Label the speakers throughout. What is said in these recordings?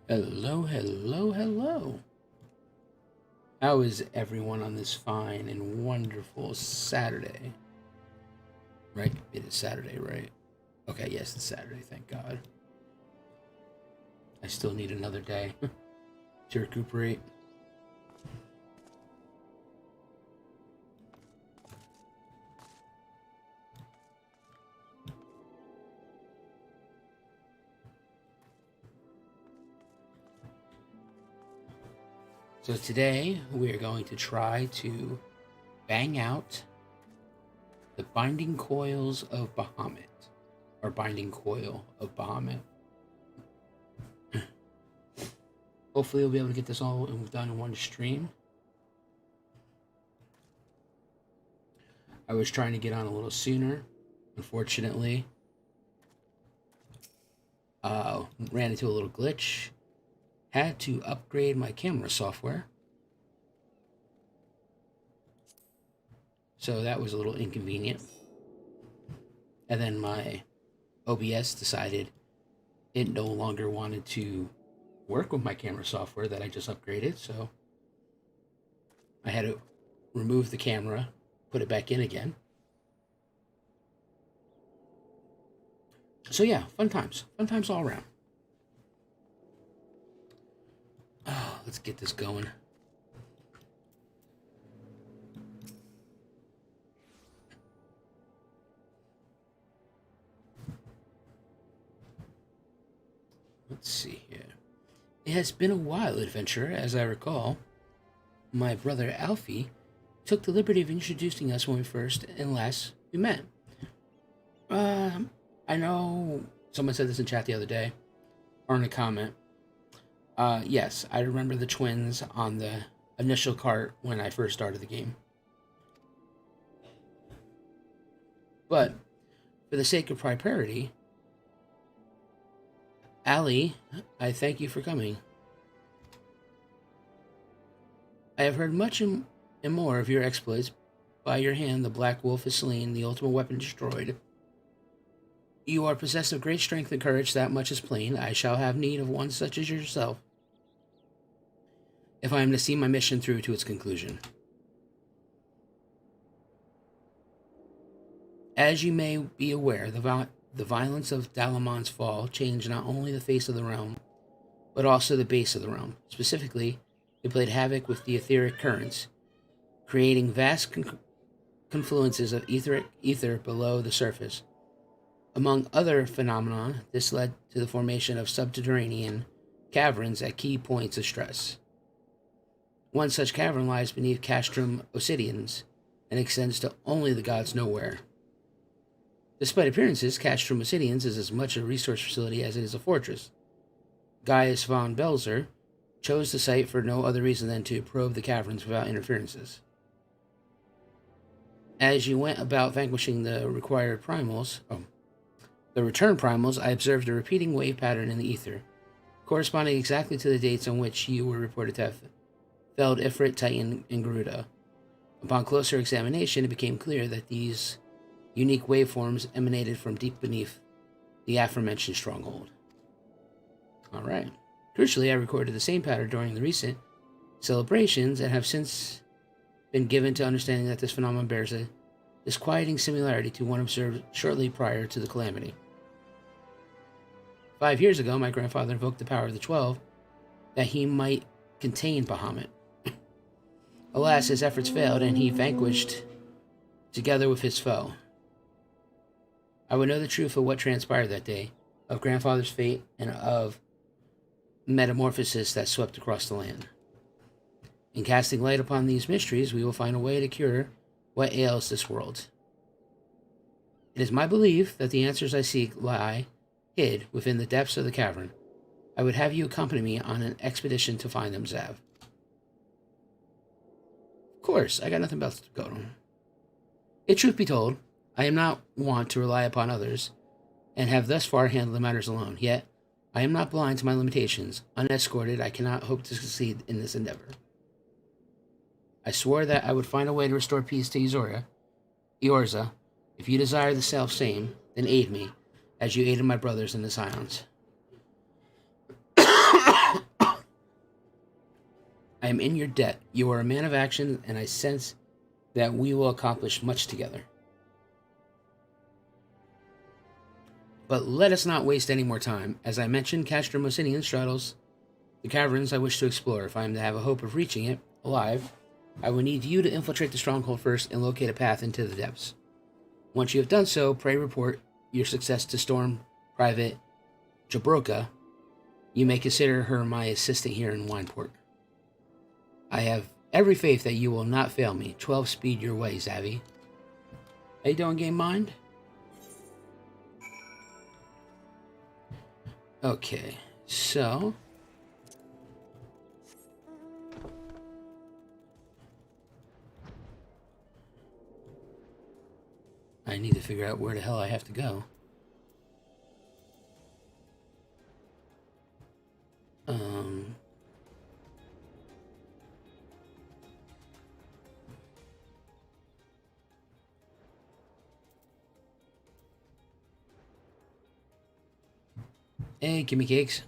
Speaker 1: Hello, hello, hello. How is everyone on this fine and wonderful Saturday? Right? It is Saturday, right? Okay, yes, it's Saturday, thank God. I still need another day to recuperate. So today we are going to try to bang out the Binding Coils of Bahamut, or Binding Coil of Bahamut. Hopefully we'll be able to get this all done in one stream. I was trying to get on a little sooner. Unfortunately, ran into a little glitch. Had to upgrade my camera software. So that was a little inconvenient. And then my OBS decided it no longer wanted to work with my camera software that I just upgraded. So I had to remove the camera, put it back in again. So yeah, fun times all around. Oh, let's get this going. Let's see here. It has been a wild adventure, as I recall. My brother Alfie took the liberty of introducing us when we first and last we met. I know someone said this in chat the other day, or in a comment. Yes, I remember the twins on the initial cart when I first started the game. But, for the sake of priority, Ali, I thank you for coming. I have heard much and more of your exploits. By your hand, the Black Wolf is slain, the ultimate weapon destroyed. You are possessed of great strength and courage, that much is plain. I shall have need of one such as yourself, if I am to see my mission through to its conclusion. As you may be aware, the violence of Dalamon's fall changed not only the face of the realm, but also the base of the realm. Specifically, it played havoc with the etheric currents, creating vast confluences of ether below the surface. Among other phenomena, this led to the formation of subterranean caverns at key points of stress. One such cavern lies beneath Castrum Obsidians and extends to only the gods nowhere. Despite appearances, Castrum Obsidians is as much a resource facility as it is a fortress. Gaius von Belzer chose the site for no other reason than to probe the caverns without interferences. As you went about vanquishing the required primals, the return primals, I observed a repeating wave pattern in the ether, corresponding exactly to the dates on which you were reported to have felled Ifrit, Titan, and Garuda. Upon closer examination, it became clear that these unique waveforms emanated from deep beneath the aforementioned stronghold. Alright. Crucially, I recorded the same pattern during the recent celebrations and have since been given to understanding that this phenomenon bears a disquieting similarity to one observed shortly prior to the calamity. 5 years ago, my grandfather invoked the power of the 12 that he might contain Bahamut. Alas, his efforts failed, and he vanquished together with his foe. I would know the truth of what transpired that day, of grandfather's fate, and of metamorphosis that swept across the land. In casting light upon these mysteries, we will find a way to cure what ails this world. It is my belief that the answers I seek lie hid within the depths of the cavern. I would have you accompany me on an expedition to find them, Zav. Of course, I got nothing else to go on. If truth be told, I am not wont to rely upon others, and have thus far handled the matters alone. Yet, I am not blind to my limitations. Unescorted, I cannot hope to succeed in this endeavor. I swore that I would find a way to restore peace to Eorzea. If you desire the self-same, then aid me, as you aided my brothers in the Scions. I am in your debt. You are a man of action, and I sense that we will accomplish much together. But let us not waste any more time. As I mentioned, Castrum Osinian straddles the caverns I wish to explore. If I am to have a hope of reaching it alive, I will need you to infiltrate the stronghold first and locate a path into the depths. Once you have done so, pray report your success to Storm Private Jabroka. You may consider her my assistant here in Wineport. I have every faith that you will not fail me. 12 speed your way, Zavi. How you doing, Game Mind? Okay, so... I need to figure out where the hell I have to go. Hey, gimme cakes.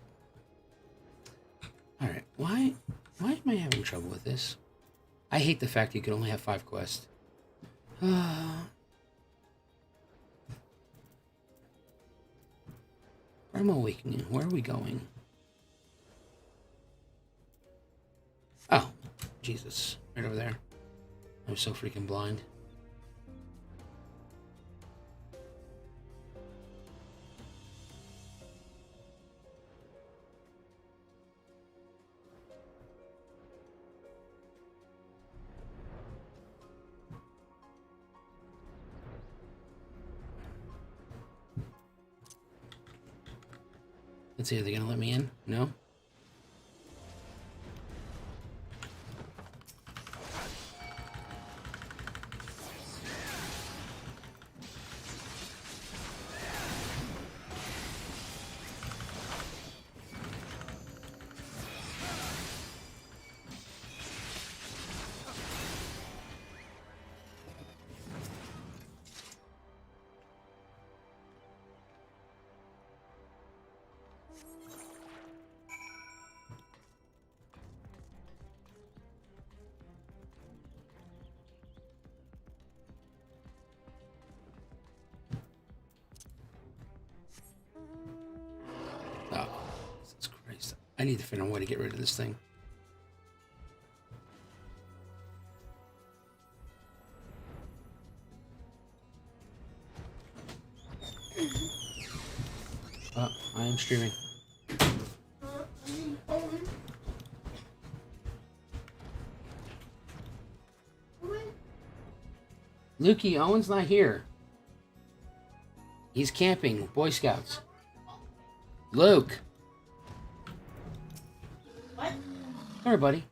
Speaker 1: Alright, why am I having trouble with this? I hate the fact you can only have 5 quests. Primal Awakening, where are we going? Oh, Jesus, right over there. I'm so freaking blind. Let's see, are they gonna let me in? No? I need to figure out a way to get rid of this thing. Oh, I am streaming. Lukey, Owen's not here. He's camping, Boy Scouts. Luke! Come here, buddy.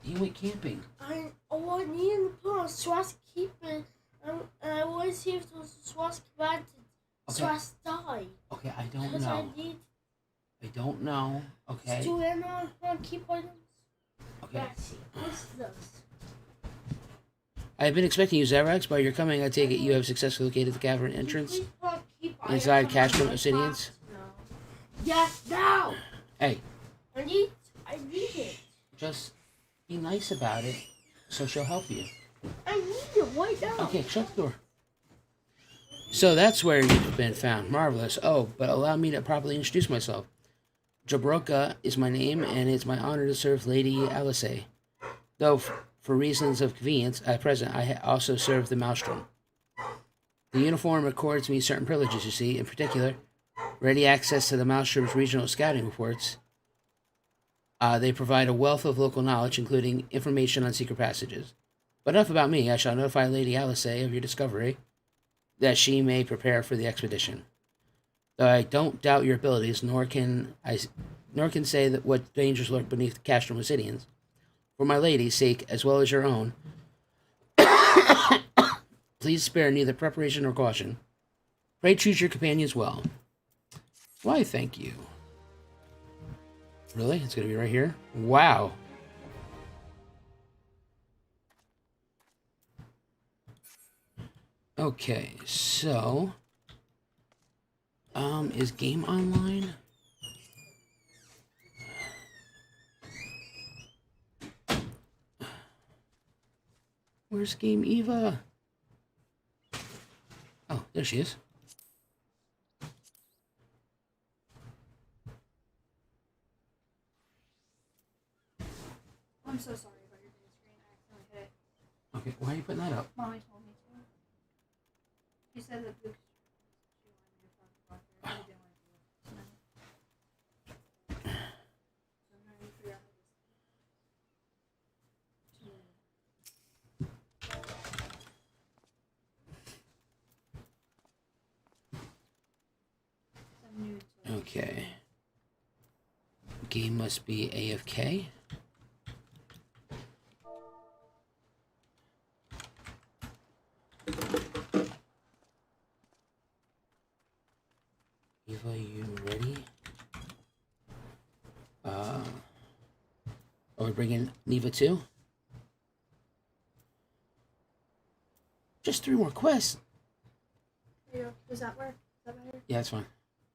Speaker 1: He went camping.
Speaker 2: I need to put on Swask keeping. I want to see if the Swask bad. Swask die.
Speaker 1: Okay, I don't know. I don't know. Okay.
Speaker 2: Do you want to keep items?
Speaker 1: Okay.
Speaker 2: Let's see. What's this?
Speaker 1: I have been expecting you, Zaverax. By your coming, I take it you have successfully located the cavern entrance inside Castrum Obsidians.
Speaker 2: No. Yes, now.
Speaker 1: Hey.
Speaker 2: I need it.
Speaker 1: Just be nice about it, so she'll help you.
Speaker 2: I need it right now.
Speaker 1: Okay, shut the door. So that's where you've been found. Marvelous. Oh, but allow me to properly introduce myself. Jabroka is my name, and it's my honor to serve Lady Alice. Though, for reasons of convenience, at present, I also serve the Maelstrom. The uniform accords me certain privileges, you see, in particular, ready access to the Maelstrom's regional scouting reports. They provide a wealth of local knowledge, including information on secret passages. But enough about me. I shall notify Lady Alice of your discovery, that she may prepare for the expedition. Though I don't doubt your abilities, nor can say that what dangers lurk beneath the Castrum Obsidians. For my lady's sake, as well as your own, please spare neither preparation nor caution. Pray choose your companions well. Why, thank you. Really? It's going to be right here? Wow. Okay, so... is game online? Where's Game Eva? Oh, there she is.
Speaker 3: I'm so sorry about your green screen. I accidentally hit it.
Speaker 1: Okay, why are you putting that up?
Speaker 3: Mommy told me to. She said that Luke she wanted me to talk about her. I didn't want to do it tonight. So I'm trying to figure out how this I'm new to it.
Speaker 1: Okay. Game must be AFK. Eva, you ready? Are we bringing Neva too? Just 3 more quests.
Speaker 3: There you go. Does that work? Is that better?
Speaker 1: Yeah, that's fine.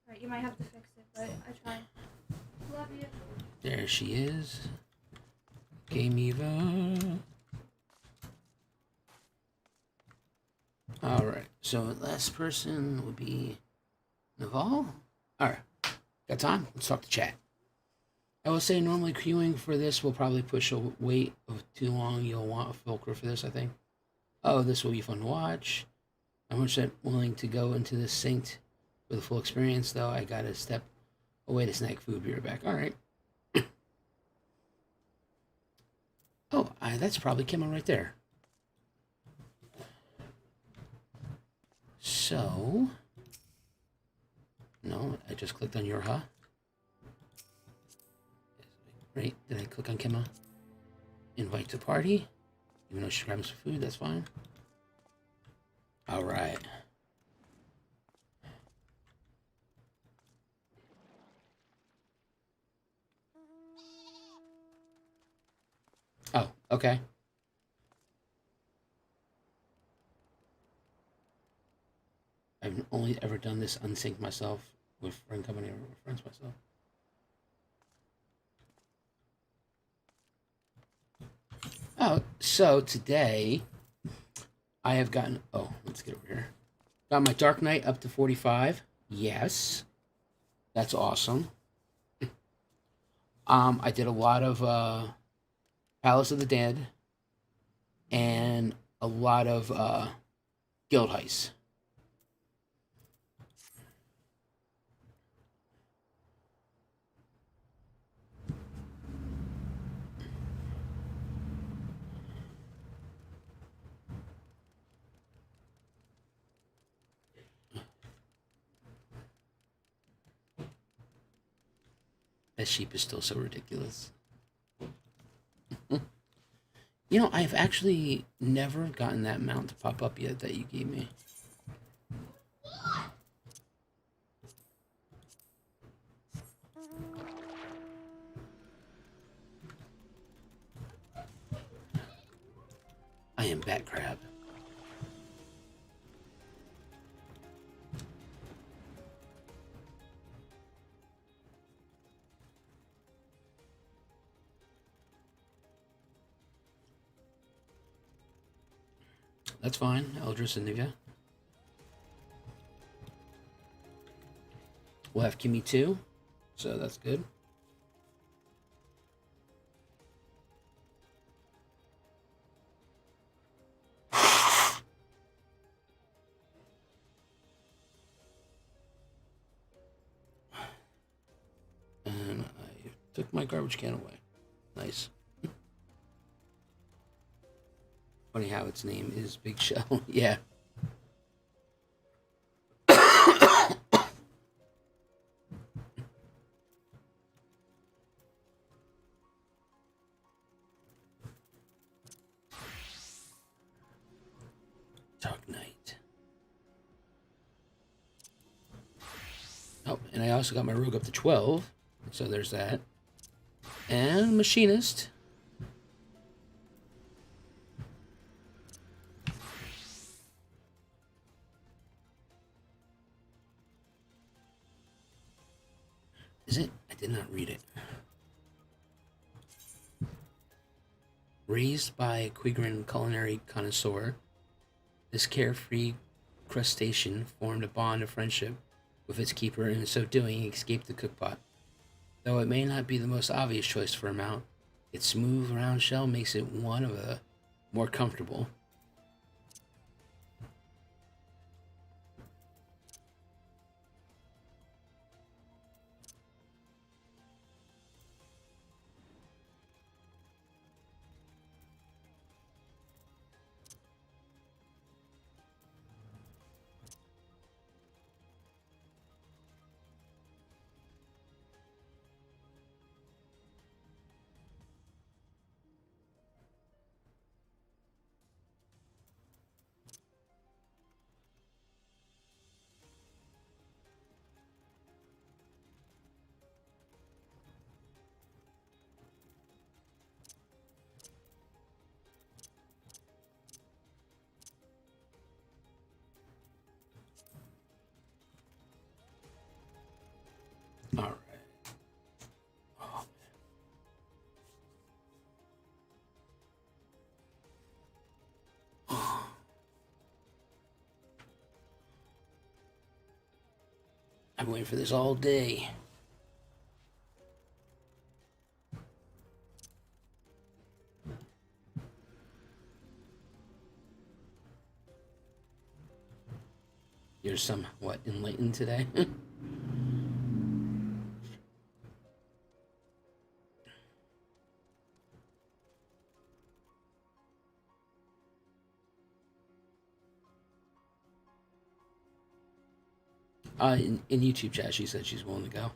Speaker 3: Alright, you might have to fix it, but I tried. Love you.
Speaker 1: There she is. Game Eva. Alright, so last person would be Naval. Alright, got time? Let's talk to chat. I will say normally queuing for this will probably push a wait of too long. You'll want a fulcrum for this, I think. Oh, this will be fun to watch. I'm 100% willing to go into this synced for the full experience, though. I gotta step away to snack food. Be right back. Alright. Oh, that's probably Kimmo right there. So, no, I just clicked on your Right, did I click on Kimmo? Invite to party. Even though she's grabbing some food, that's fine. All right. Oh, okay. I've only ever done this unsynced myself with friend company or friends myself. Oh, so today I have gotten, oh, let's get over here. Got my Dark Knight up to 45. Yes. That's awesome. I did a lot of Palace of the Dead and a lot of Guild Heist. That sheep is still so ridiculous. You know, I've actually never gotten that mount to pop up yet that you gave me. I am Bat Crab. That's fine, Eldris and Nivea. We'll have Kimmy too, so that's good. And I took my garbage can away. Nice. Funny how its name is Big Shell. Yeah. Dark Knight. Oh, and I also got my rogue up to 12. So there's that. And Machinist. Is it? I did not read it. Raised by a Quigran culinary connoisseur, this carefree crustacean formed a bond of friendship with its keeper and in so doing escaped the cookpot. Though it may not be the most obvious choice for a mount, its smooth round shell makes it one of the more comfortable. All right. I've been waiting for this all day. You're somewhat enlightened today. In YouTube chat, she said she's willing to go.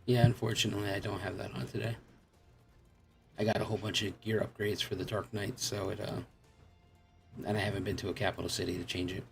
Speaker 1: Yeah, unfortunately, I don't have that on today. I got a whole bunch of gear upgrades for the Dark Knight, so and I haven't been to a capital city to change it.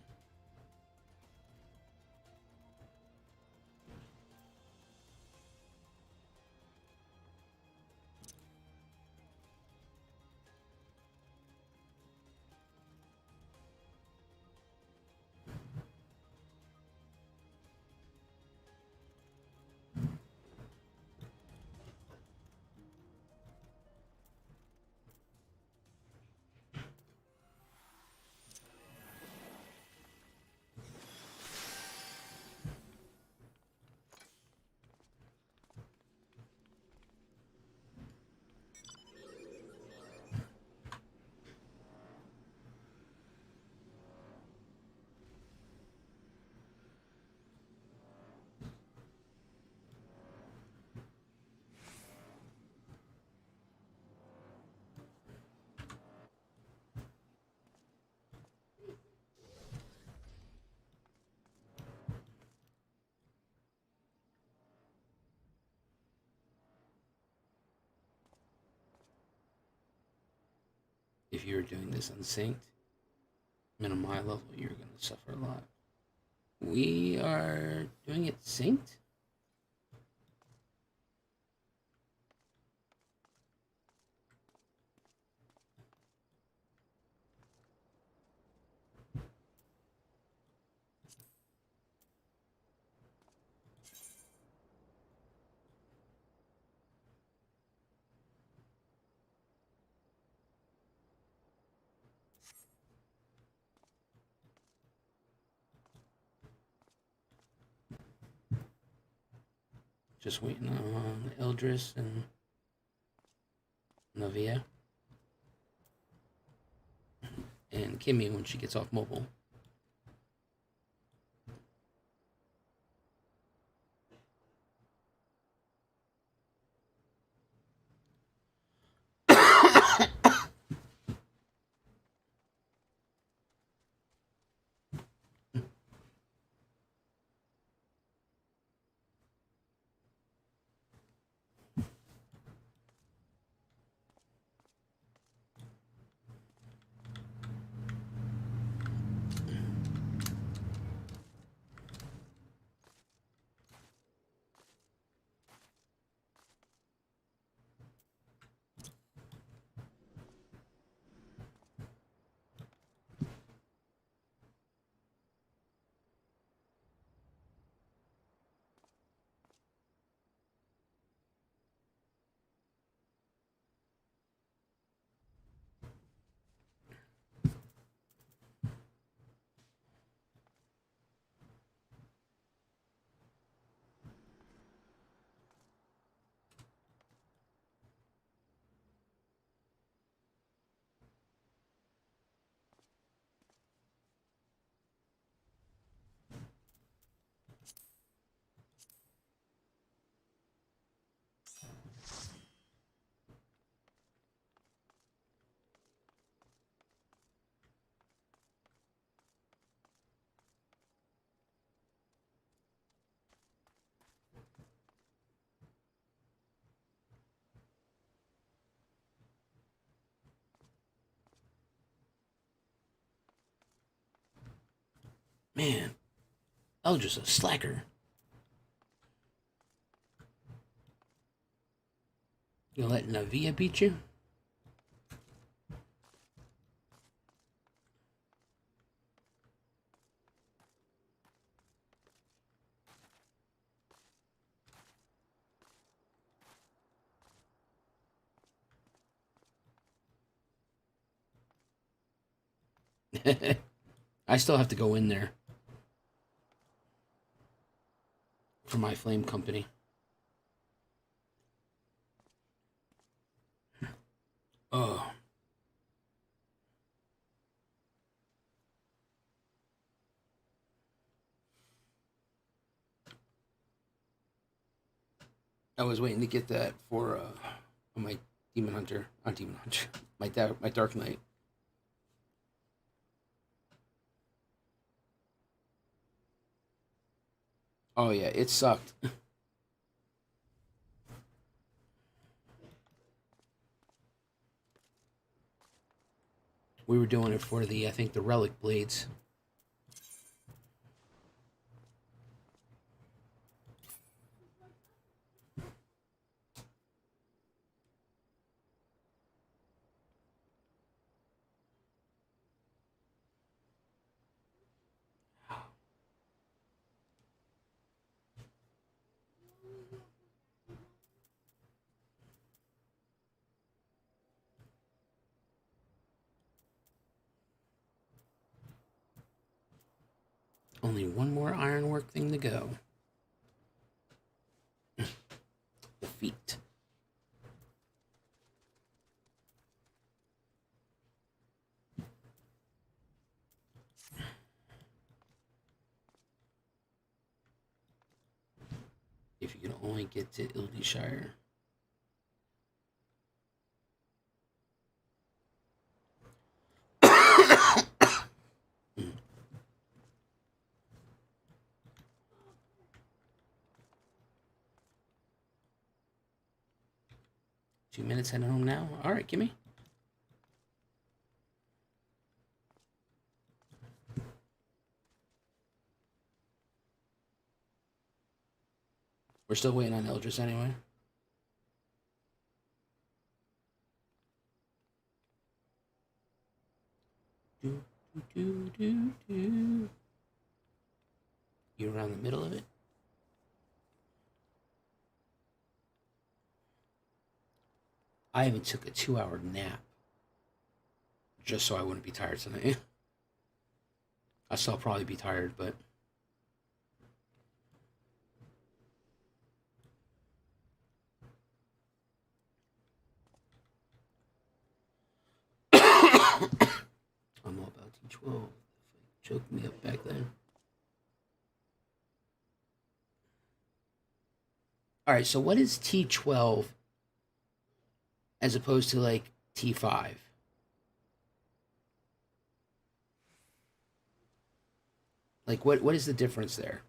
Speaker 1: If you're doing this unsynced, minimum eye level, you're going to suffer a lot. We are doing it synced? Just waiting on Eldris and Navia. And Kimmy when she gets off mobile. Man, Eldra's a slacker. You let Navia beat you? I still have to go in there for my flame company. Oh. I was waiting to get that for my Demon Hunter, not Demon Hunter, my Dark Knight. Oh yeah, it sucked. We were doing it for the, I think, the Relic Blades. Only one more ironwork thing to go. The feet. If you can only get to Ildishire. 2 minutes heading home now. All right, gimme. We're still waiting on Eldris anyway. You around the middle of it? I even took a 2-hour nap just so I wouldn't be tired tonight. I still probably be tired, but I'm all about T12. Choked me up back then. All right, so what is T12 as opposed to like T5? Like what is the difference there?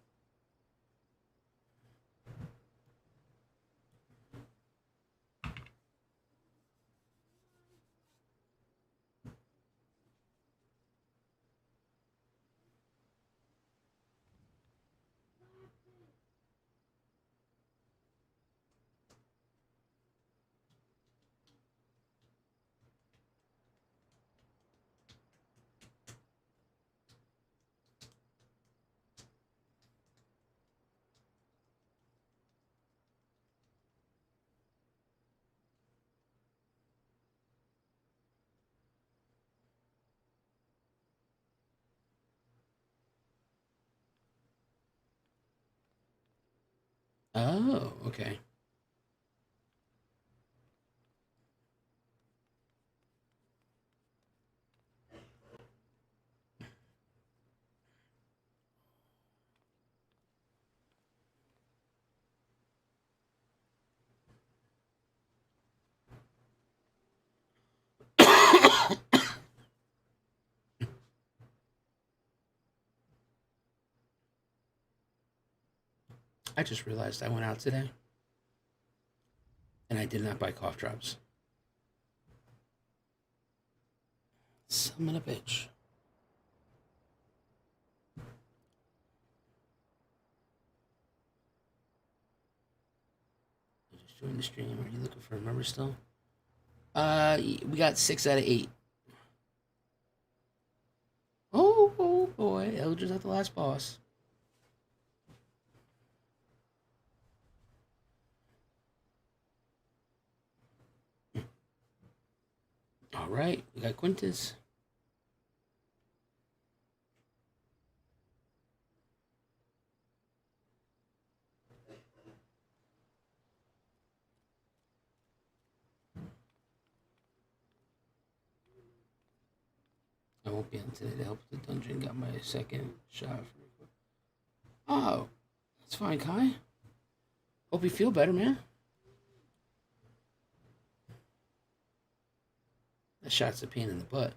Speaker 1: Oh, okay. I just realized I went out today and I did not buy cough drops. Son of a bitch. Join the stream. Are you looking for a member still? We got 6 out of 8. Oh boy, Eldra's not the last boss. All right, we got Quintus. I won't be on today to help the dungeon. Got my second shot. Oh, that's fine, Kai. Hope you feel better, man. That shot's a pain in the butt.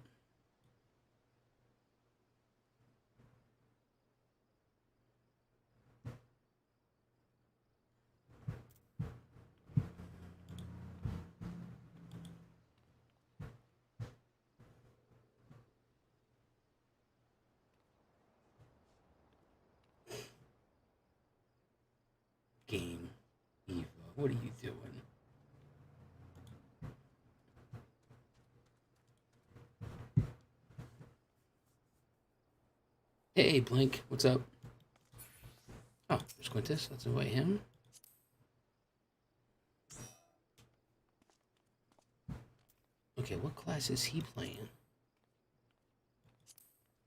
Speaker 1: Game, Eva, what are you doing? Hey, Blink, what's up? Oh, there's Quintus. Let's invite him. Okay, what class is he playing?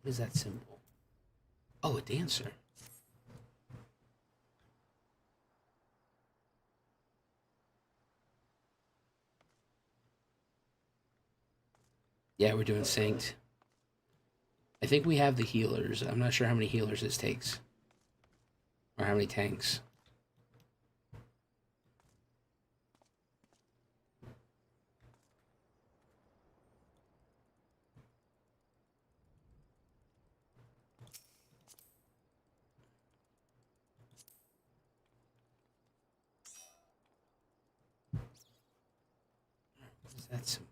Speaker 1: What is that symbol? Oh, a dancer. Yeah, we're doing Synced. I think we have the healers. I'm not sure how many healers this takes. Or how many tanks. What is that symbol?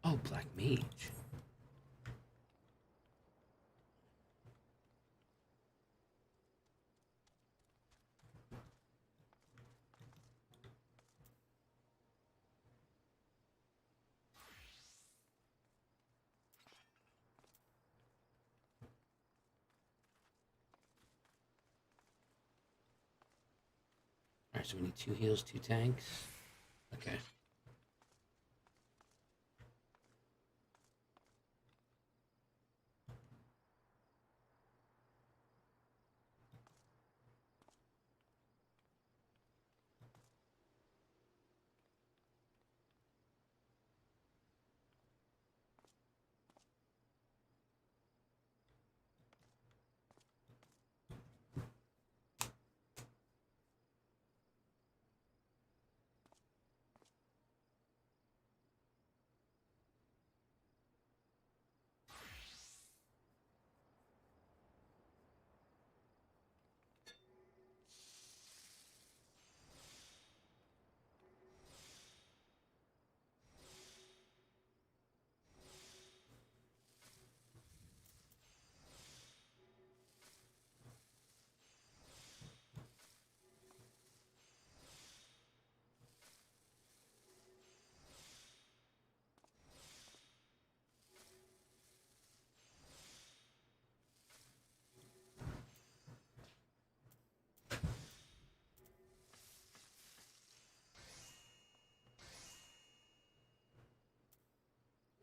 Speaker 1: Oh, Black Mage. Alright, so we need 2 heals, 2 tanks. Okay.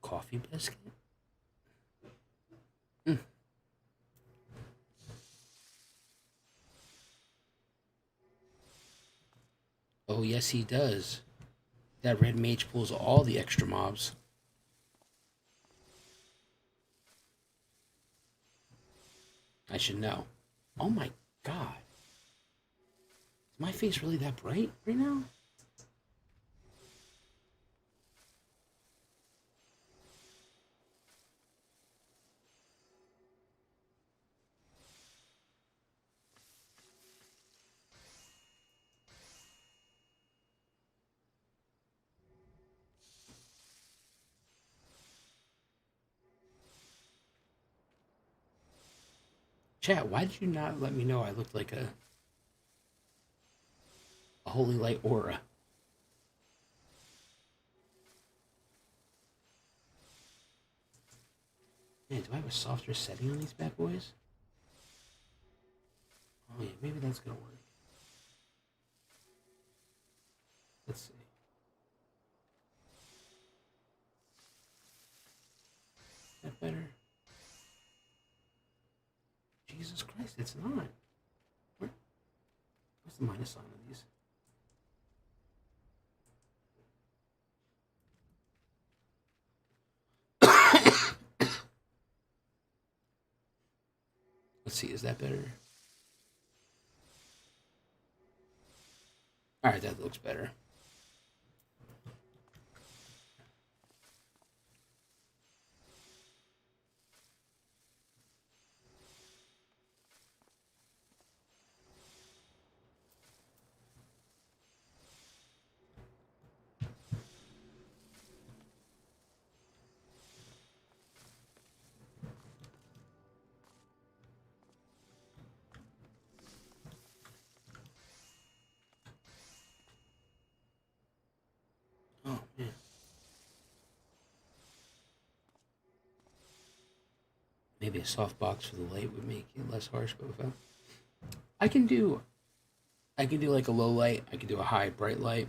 Speaker 1: Coffee biscuit? Mm. Oh, yes, he does. That red mage pulls all the extra mobs. I should know. Oh my god. Is my face really that bright right now? Chat, why did you not let me know I looked like a holy light aura? Man, do I have a softer setting on these bad boys? Oh yeah, maybe that's gonna work. Let's see. Is that better? Jesus Christ, it's not. Where's the minus sign of these? Let's see, is that better? Alright, that looks better. Oh, man. Maybe a soft box for the light would make it less harsh, but without... I can do like a low light, I can do a high bright light.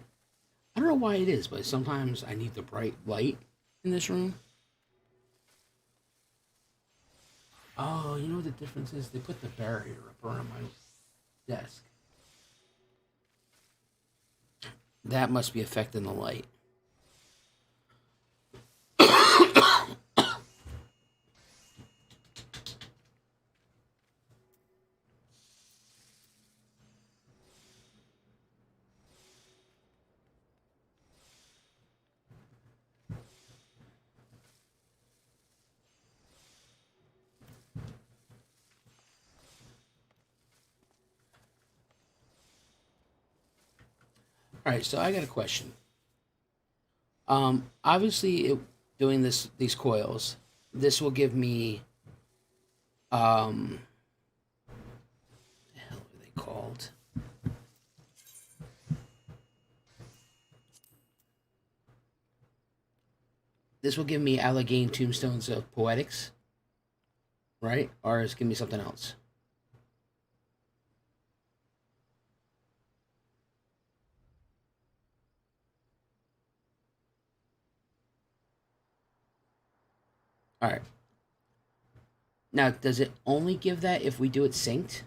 Speaker 1: I don't know why it is, but sometimes I need the bright light in this room. Oh, you know what the difference is? They put the barrier up around my desk. That must be affecting the light. All right, so I got a question. Obviously, doing these coils, this will give me, what the hell are they called? This will give me Allegheny Tombstones of Poetics, right? Or is it give me something else? All right. Now, does it only give that if we do it synced?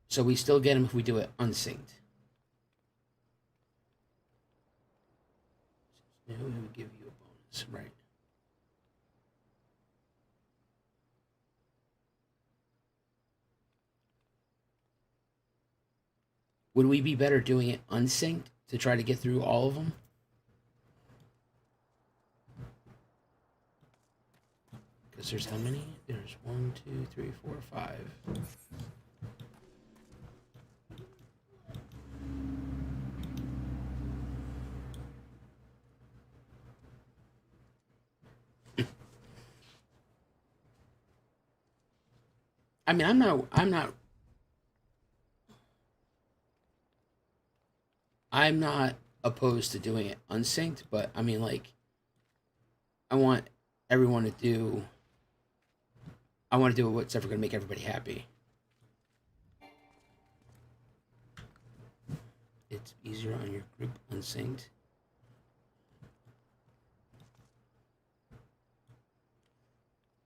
Speaker 1: So we still get them if we do it unsynced. Now we would give you a bonus, right? Would we be better doing it unsynced to try to get through all of them? Because there's how many? There's 1, 2, 3, 4, 5. I mean, I'm not opposed to doing it unsynced, but I mean, like, I want everyone to do. I want to do what's ever going to make everybody happy. It's easier on your group unsynced.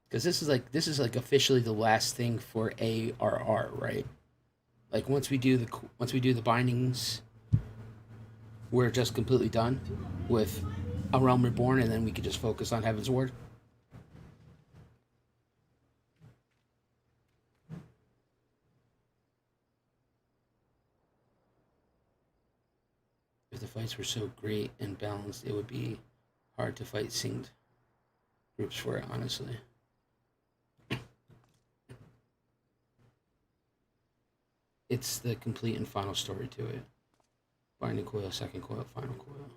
Speaker 1: Because this is like officially the last thing for ARR, right? Like once we do the bindings, we're just completely done with A Realm Reborn, and then we can just focus on Heaven's Ward. If the fights were so great and balanced, it would be hard to fight synced groups for it, honestly. it's the complete and final story to it. Binding coil, second coil, final coil.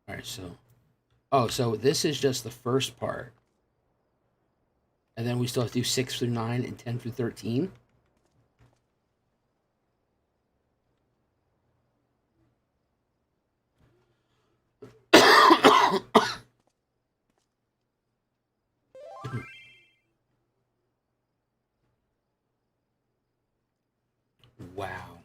Speaker 1: All right, so, oh, so this is just the first part, and then we still have to do 6 through 9 and 10 through 13. Wow.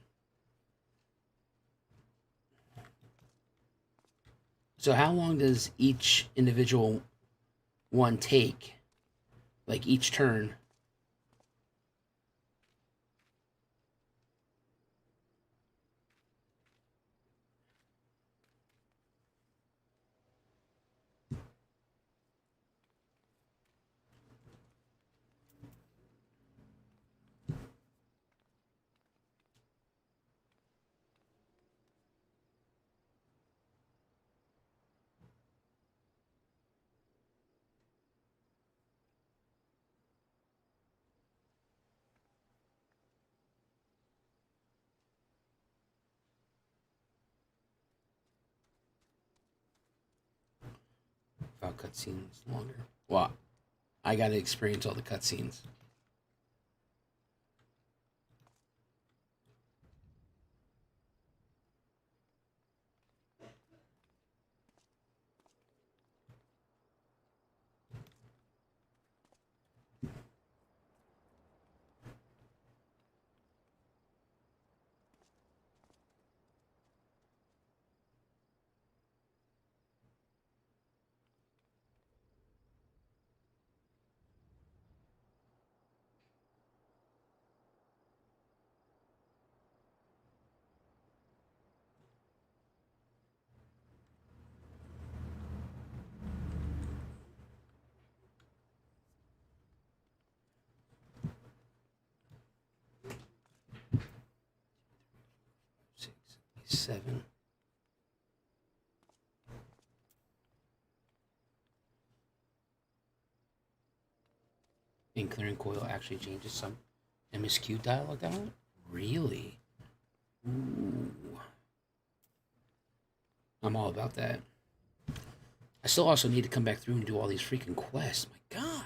Speaker 1: So how long does each individual one take? Like each turn? About cutscenes longer. Well, I got to experience all the cutscenes. Six, seven. And clearing coil actually changes some MSQ dialogue out? Really? Ooh. I'm all about that. I still also need to come back through and do all these freaking quests. My God.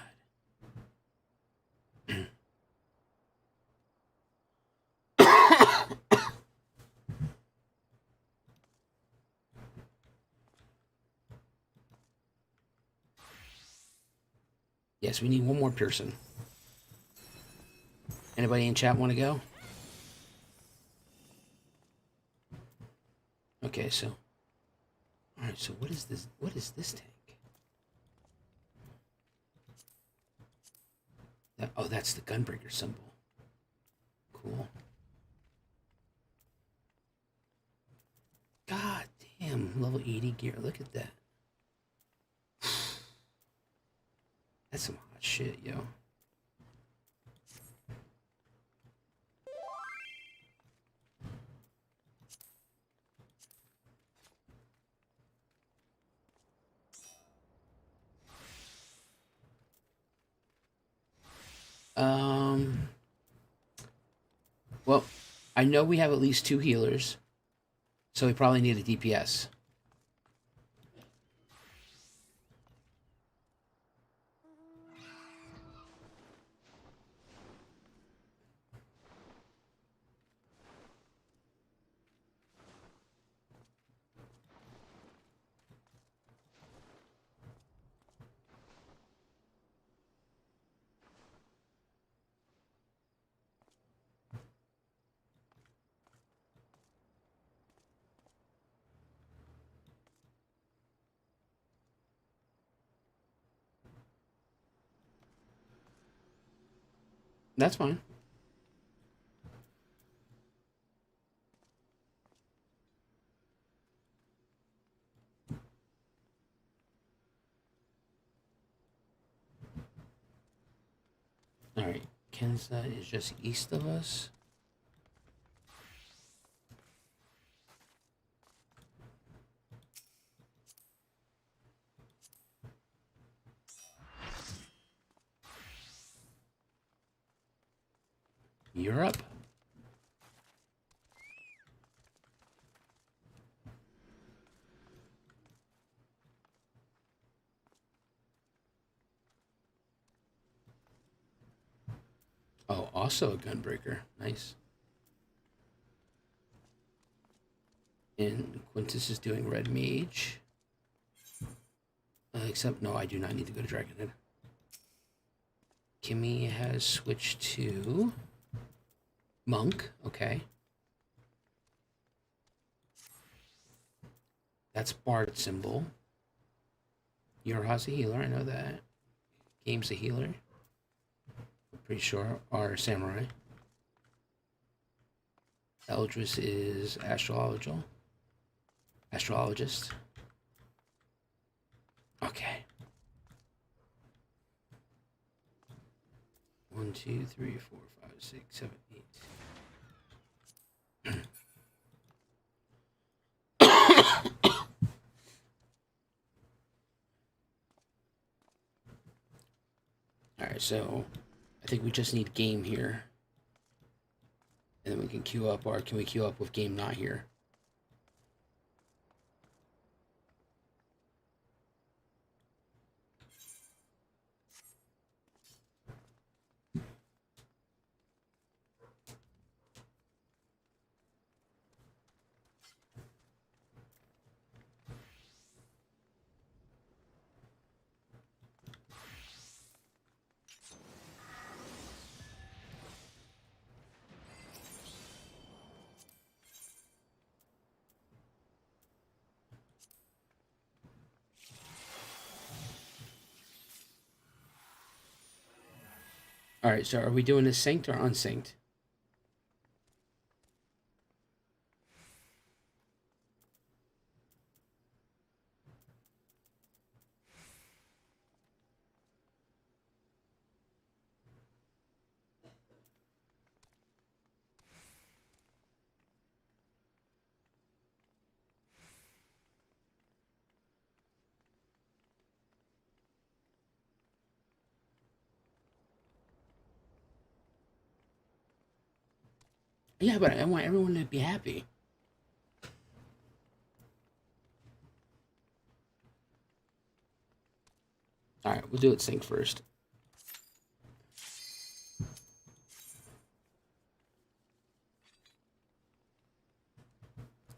Speaker 1: Yes, we need one more person. Anybody in chat want to go? Okay, so. All right, so what is this? What is this tank? Oh, that's the gunbreaker symbol. Cool. God damn, level 80 gear. Look at that. That's some hot shit, yo. Well, I know we have at least 2 healers, so we probably need a DPS. That's fine. Alright, Kenza is just east of us. Europe? Oh, also a gunbreaker. Nice. And Quintus is doing Red Mage. Except, no, I do not need to go to Dragonhead. Kimmy has switched to Monk. Okay. That's Bard symbol. Eorzea a healer, I know that. Game's a healer. I'm pretty sure. Or Samurai. Eldris is astrologist. Okay. 1, 2, 3, 4, 5, 6, 7, 8. Alright, so I think we just need game here. And then we can queue up, or can we queue up with game not here? Alright, so are we doing this synced or unsynced? Yeah, but I want everyone to be happy. Alright, we'll do it sync first.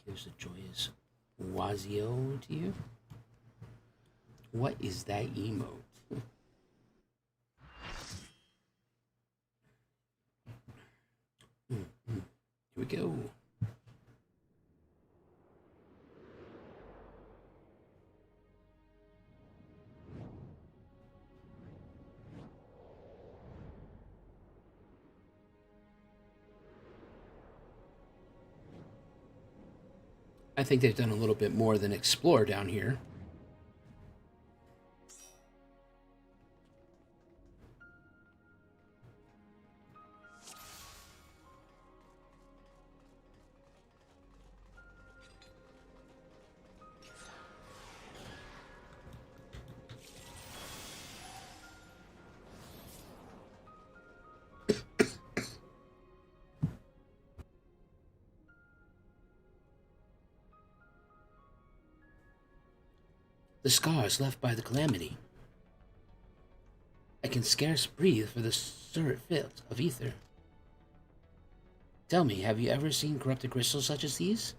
Speaker 1: Gives a joyous Wazio to you. What is that emote? Here we go. I think they've done a little bit more than explore down here. The scars left by the calamity. I can scarce breathe for the surret fit of ether. Tell me, have you ever seen corrupted crystals such as these?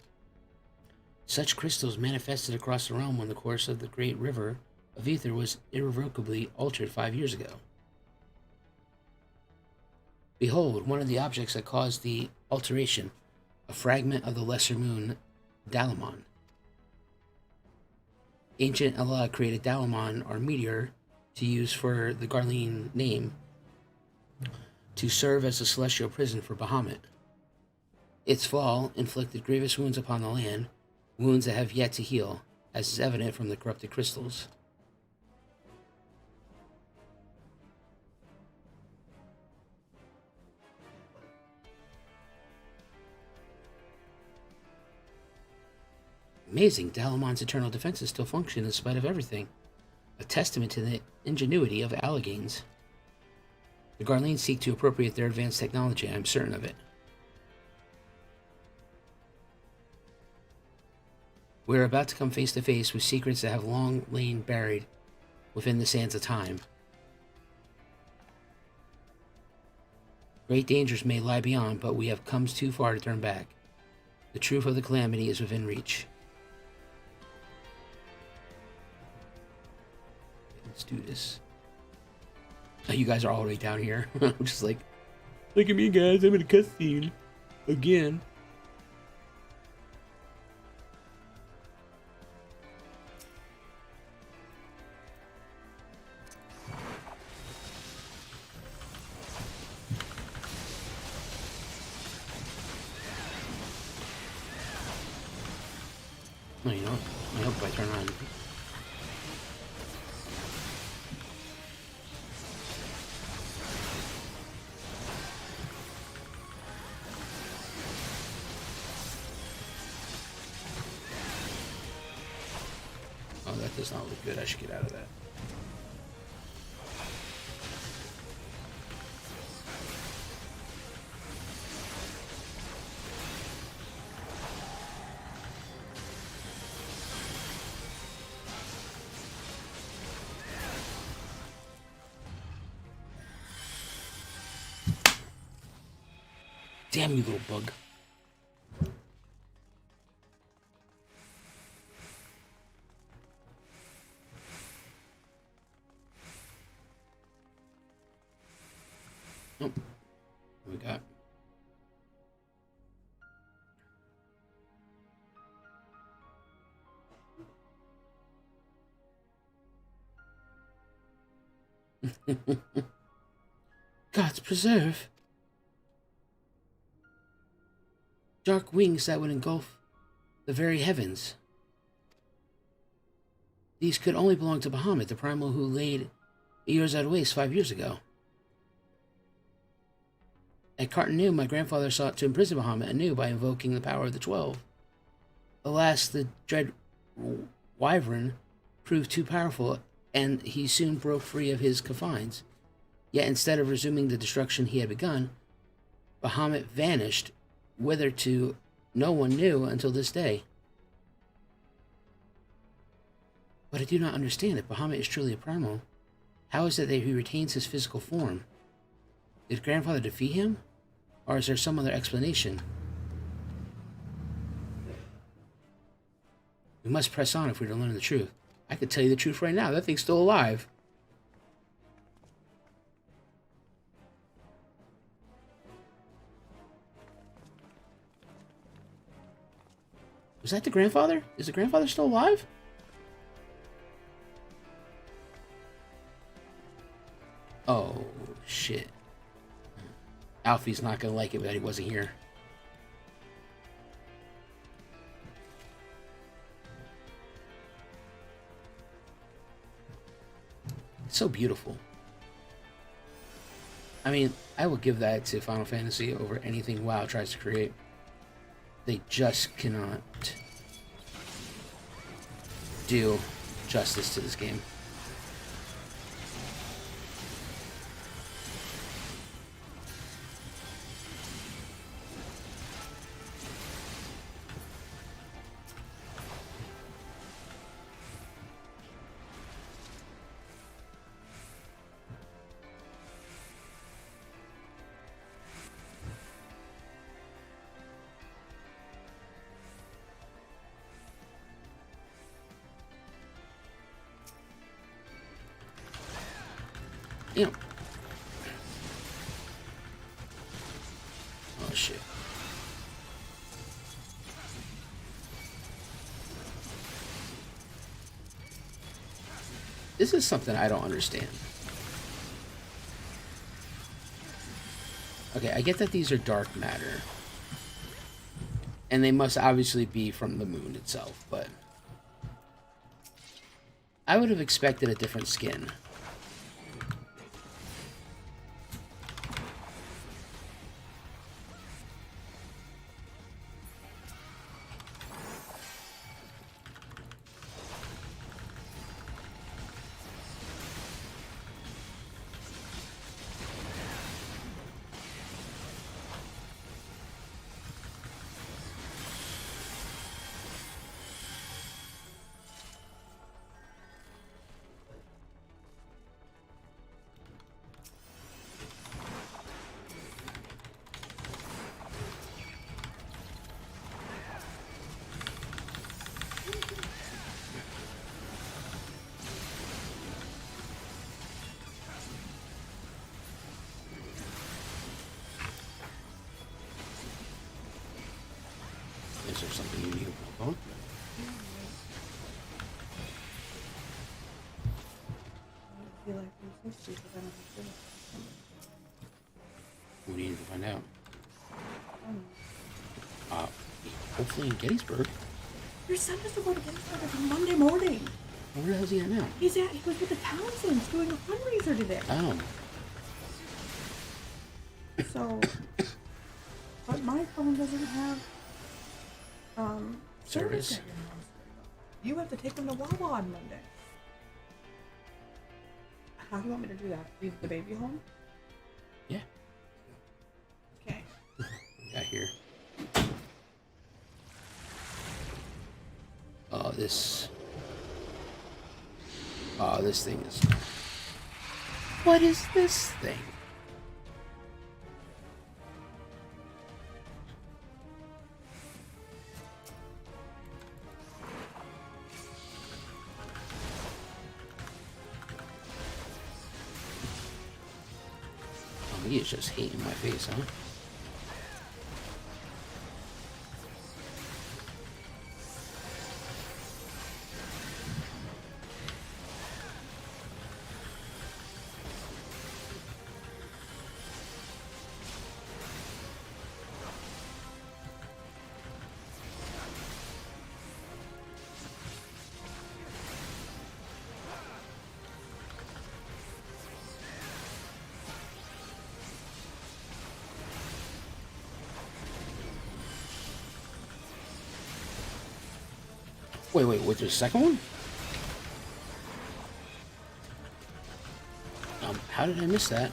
Speaker 1: Such crystals manifested across the realm when the course of the great river of ether was irrevocably altered 5 years ago. Behold, one of the objects that caused the alteration, a fragment of the lesser moon, Dalamon. Ancient Allah created Dalamon, or meteor, to use for the Garlean name, to serve as a celestial prison for Bahamut. Its fall inflicted grievous wounds upon the land, wounds that have yet to heal, as is evident from the corrupted crystals. Amazing, Dalamon's eternal defenses still function in spite of everything. A testament to the ingenuity of Allegains. The Garleans seek to appropriate their advanced technology, I'm certain of it. We're about to come face to face with secrets that have long lain buried within the sands of time. Great dangers may lie beyond, but we have come too far to turn back. The truth of the calamity is within reach. Let's do this. Oh, you guys are already down here. I'm just like, look at me, guys. I'm in a cutscene again. No, you know what? I hope I turn on. Oh, that does not look good. I should get out of that. Damn you, little bug. Oh, what we got? God's preserve. Dark wings that would engulf the very heavens. These could only belong to Bahamut, the primal who laid Eorzea waste 5 years ago. At Carton my grandfather sought to imprison Bahamut anew by invoking the power of the 12. Alas, the dread wyvern proved too powerful, and he soon broke free of his confines. Yet instead of resuming the destruction he had begun, Bahamut vanished, whither to no one knew until this day. But I do not understand. If Bahamut is truly a primal, how is it that he retains his physical form? Did grandfather defeat him? Or is there some other explanation? We must press on if we're to learn the truth. I could tell you the truth right now. That thing's still alive. Was that the grandfather? Is the grandfather still alive? Oh, shit. Alfie's not gonna like it that he wasn't here. It's so beautiful. I mean, I will give that to Final Fantasy over anything WoW tries to create. They just cannot do justice to this game. You know. Oh shit. This is something I don't understand. Okay, I get that these are dark matter. And they must obviously be from the moon itself, but I would have expected a different skin. We need to find out. Hopefully in Gettysburg.
Speaker 4: Your son has to go to Gettysburg on Monday morning.
Speaker 1: Where the hell's he at now?
Speaker 4: He was with the Townsends doing a fundraiser today.
Speaker 1: Oh.
Speaker 4: So, but my phone doesn't have
Speaker 1: Service.
Speaker 4: at your house. You have to take them to Wawa on Monday. How do you want me to do that? Leave the baby home?
Speaker 1: Yeah.
Speaker 4: Okay.
Speaker 1: Got here. This thing is... What is this thing? Oh, he is just hating my face, huh? Wait, there's a second one? How did I miss that?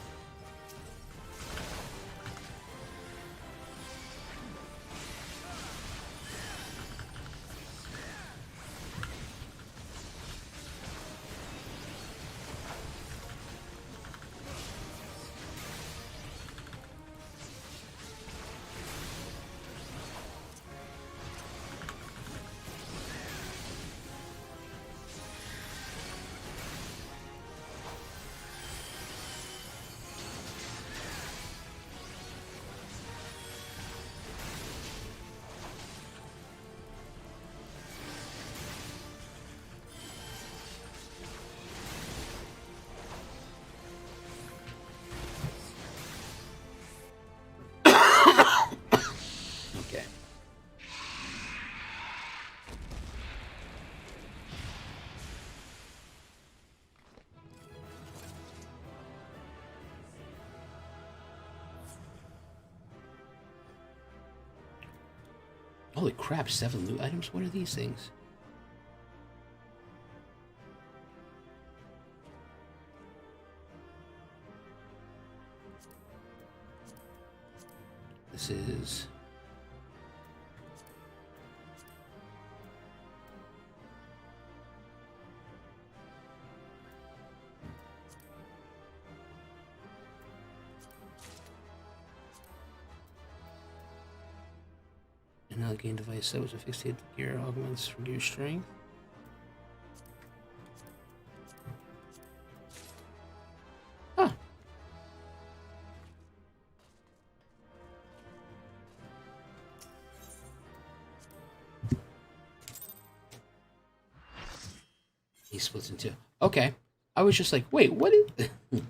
Speaker 1: Okay. Holy crap, 7 loot items? What are these things? This is... Another game device that was affixed to gear augments reduced strength. Huh. He splits in two. Okay. I was just like, wait, what is... I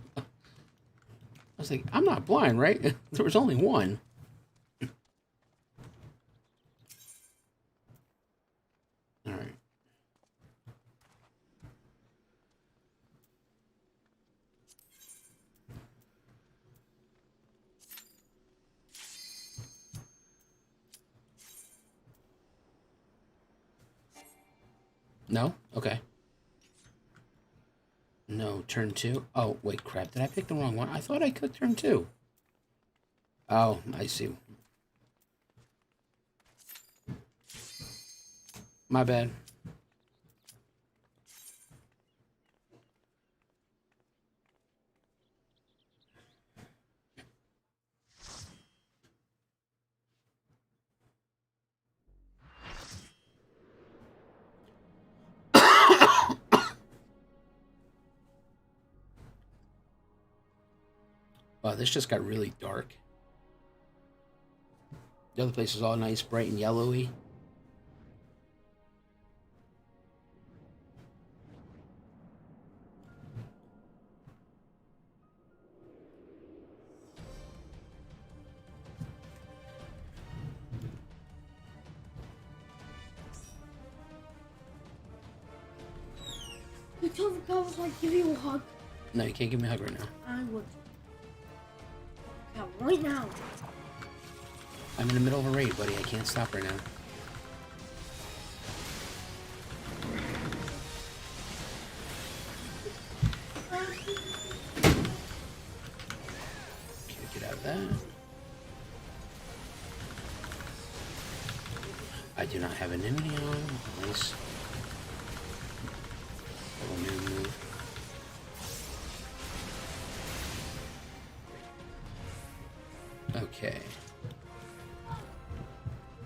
Speaker 1: was like, I'm not blind, right? There was only one. All right. No? Okay. No, turn 2. Oh, wait, crap. Did I pick the wrong one? I thought I could turn 2. Oh, I see. My bad. Wow, this just got really dark. The other place is all nice, bright and yellowy.
Speaker 2: told the goblins I'd give you a hug.
Speaker 1: No, you can't give me a hug right now.
Speaker 2: I would. Yeah, right now.
Speaker 1: I'm in the middle of a raid, buddy. I can't stop right now. Can't get out of that. I do not have an enemy on. Nice. Little new move. Okay.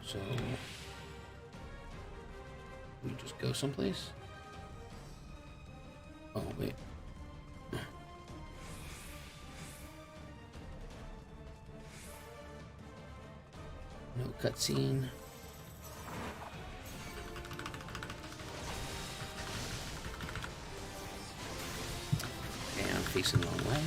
Speaker 1: So we just go someplace. Oh wait. No cutscene. Okay, I'm facing the wrong way.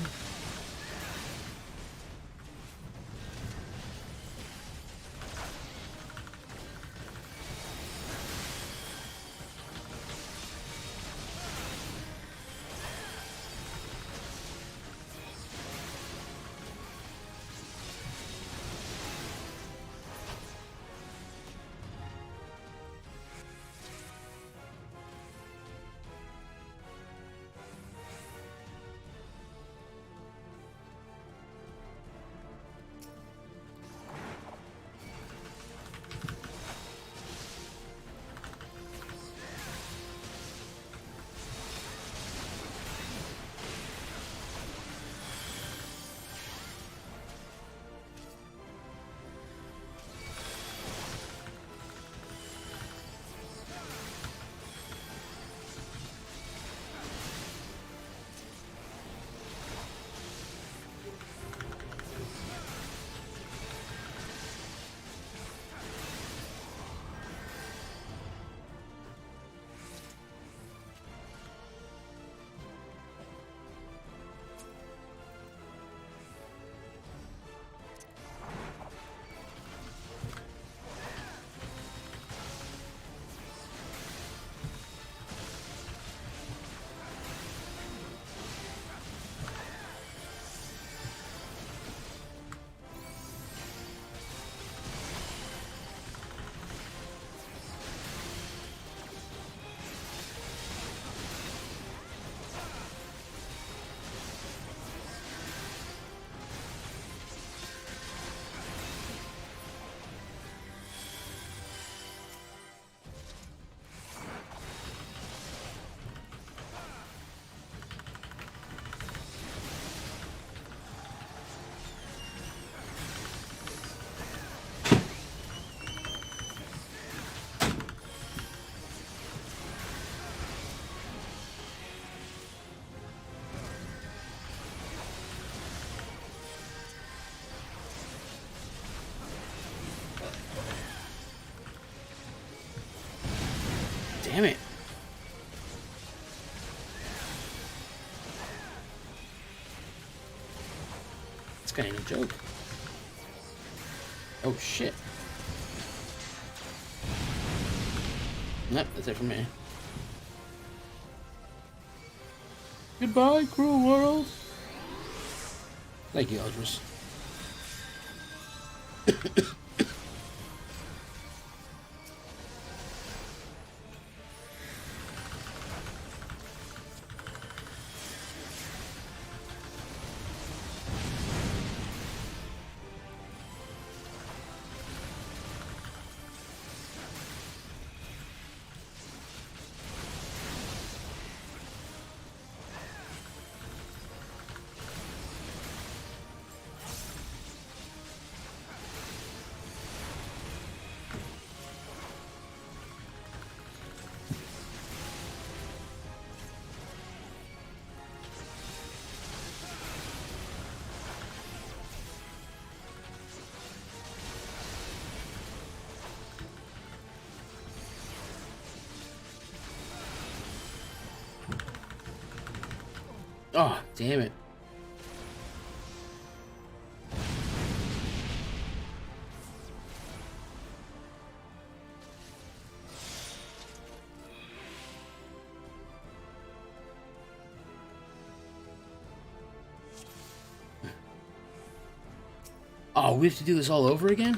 Speaker 1: Damn it. This guy ain't a joke. Oh shit. Nope, that's it for me. Goodbye, cruel world. Thank you, Eldris. Oh, damn it. Oh, we have to do this all over again?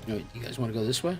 Speaker 1: Wait, you guys want to go this way?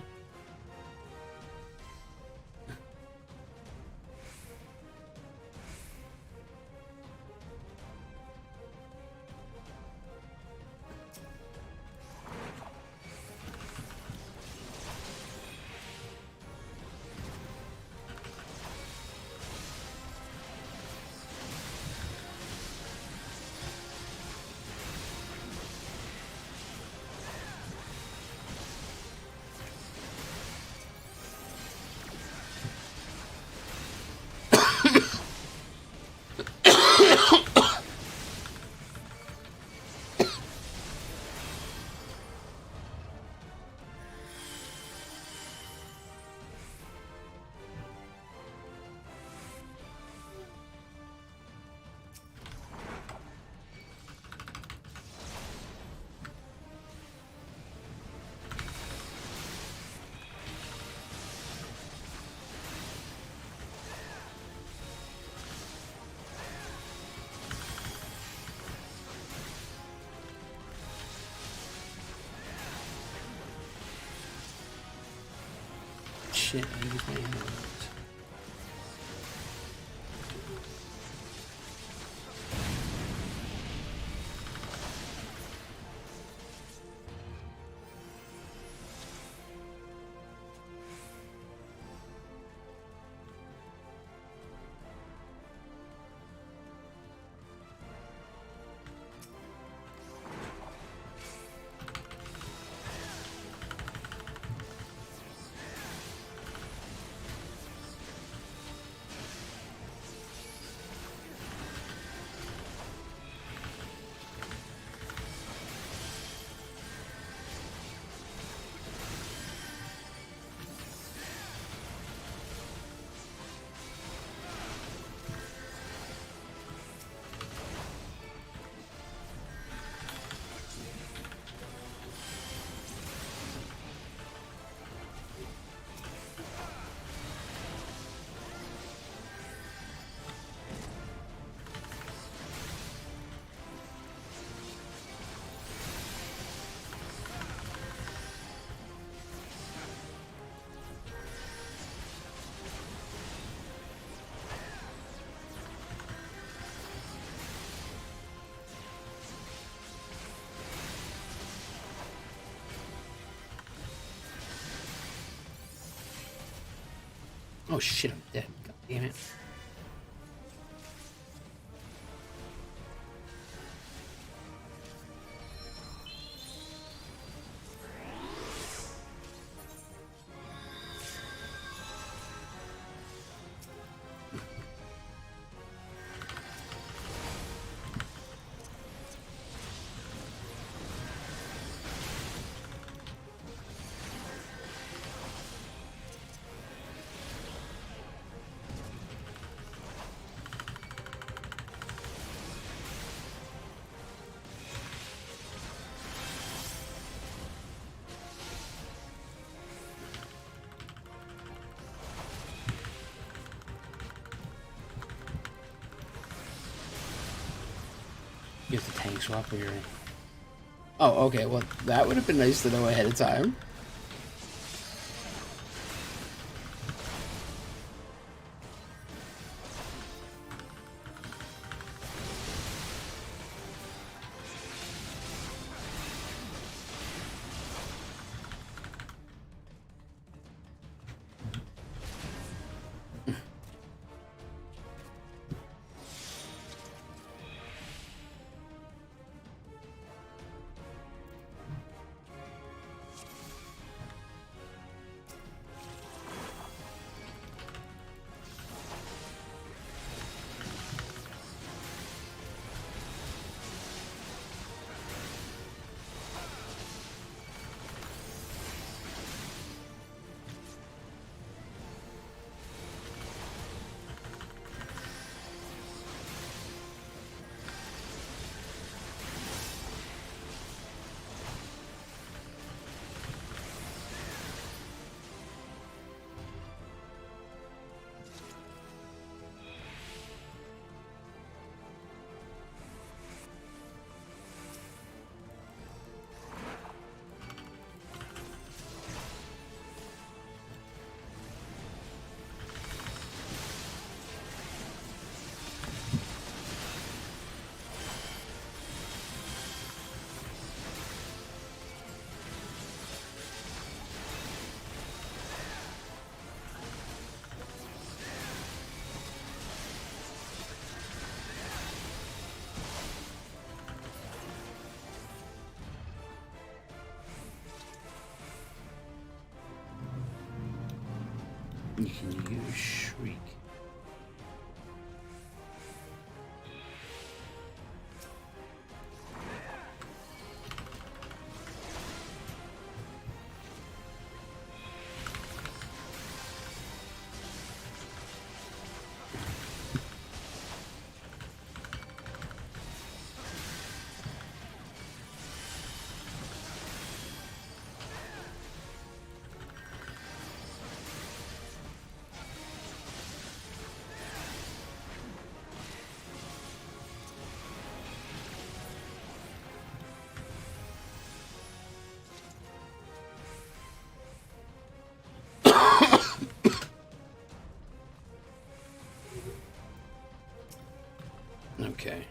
Speaker 1: Shit, I use my ammo. Oh shit, I'm dead. God damn it. You have to tank swap or you're in. Oh, okay. Well, that would have been nice to know ahead of time. You can use Shriek. Okay.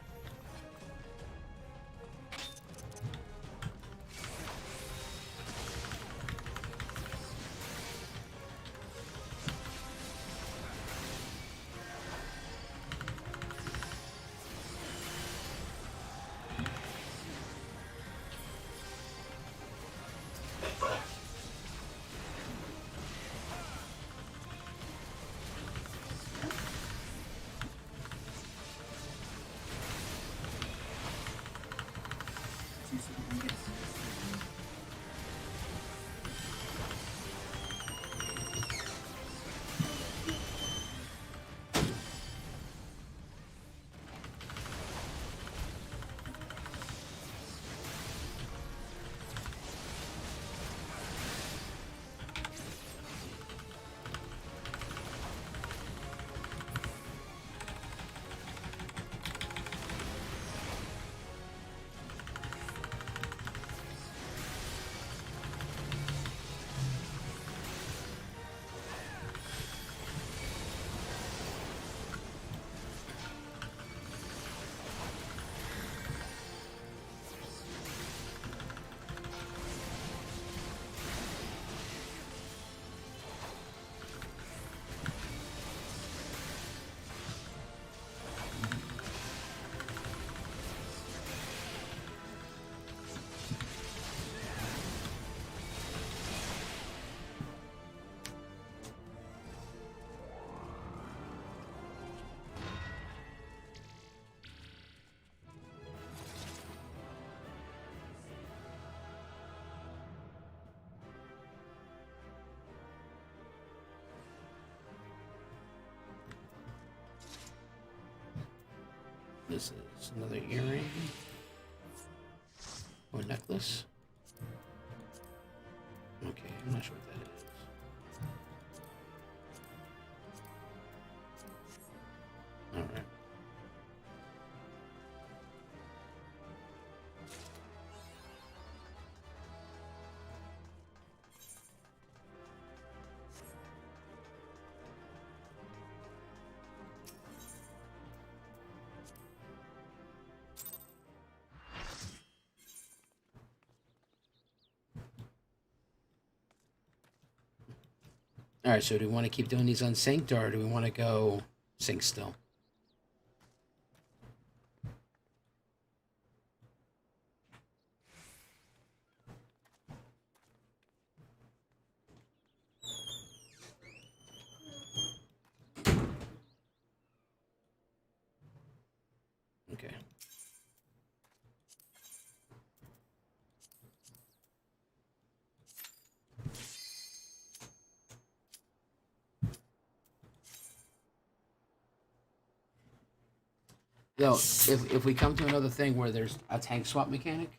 Speaker 1: This is another earring or necklace. Okay, I'm not sure what that is. All right. All right, so do we want to keep doing these unsynced, or do we want to go sync still? Okay. Yo, if we come to another thing where there's a tank swap mechanic,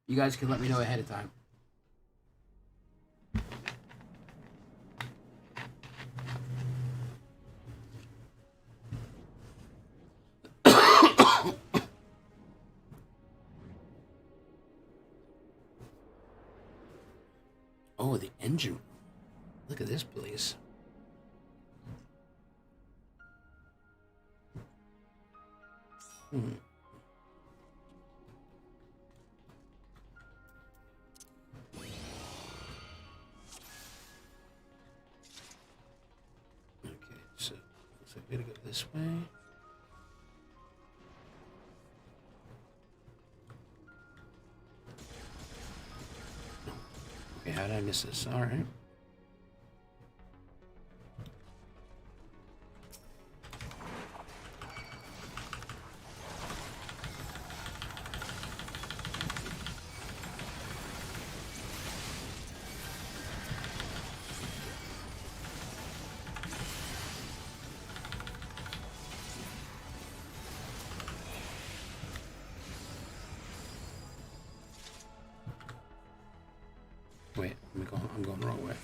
Speaker 1: you guys can let me know ahead of time. Oh, the engine. Look at this place. Hmm. Okay, so looks like we gotta go this way. Okay, how did I miss this? All right. Wait, I'm going the wrong way.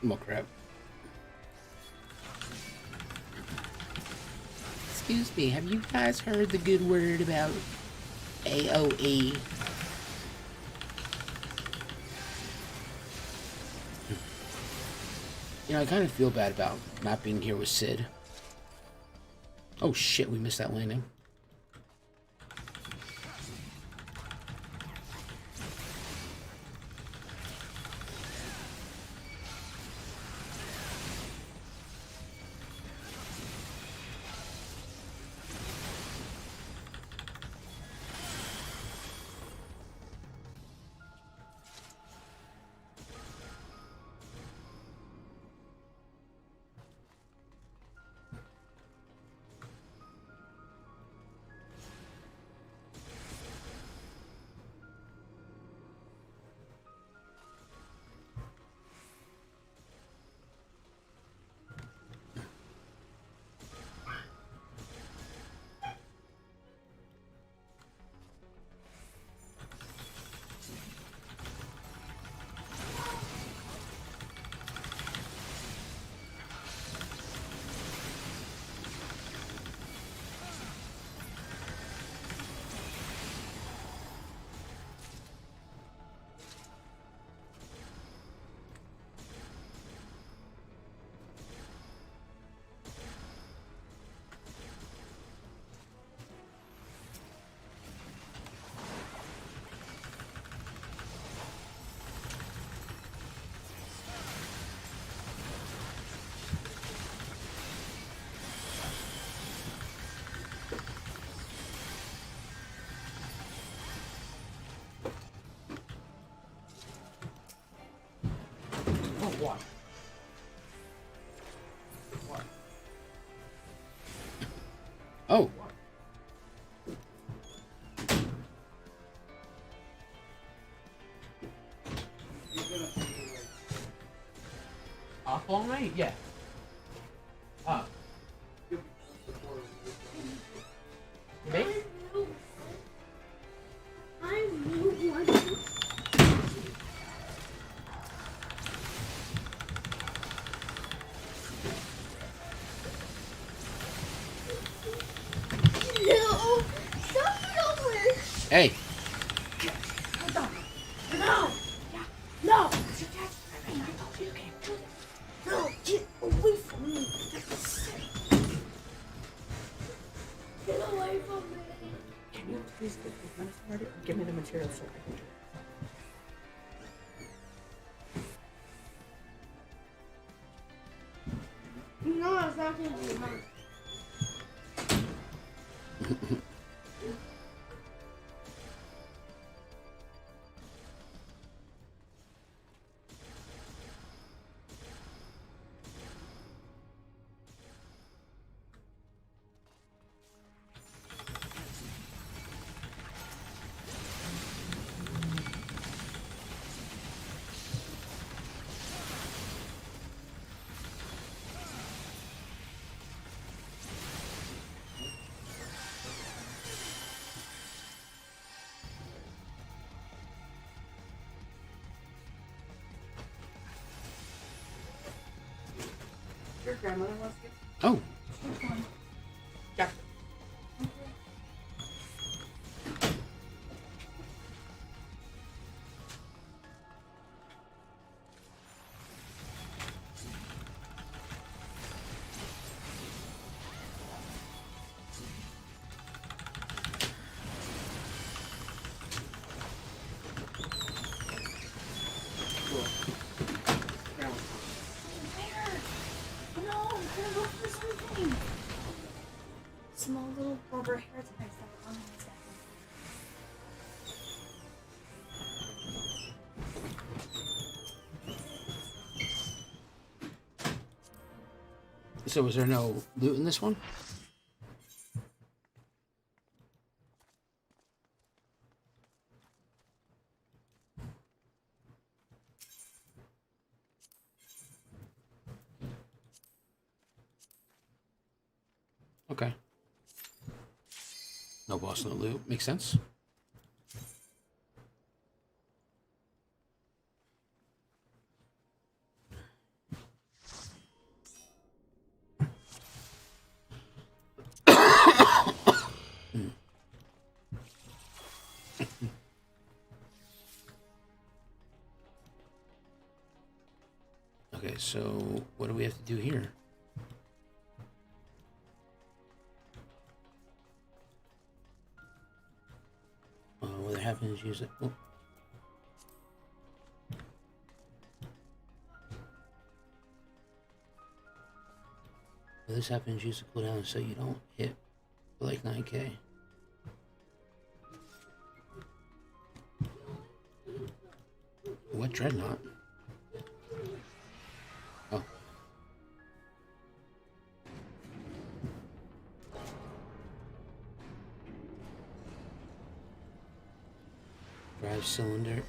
Speaker 1: Oh crap. Excuse me, have you guys heard the good word about AOE? You know, I kind of feel bad about not being here with Sid. Oh shit, we missed that landing.
Speaker 4: What? What?
Speaker 1: Oh.
Speaker 4: Up all night? Yeah. Up. Me?
Speaker 2: I knew one. No! Stop it over!
Speaker 1: Hey.
Speaker 2: No! No! No! Get away from me! Get away from me!
Speaker 4: Can you please get the furnace started? Give me the materials so I can do it.
Speaker 2: No, it's not gonna be mine.
Speaker 4: Your grandmother wants to get
Speaker 1: Oh.
Speaker 4: which one? Jack. Cool. Grandma.
Speaker 3: No, I'm gonna look for something. Small little rubber hair ties that were on the stack.
Speaker 1: So was there no loot in this one? Okay. No boss, no loot. Makes sense. Okay, so what do we have to do here? What happens? Use it. Oh. Well, this happens. Use the cooldown so you don't hit for like 9k. What dreadnought? Oh. Drive cylinder.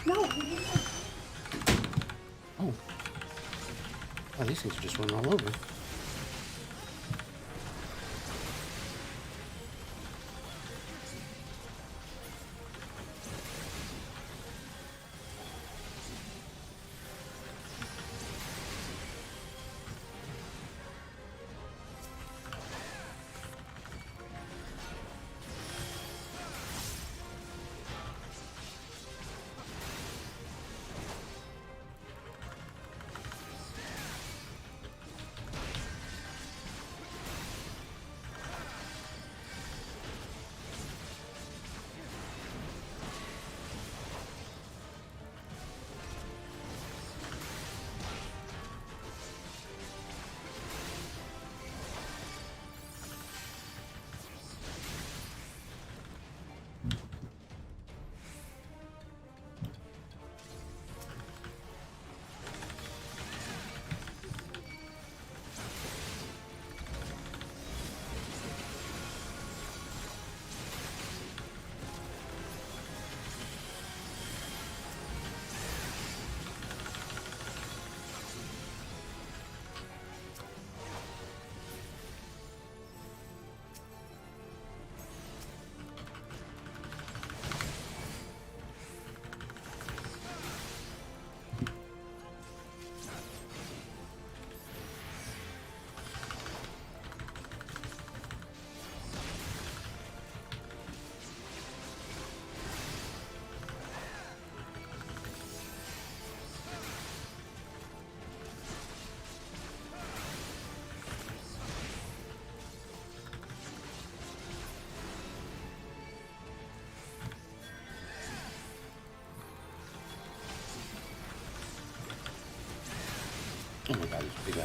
Speaker 3: No,
Speaker 1: Oh. Oh, these things are just running all over.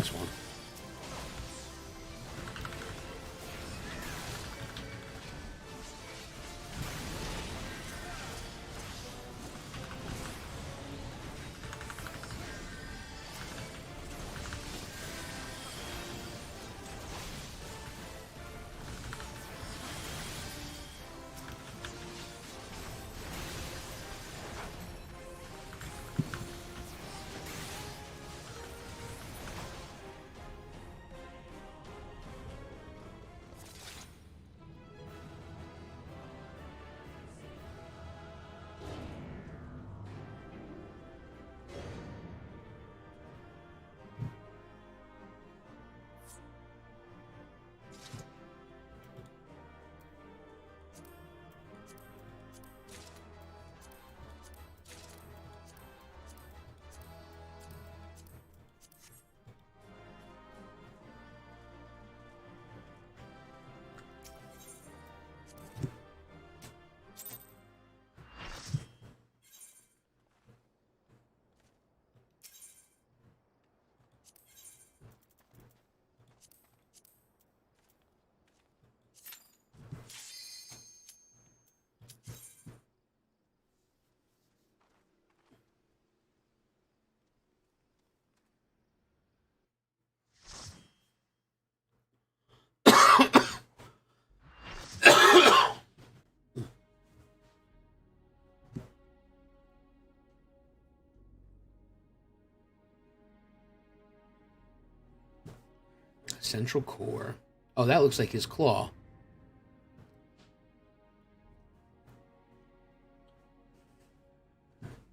Speaker 1: last one. Central core. Oh, that looks like his claw.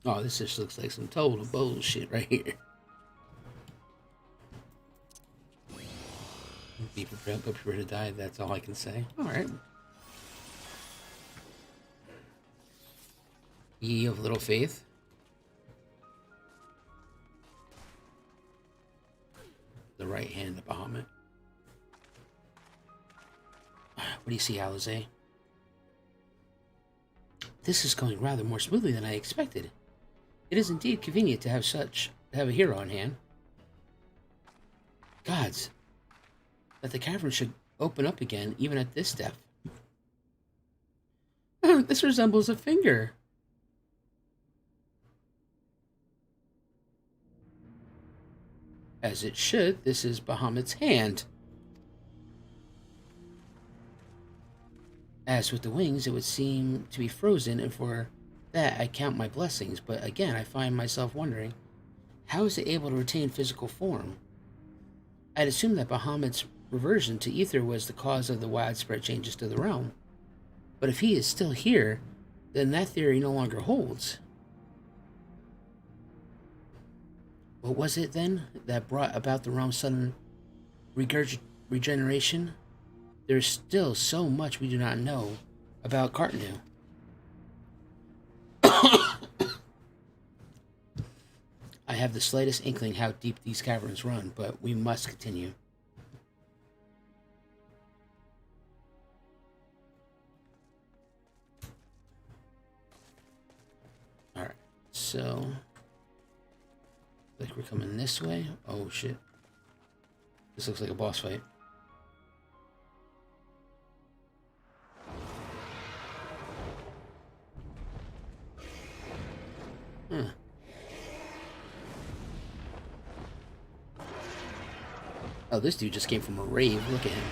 Speaker 1: Oh, this just looks like some total bullshit right here. Be prepared, go prepare to die. That's all I can say. All right. Ye of little faith. The right hand of Bahamut. What do you see, Eorzea? This is going rather more smoothly than I expected. It is indeed convenient to have a hero on hand. Gods, that the cavern should open up again, even at this depth. This resembles a finger. As it should, this is Bahamut's hand. As with the wings, it would seem to be frozen, and for that I count my blessings, but again I find myself wondering, how is it able to retain physical form? I'd assumed that Bahamut's reversion to ether was the cause of the widespread changes to the realm. But if he is still here, then that theory no longer holds. What was it then that brought about the realm's sudden regeneration? There's still so much we do not know about Cartnu. I have the slightest inkling how deep these caverns run, but we must continue. Alright, so... like we're coming this way. Oh shit. This looks like a boss fight. Huh. Oh, this dude just came from a rave. Look at him.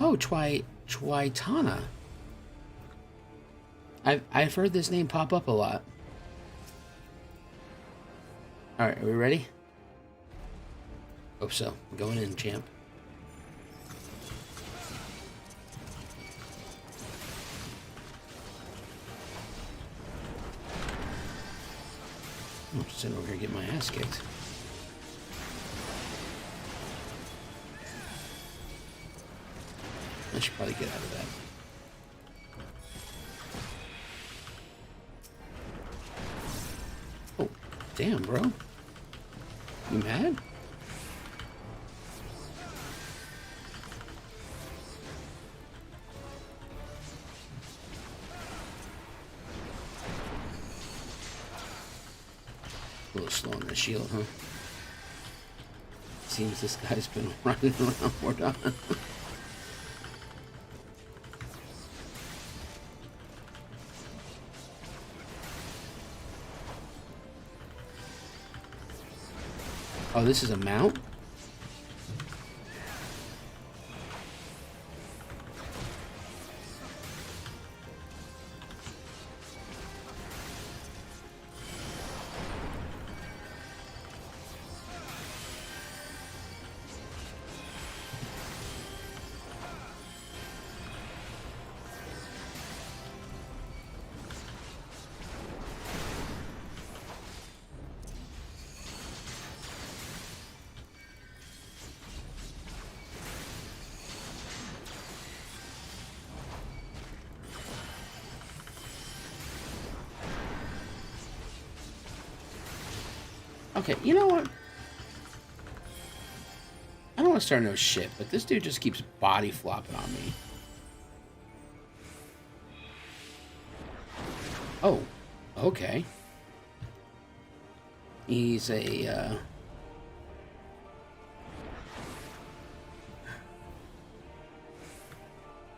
Speaker 1: Oh, Twaitana. I've heard this name pop up a lot. Alright, are we ready? Hope so. I'm going in, champ. I'm just sitting over here getting my ass kicked. I should probably get out of that. Oh, damn, bro. You mad? shield, huh? Seems this guy's been running around more time. Oh, this is a mount? Okay, you know what? I don't want to start no shit, but this dude just keeps body flopping on me. Oh, okay. He's a,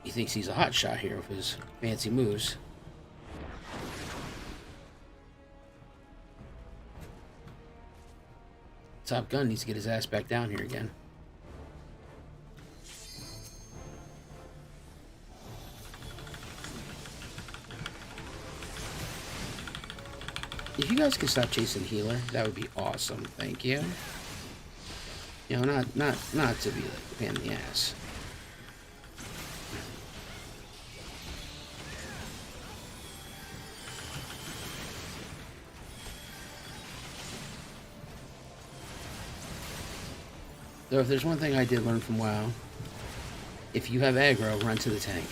Speaker 1: he thinks he's a hot shot here with his fancy moves. Top Gun needs to get his ass back down here again. If you guys could stop chasing healer, that would be awesome. Thank you. You know, not to be like a pain in the ass. Though if there's one thing I did learn from WoW, if you have aggro, run to the tank.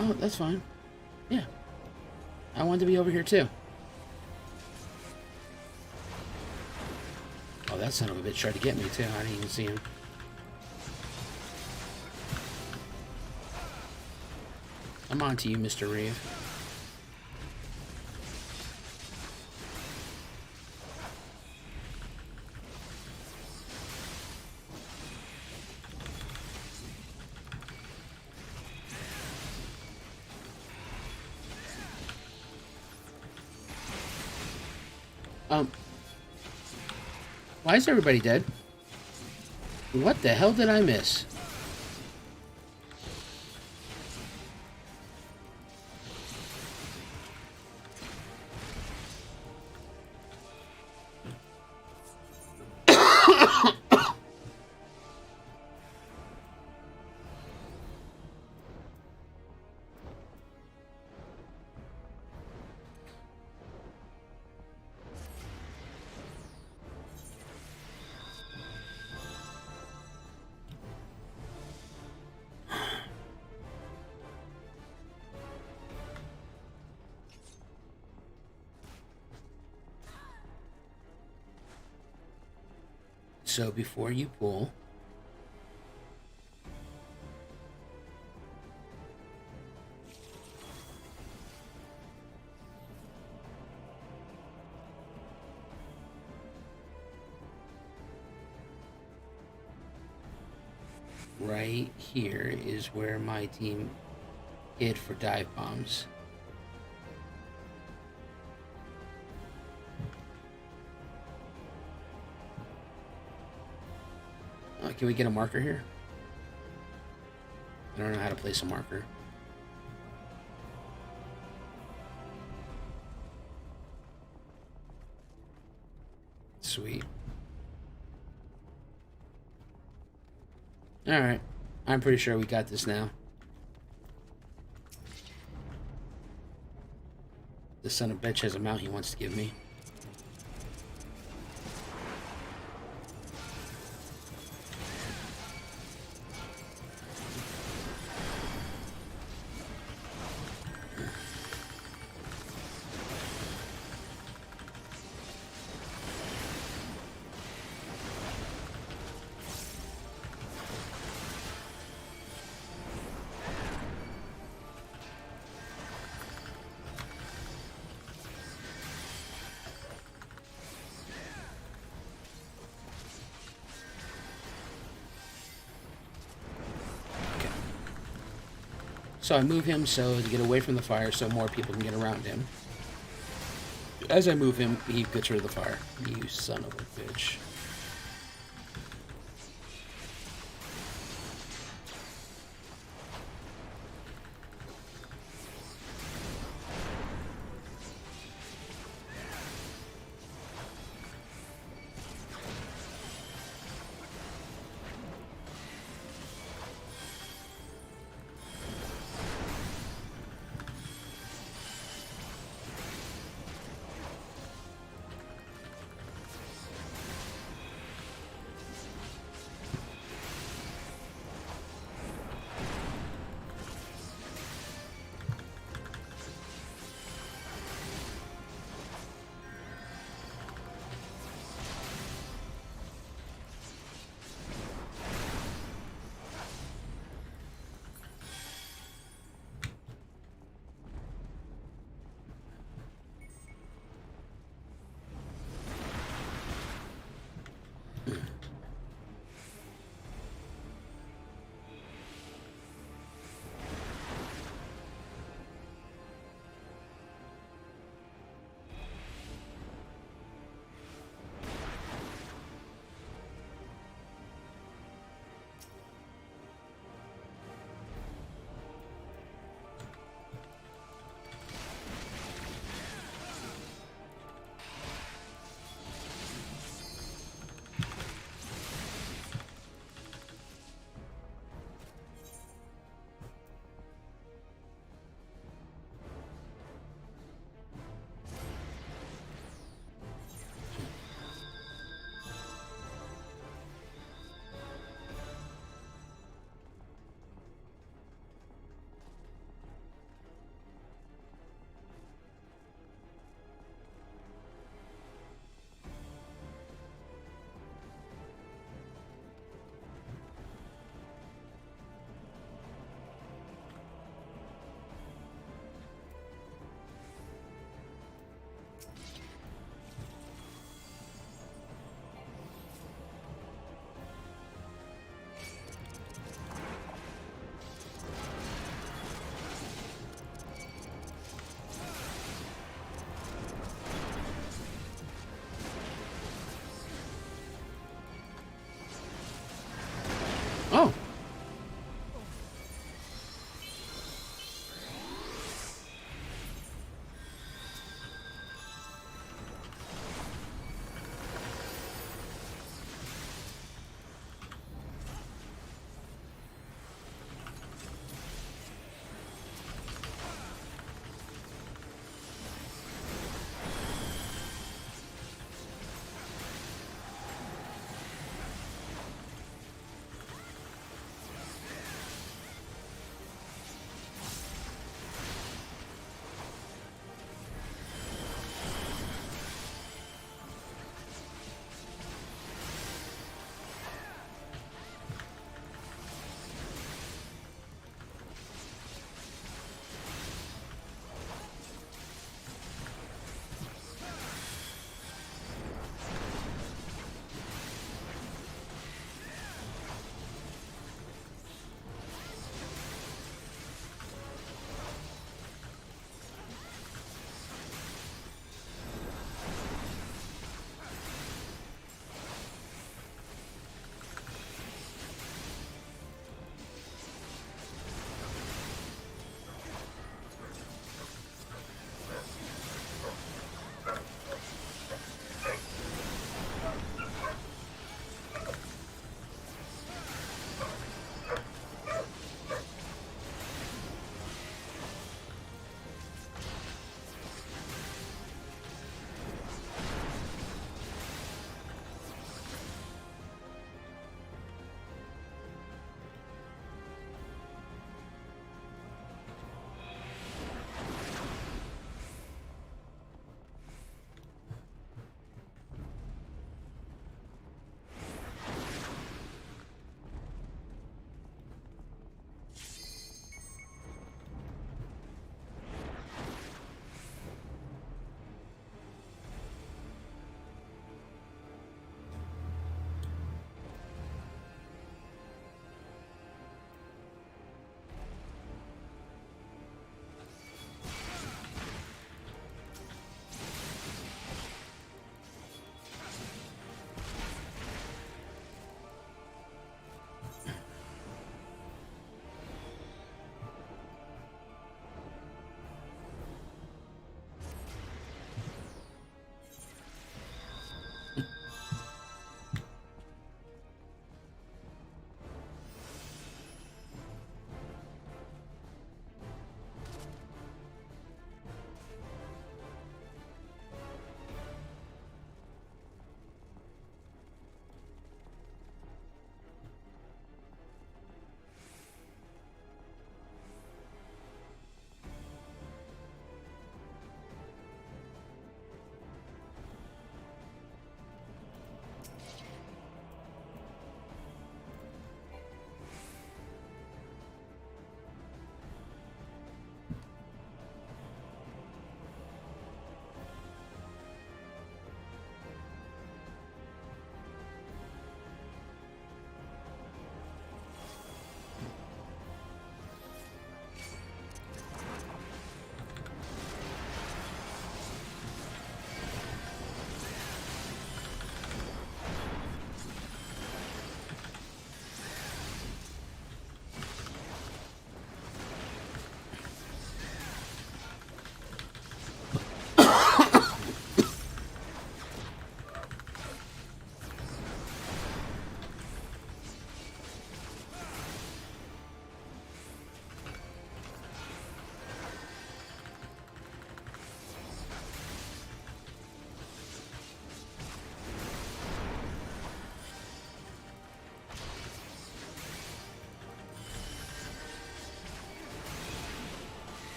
Speaker 1: Oh, that's fine. Yeah. I wanted to be over here too. Oh, that son of a bitch tried to get me too. I didn't even see him. I'm on to you, Mr. Reeve. Why is everybody dead? What the hell did I miss? So before you pull, right here is where my team hid for dive bombs. Can we get a marker here? I don't know how to place a marker. Sweet. Alright. I'm pretty sure we got this now. The son of a bitch has a mount he wants to give me. So I move him so to get away from the fire so more people can get around him. As I move him, he gets rid of the fire. You son of a bitch.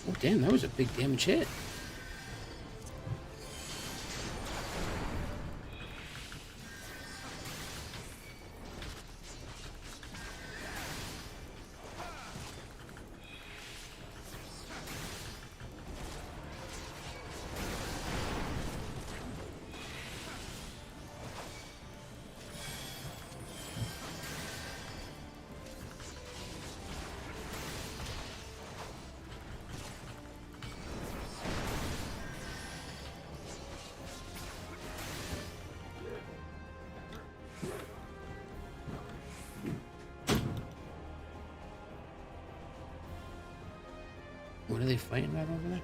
Speaker 1: Oh, damn, that was a big damage hit. What are they fighting about over there?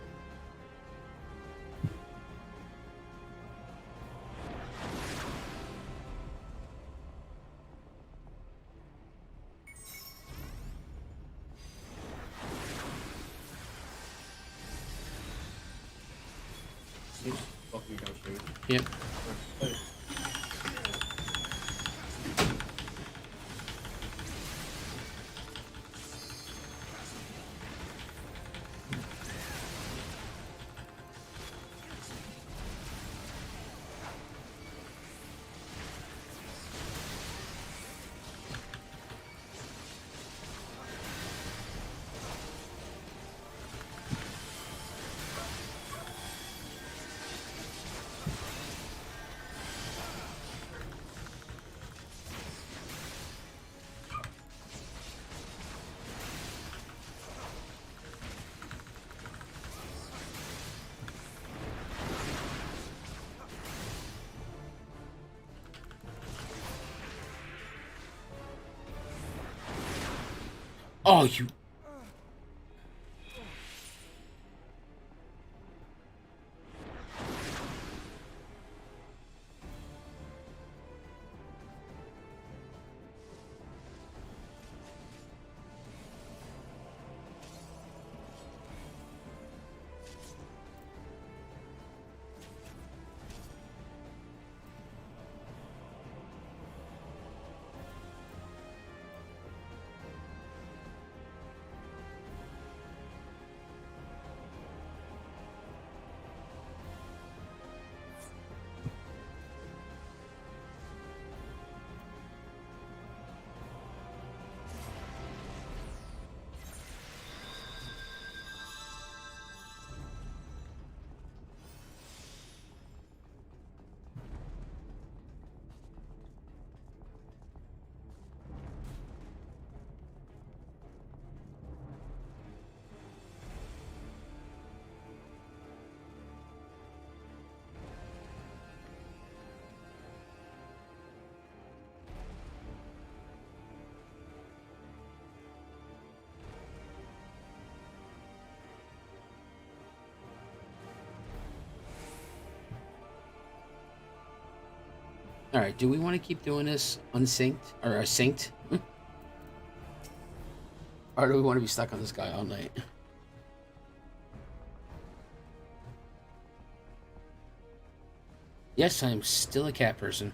Speaker 1: Yep. Oh, you... All right, do we want to keep doing this unsynced or synced? Or do we want to be stuck on this guy all night? Yes, I'm still a cat person.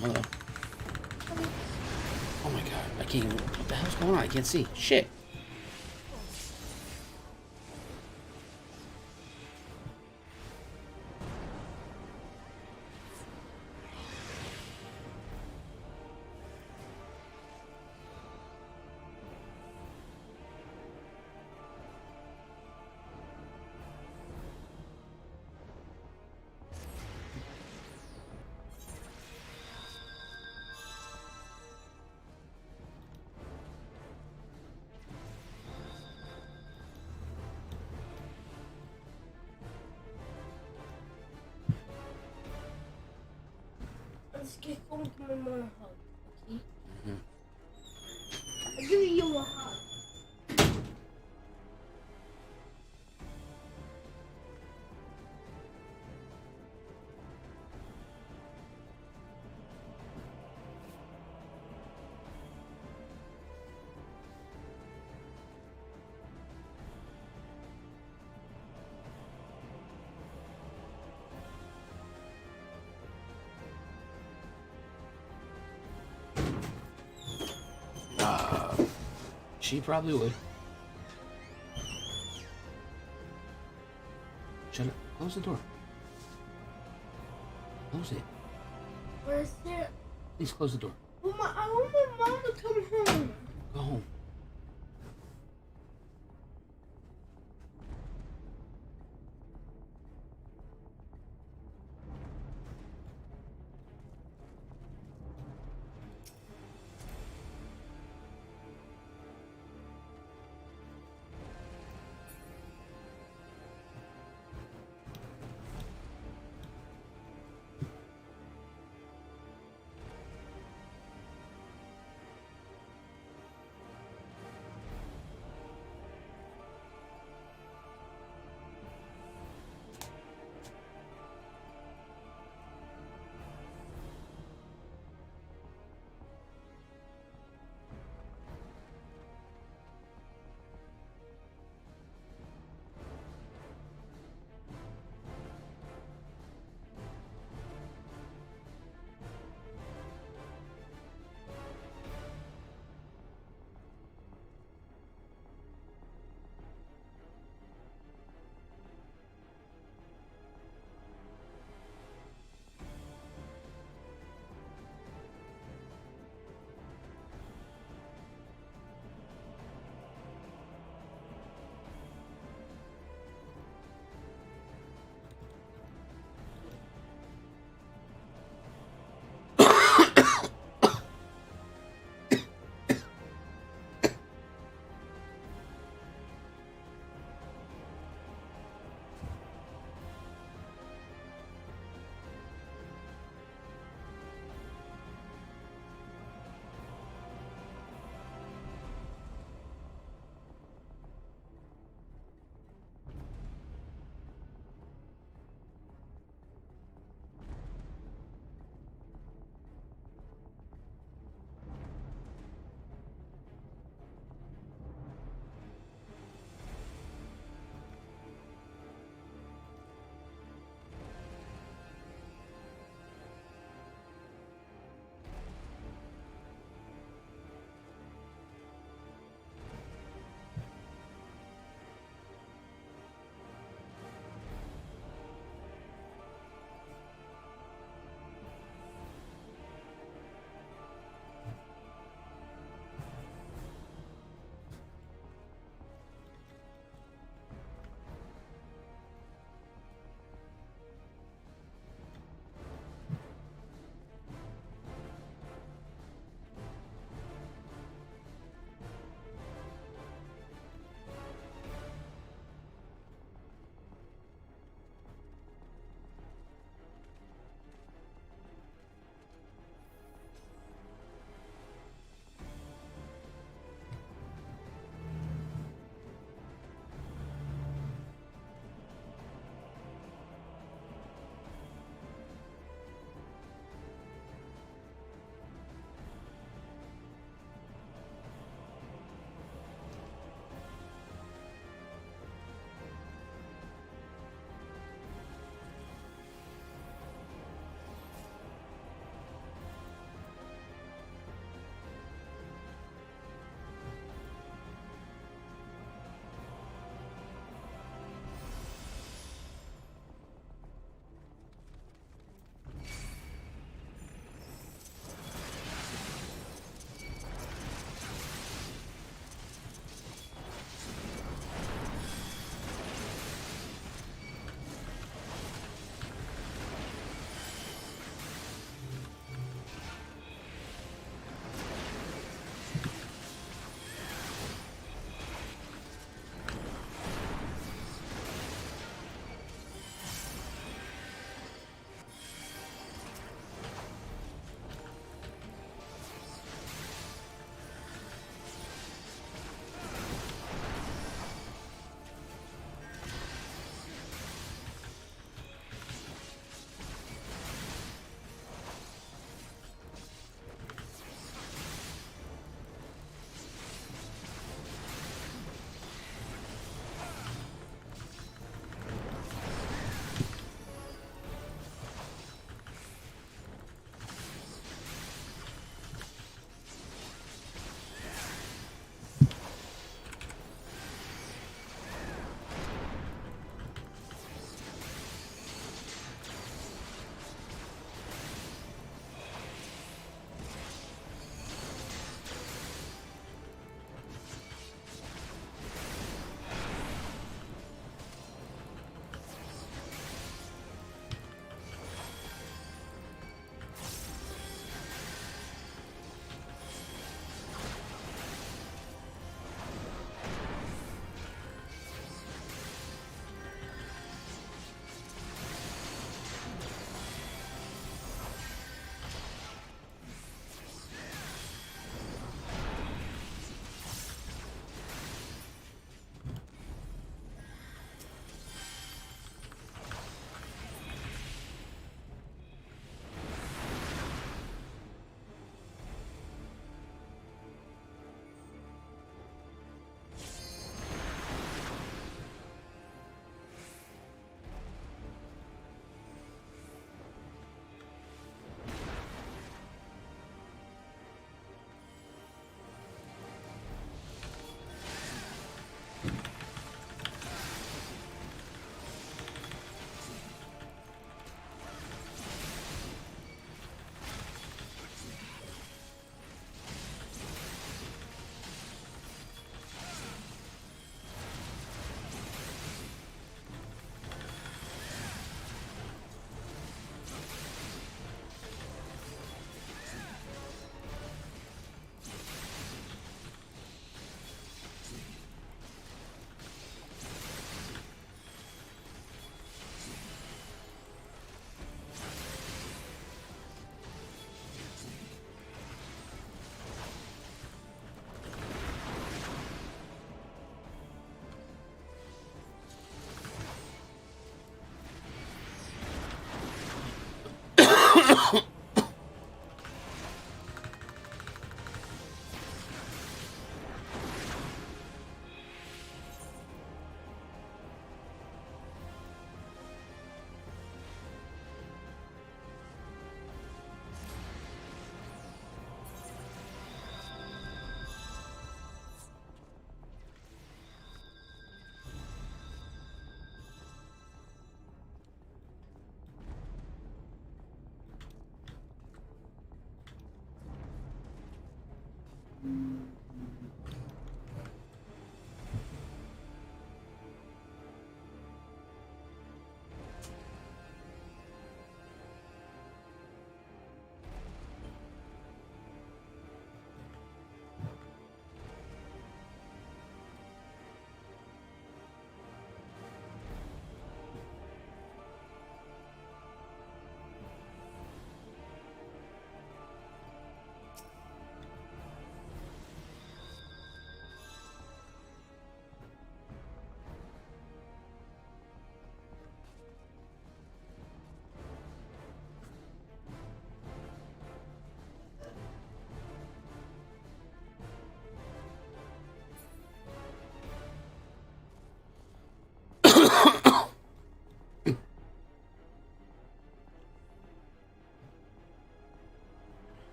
Speaker 1: Hello. Oh my god, I can't even. What the hell's going on? I can't see. Shit.
Speaker 2: Let's get going to my mom hug, okay?
Speaker 1: Mhm.
Speaker 2: I'll give you a hug.
Speaker 1: She probably would. Shut up. Close the door. Close it.
Speaker 2: Where's there?
Speaker 1: Please close the door.
Speaker 2: Well, I want my mom to come home.
Speaker 1: Go home.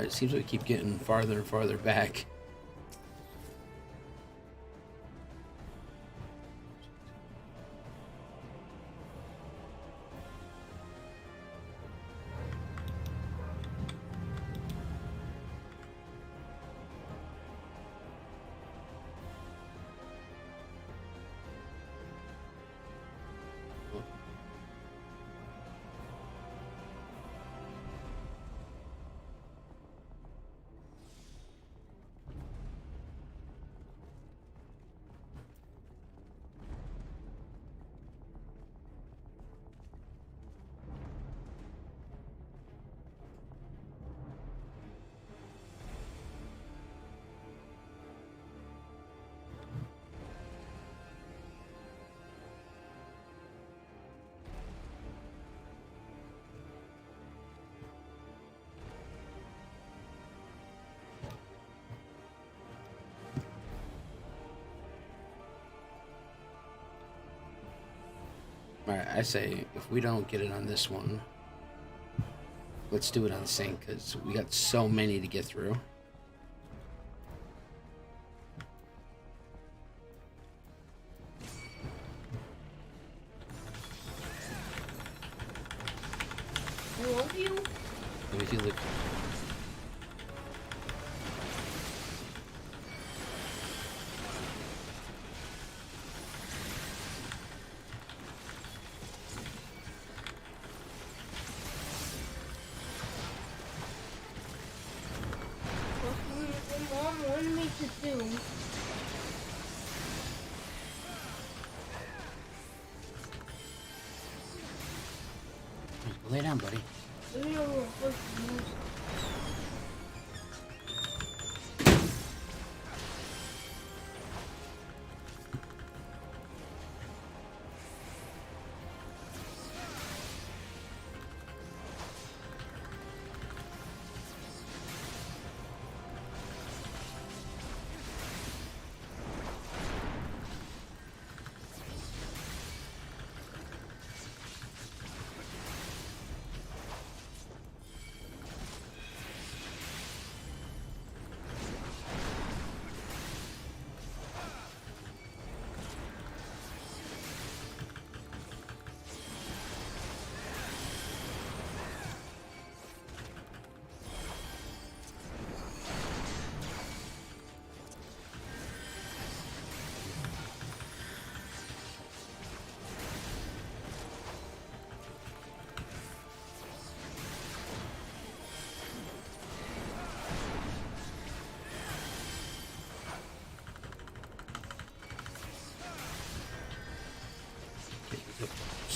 Speaker 1: It seems like we keep getting farther and farther back. Alright, I say if we don't get it on this one, let's do it on sync because we got so many to get through.
Speaker 2: I love you.
Speaker 1: Let me see the.
Speaker 2: What Mom wanted me to do.
Speaker 1: Lay down, buddy.
Speaker 2: I don't know what to use.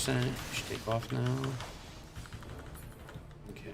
Speaker 1: Should take off now. Okay.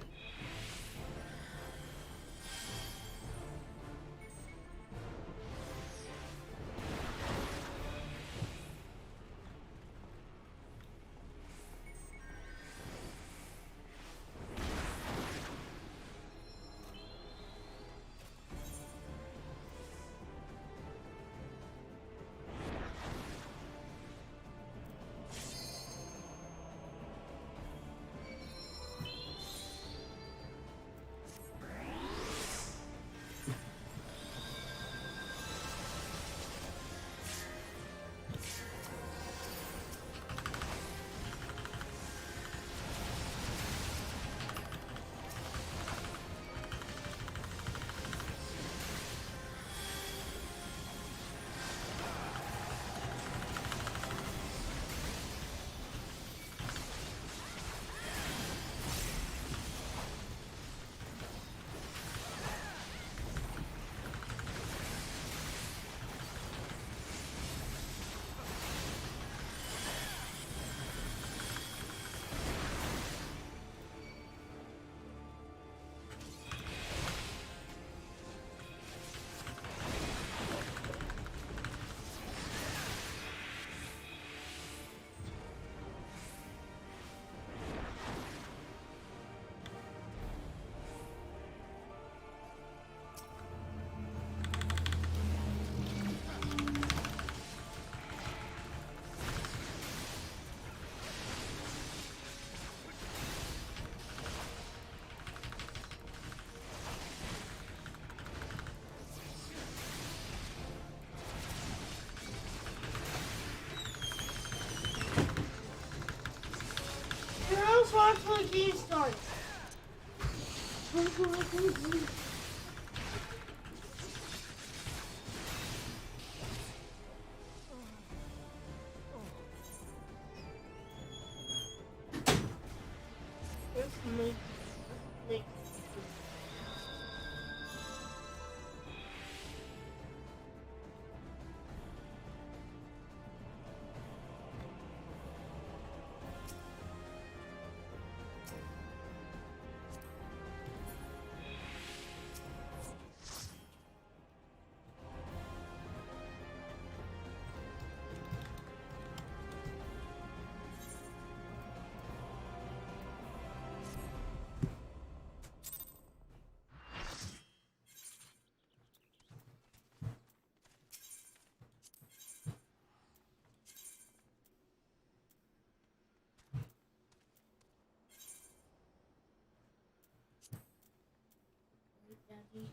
Speaker 2: Daddy.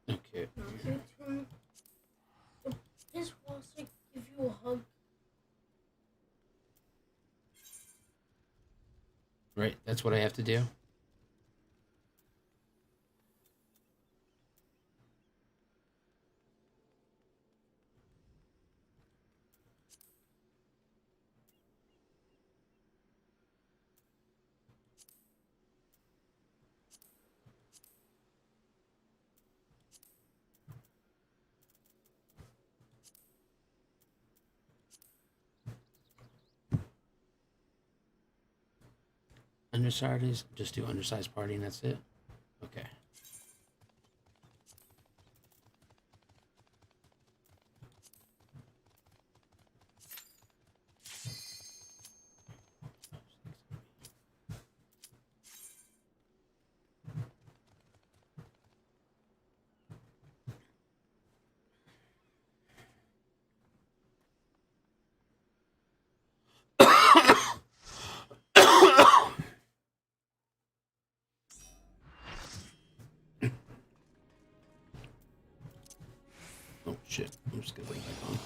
Speaker 1: Okay.
Speaker 2: Now it's your turn. So this wants to give you a hug.
Speaker 1: Right, that's what I have to do. Undersized, just do undersized party and that's it? Okay. Oh shit, I'm just gonna put it back on.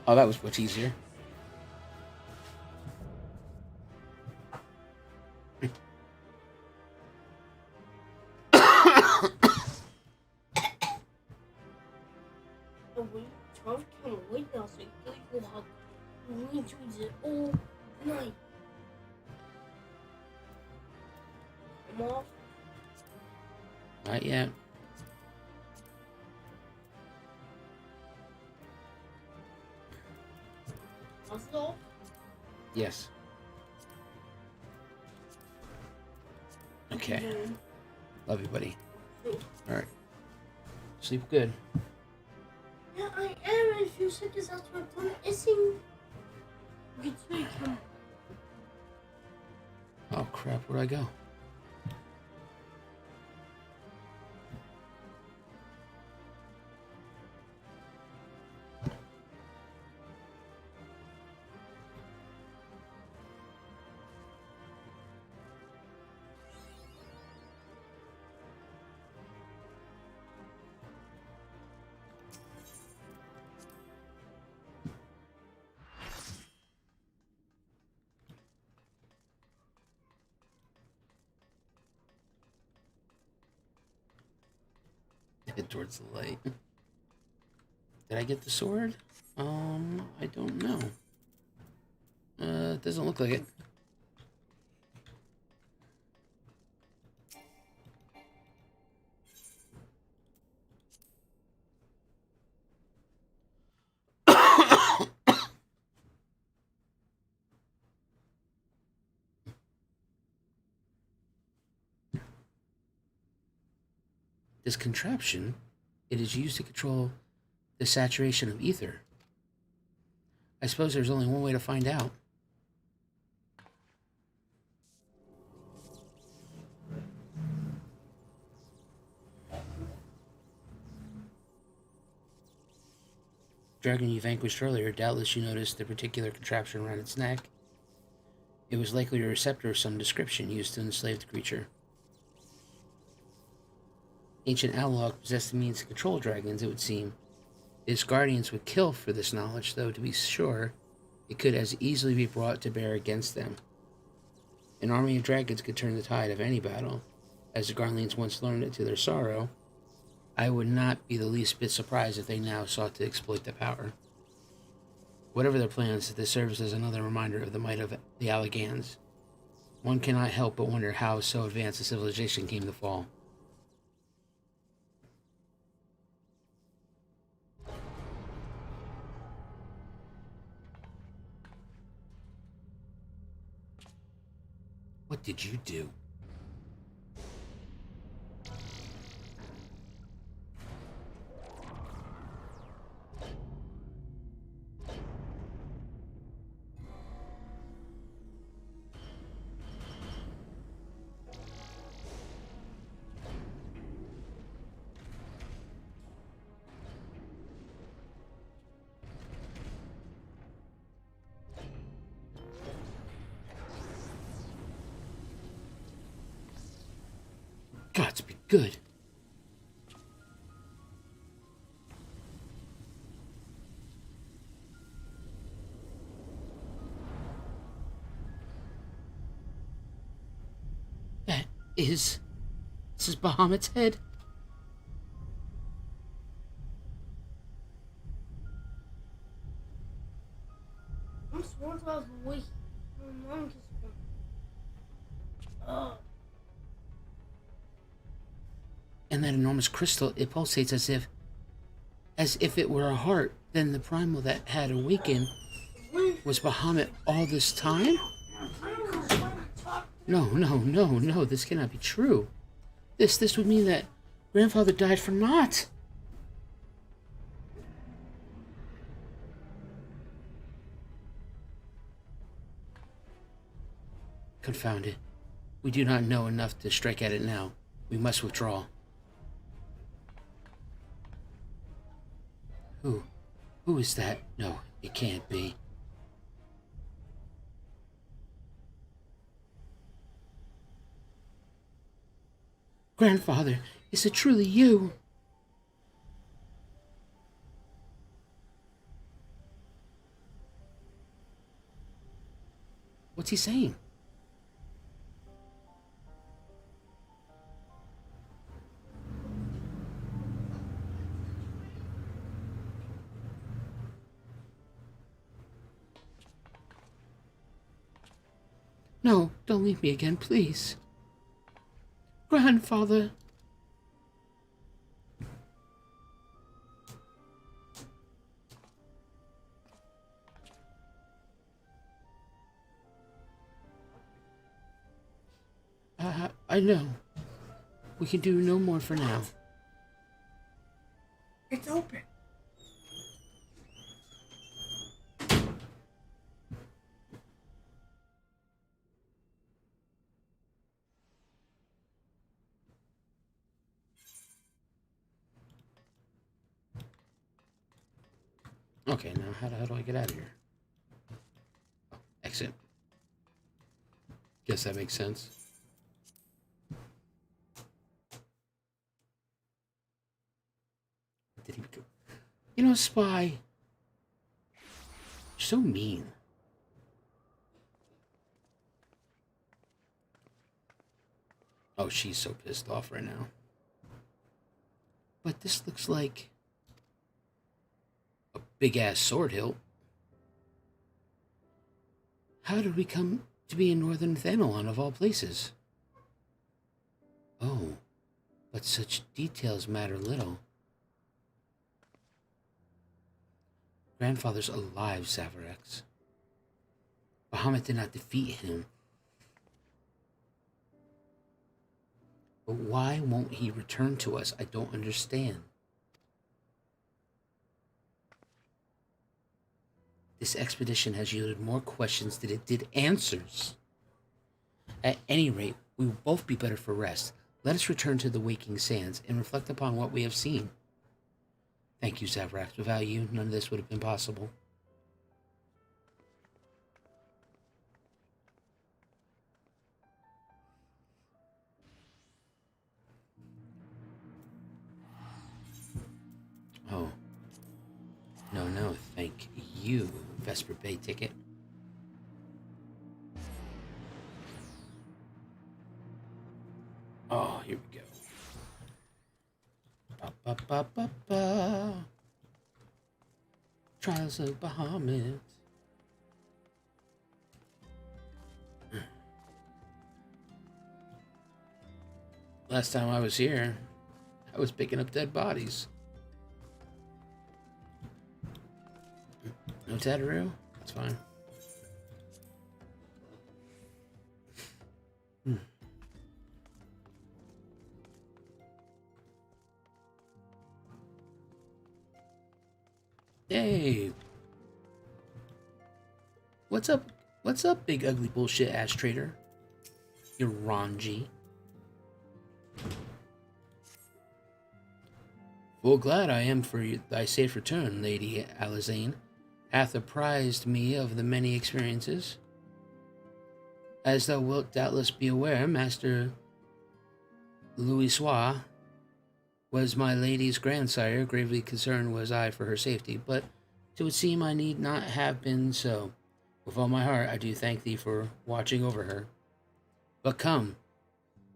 Speaker 1: Oh, that was much easier.
Speaker 2: Oh, wait. Charles can't wait now, so give you a hug. We need to use it all night. I'm off.
Speaker 1: Not yet.
Speaker 2: Also,
Speaker 1: Yes. Okay. Love you, buddy. Alright. Sleep good.
Speaker 2: yeah, I am. In a few seconds after I'm done missing. Get to come.
Speaker 1: Oh crap, where'd I go? Head towards the light. Did I get the sword? I don't know. It doesn't look like it. This contraption, it is used to control the saturation of ether. I suppose there's only one way to find out. Dragon you vanquished earlier, doubtless you noticed the particular contraption around its neck. It was likely a receptor of some description used to enslave the creature. Ancient Analog possessed the means to control dragons, it would seem. Its guardians would kill for this knowledge, though to be sure, it could as easily be brought to bear against them. An army of dragons could turn the tide of any battle, as the Garleans once learned it to their sorrow. I would not be the least bit surprised if they now sought to exploit the power. Whatever their plans, this serves as another reminder of the might of the Allagans. One cannot help but wonder how so advanced a civilization came to fall. What did you do? Got to be good. This is Bahamut's head.
Speaker 2: I'm sworn to have weak.
Speaker 1: And that enormous crystal, it pulsates as if it were a heart. Then the primal that had awakened was Bahamut all this time? No, this cannot be true. This would mean that grandfather died for naught. Confound it. We do not know enough to strike at it now. We must withdraw. Who is that? No, it can't be. Grandfather, is it truly you? What's he saying? No, don't leave me again, please. Grandfather. I know. We can do no more for now.
Speaker 4: It's open.
Speaker 1: Okay, now how the hell do I get out of here? Oh, exit. Guess that makes sense. Did he go? You know, Spy. You're so mean. Oh, she's so pissed off right now. But this looks like big-ass sword hilt. How did we come to be in northern Thanalon of all places? Oh, but such details matter little. Grandfather's alive, Zaverax. Bahamut did not defeat him. But why won't he return to us? I don't understand. This expedition has yielded more questions than it did answers. At any rate, we will both be better for rest. Let us return to the waking sands and reflect upon what we have seen. Thank you, Zaverax. Without you, none of this would have been possible. Oh. No, thank you, Vesper Bay ticket. Oh, here we go. Ba, ba, ba, ba, ba. Trials of Bahamut. Last time I was here, I was picking up dead bodies. No Tataroo? That's fine. Hey. What's up? What's up, big ugly bullshit ass trader? You're Ranji. Well, glad I am for thy safe return, Lady Alizane. Hath apprised me of the many experiences. As thou wilt doubtless be aware, Master Louisoix was my lady's grandsire. Gravely concerned was I for her safety, but it would seem I need not have been so. With all my heart, I do thank thee for watching over her. But come,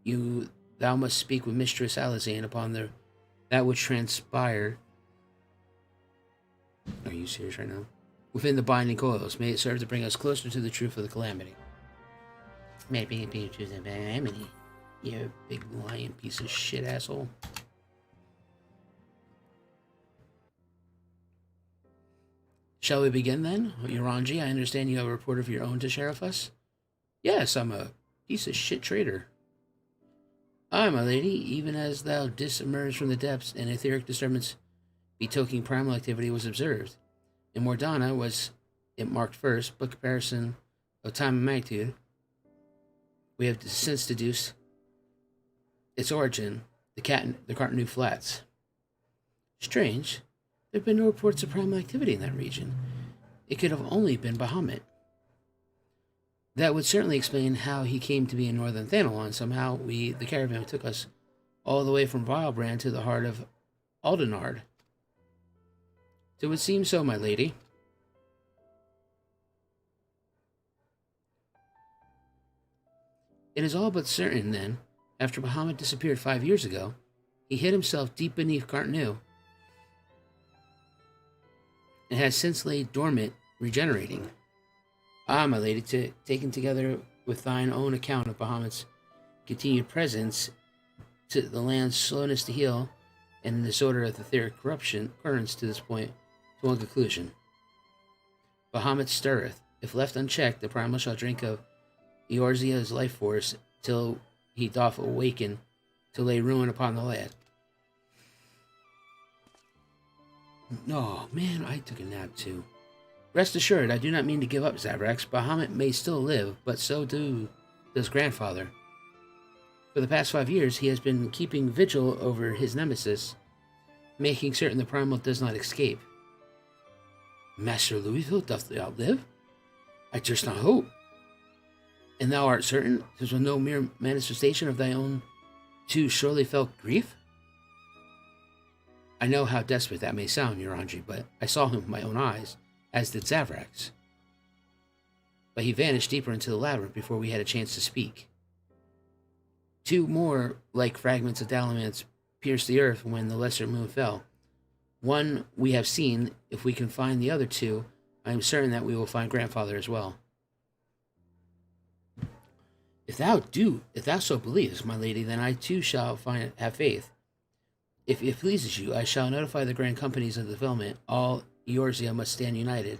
Speaker 1: thou must speak with Mistress Alizane upon that which transpired. Are you serious right now? Within the binding coils, may it serve to bring us closer to the truth of the calamity. May it bring it to the calamity. You big lying piece of shit asshole. Shall we begin then? Yoranji, I understand you have a report of your own to share with us? Yes, I'm a piece of shit traitor. Aye, my lady, even as thou didst emerge from the depths, an etheric disturbance betokening primal activity was observed. In Mordana was it marked first, but comparison of time and magnitude, we have since deduced its origin, the Cartanu Flats. Strange, there have been no reports of primal activity in that region. It could have only been Bahamut. That would certainly explain how he came to be in northern Thanalon. Somehow the caravan took us all the way from Vilebrand to the heart of Aldenard. It would seem so, my lady. It is all but certain, then, after Bahamut disappeared 5 years ago, he hid himself deep beneath Cartanu and has since laid dormant, regenerating. Ah, my lady, taken together with thine own account of Bahamut's continued presence, to the land's slowness to heal, and the disorder of the etheric currents to this point, to one conclusion. Bahamut stirreth. If left unchecked, the primal shall drink of Eorzea's life force till he doth awaken to lay ruin upon the land. Oh, man, I took a nap too. Rest assured, I do not mean to give up, Zaverax. Bahamut may still live, but so does grandfather. For the past 5 years, he has been keeping vigil over his nemesis, making certain the primal does not escape. Master Louisville doth outlive? I durst not hope. And thou art certain 'tis with no mere manifestation of thy own too surely felt grief? I know how desperate that may sound, Yoranji, but I saw him with my own eyes, as did Zaverax. But he vanished deeper into the labyrinth before we had a chance to speak. 2 more, like fragments of Dalamance, pierced the earth when the lesser moon fell. one we have seen, if we can find the other two, I am certain that we will find grandfather as well. If thou so believest, my lady, then I too shall have faith. If it pleases you, I shall notify the grand companies of the development. All Eorzea must stand united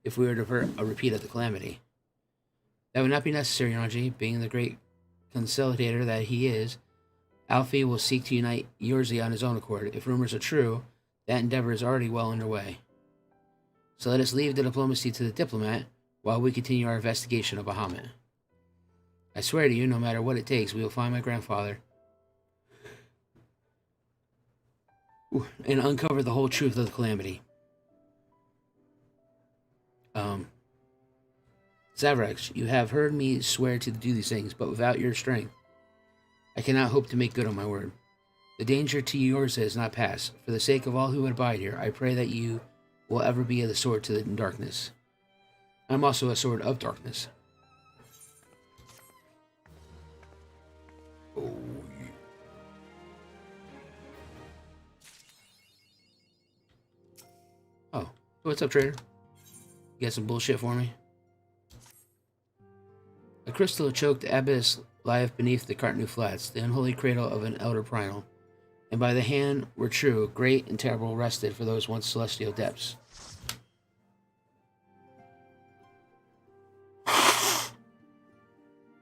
Speaker 1: if we are to avert a repeat of the calamity. That would not be necessary, Ranji. Being the great consolidator that he is, Alfie will seek to unite Eorzea on his own accord. If rumors are true, that endeavor is already well underway. So let us leave the diplomacy to the diplomat while we continue our investigation of Bahamut. I swear to you, no matter what it takes, we will find my grandfather and uncover the whole truth of the calamity. Zaverax, you have heard me swear to do these things, but without your strength, I cannot hope to make good on my word. The danger to Eorzea is not past. For the sake of all who would abide here, I pray that you will ever be the sword to the darkness. I am also a sword of darkness. Oh, yeah. Oh, what's up, trader? You got some bullshit for me? A crystal-choked abyss lieth beneath the Cartnu Flats, the unholy cradle of an elder primal, and by the hand were true, great and terrible rested for those once celestial depths.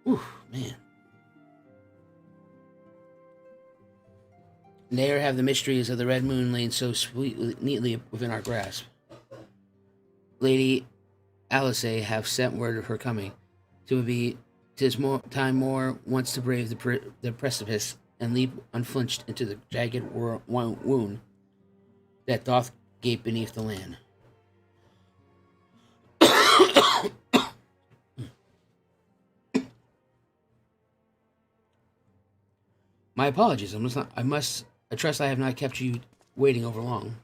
Speaker 1: Ooh, man. There have the mysteries of the Red Moon lain so neatly within our grasp. Lady Alice have sent word of her coming. 'Tis more once to brave the precipice and leap unflinched into the jagged wound that doth gape beneath the land. My apologies. I trust I have not kept you waiting over long.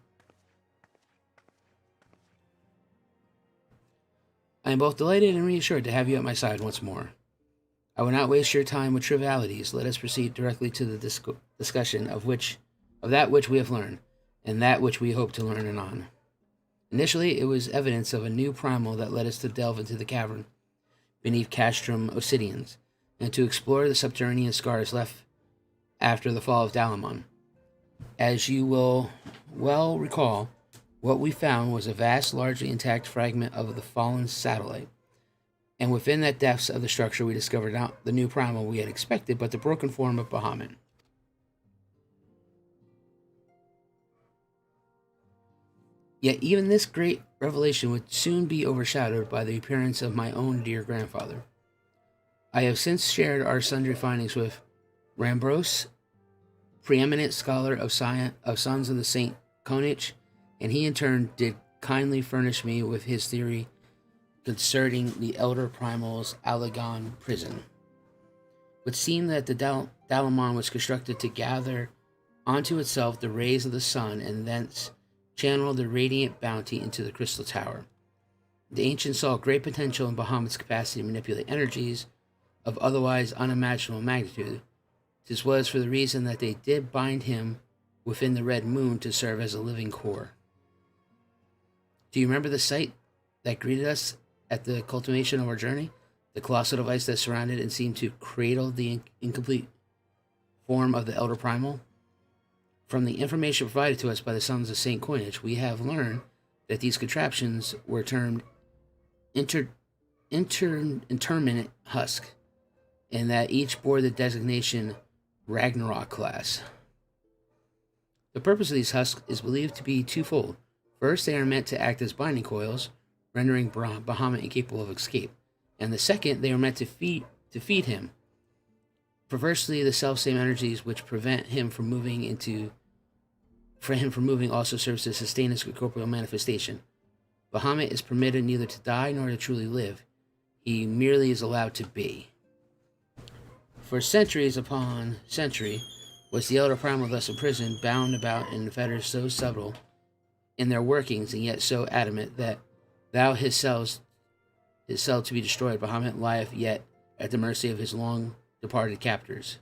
Speaker 1: I am both delighted and reassured to have you at my side once more. I will not waste your time with trivialities. Let us proceed directly to the discussion of that which we have learned, and that which we hope to learn anon. Initially, it was evidence of a new primal that led us to delve into the cavern beneath Castrum Obsidians, and to explore the subterranean scars left after the fall of Dalamon. As you will well recall, what we found was a vast, largely intact fragment of the fallen satellite. And within that depths of the structure, we discovered not the new primal we had expected, but the broken form of Bahamut. Yet even this great revelation would soon be overshadowed by the appearance of my own dear grandfather. I have since shared our sundry findings with Rambros, preeminent scholar of Sons of the Saint Konich, and he in turn did kindly furnish me with his theory concerning the Elder Primal's Alagon prison. It would seem that the Dalamon was constructed to gather onto itself the rays of the sun and thence channel the radiant bounty into the crystal tower. The ancients saw great potential in Bahamut's capacity to manipulate energies of otherwise unimaginable magnitude. This was for the reason that they did bind him within the Red Moon to serve as a living core. Do you remember the sight that greeted us at the culmination of our journey? The colossal device that surrounded and seemed to cradle the incomplete form of the Elder Primal? From the information provided to us by the Sons of Saint Coinage, we have learned that these contraptions were termed intermittent husk, and that each bore the designation Ragnarok class. The purpose of these husks is believed to be twofold. First, they are meant to act as binding coils, rendering Bahamut incapable of escape. And the second, they are meant to feed him. Perversely, the self-same energies which prevent him from moving also serves to sustain his corporeal manifestation. Bahamut is permitted neither to die nor to truly live. He merely is allowed to be. For centuries upon century was the Elder Primal thus imprisoned, bound about in fetters so subtle in their workings and yet so adamant that thou his cell to be destroyed, Bahamut lieth yet at the mercy of his long departed captors.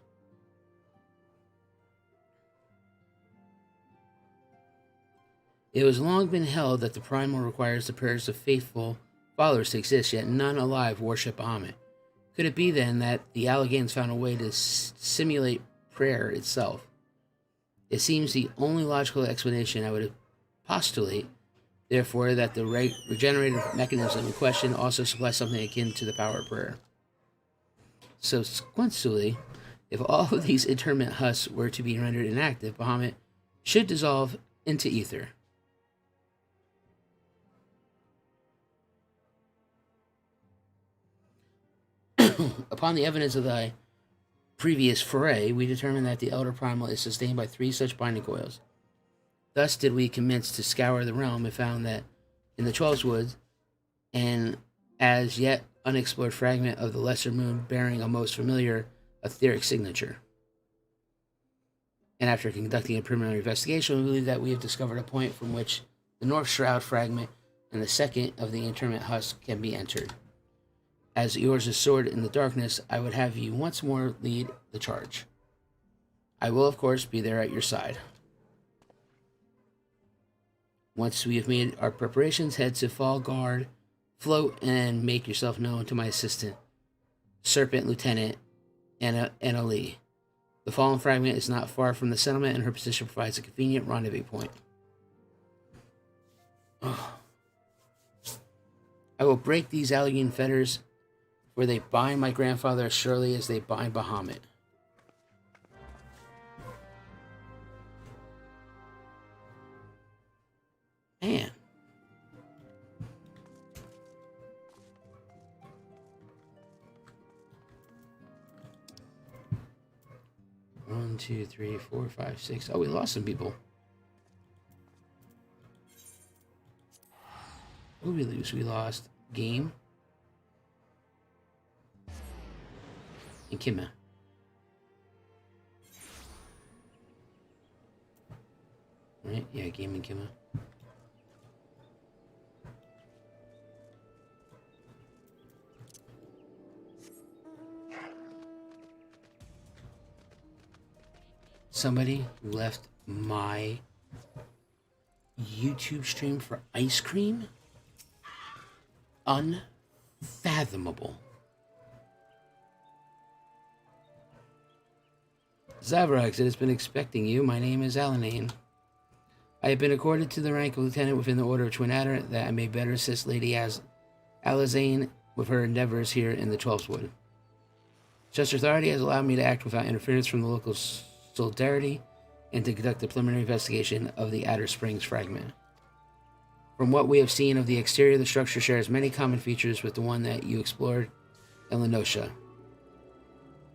Speaker 1: It has long been held that the primal requires the prayers of faithful followers to exist, yet none alive worship Bahamut. Could it be then that the Allagans found a way to simulate prayer itself? It seems the only logical explanation I would postulate, therefore, that the regenerative mechanism in question also supplies something akin to the power of prayer. So, sequentially, if all of these interment husks were to be rendered inactive, Bahamut should dissolve into ether. Upon the evidence of thy previous foray, we determined that the Elder Primal is sustained by 3 such binding coils. Thus did we commence to scour the realm and found that in the 12 woods, an as yet unexplored fragment of the lesser moon bearing a most familiar etheric signature. And after conducting a preliminary investigation, we believe that we have discovered a point from which the North Shroud fragment and the second of the interment husk can be entered. As Eorzea's sword in the darkness, I would have you once more lead the charge. I will, of course, be there at your side. Once we have made our preparations, head to Fall Guard, float, and make yourself known to my assistant, Serpent Lieutenant Anna Lee. The fallen fragment is not far from the settlement, and her position provides a convenient rendezvous point. I will break these Allagan fetters, for they bind my grandfather as surely as they bind Bahamut. Man. One, two, three, 4, 5, 6. Oh, we lost some people. Who did we lose? We lost Game and Kimma. Right? Yeah, Game and Kimma. Somebody left my YouTube stream for ice cream? Unfathomable. Zaverax, it has been expecting you. My name is Alanine. I have been accorded to the rank of lieutenant within the Order of Twin Adder, that I may better assist Lady Alazane with her endeavors here in the 12th Wood. Such authority has allowed me to act without interference from the local solidarity and to conduct a preliminary investigation of the Adder Springs fragment. From what we have seen of the exterior, the structure shares many common features with the one that you explored in Lenosha,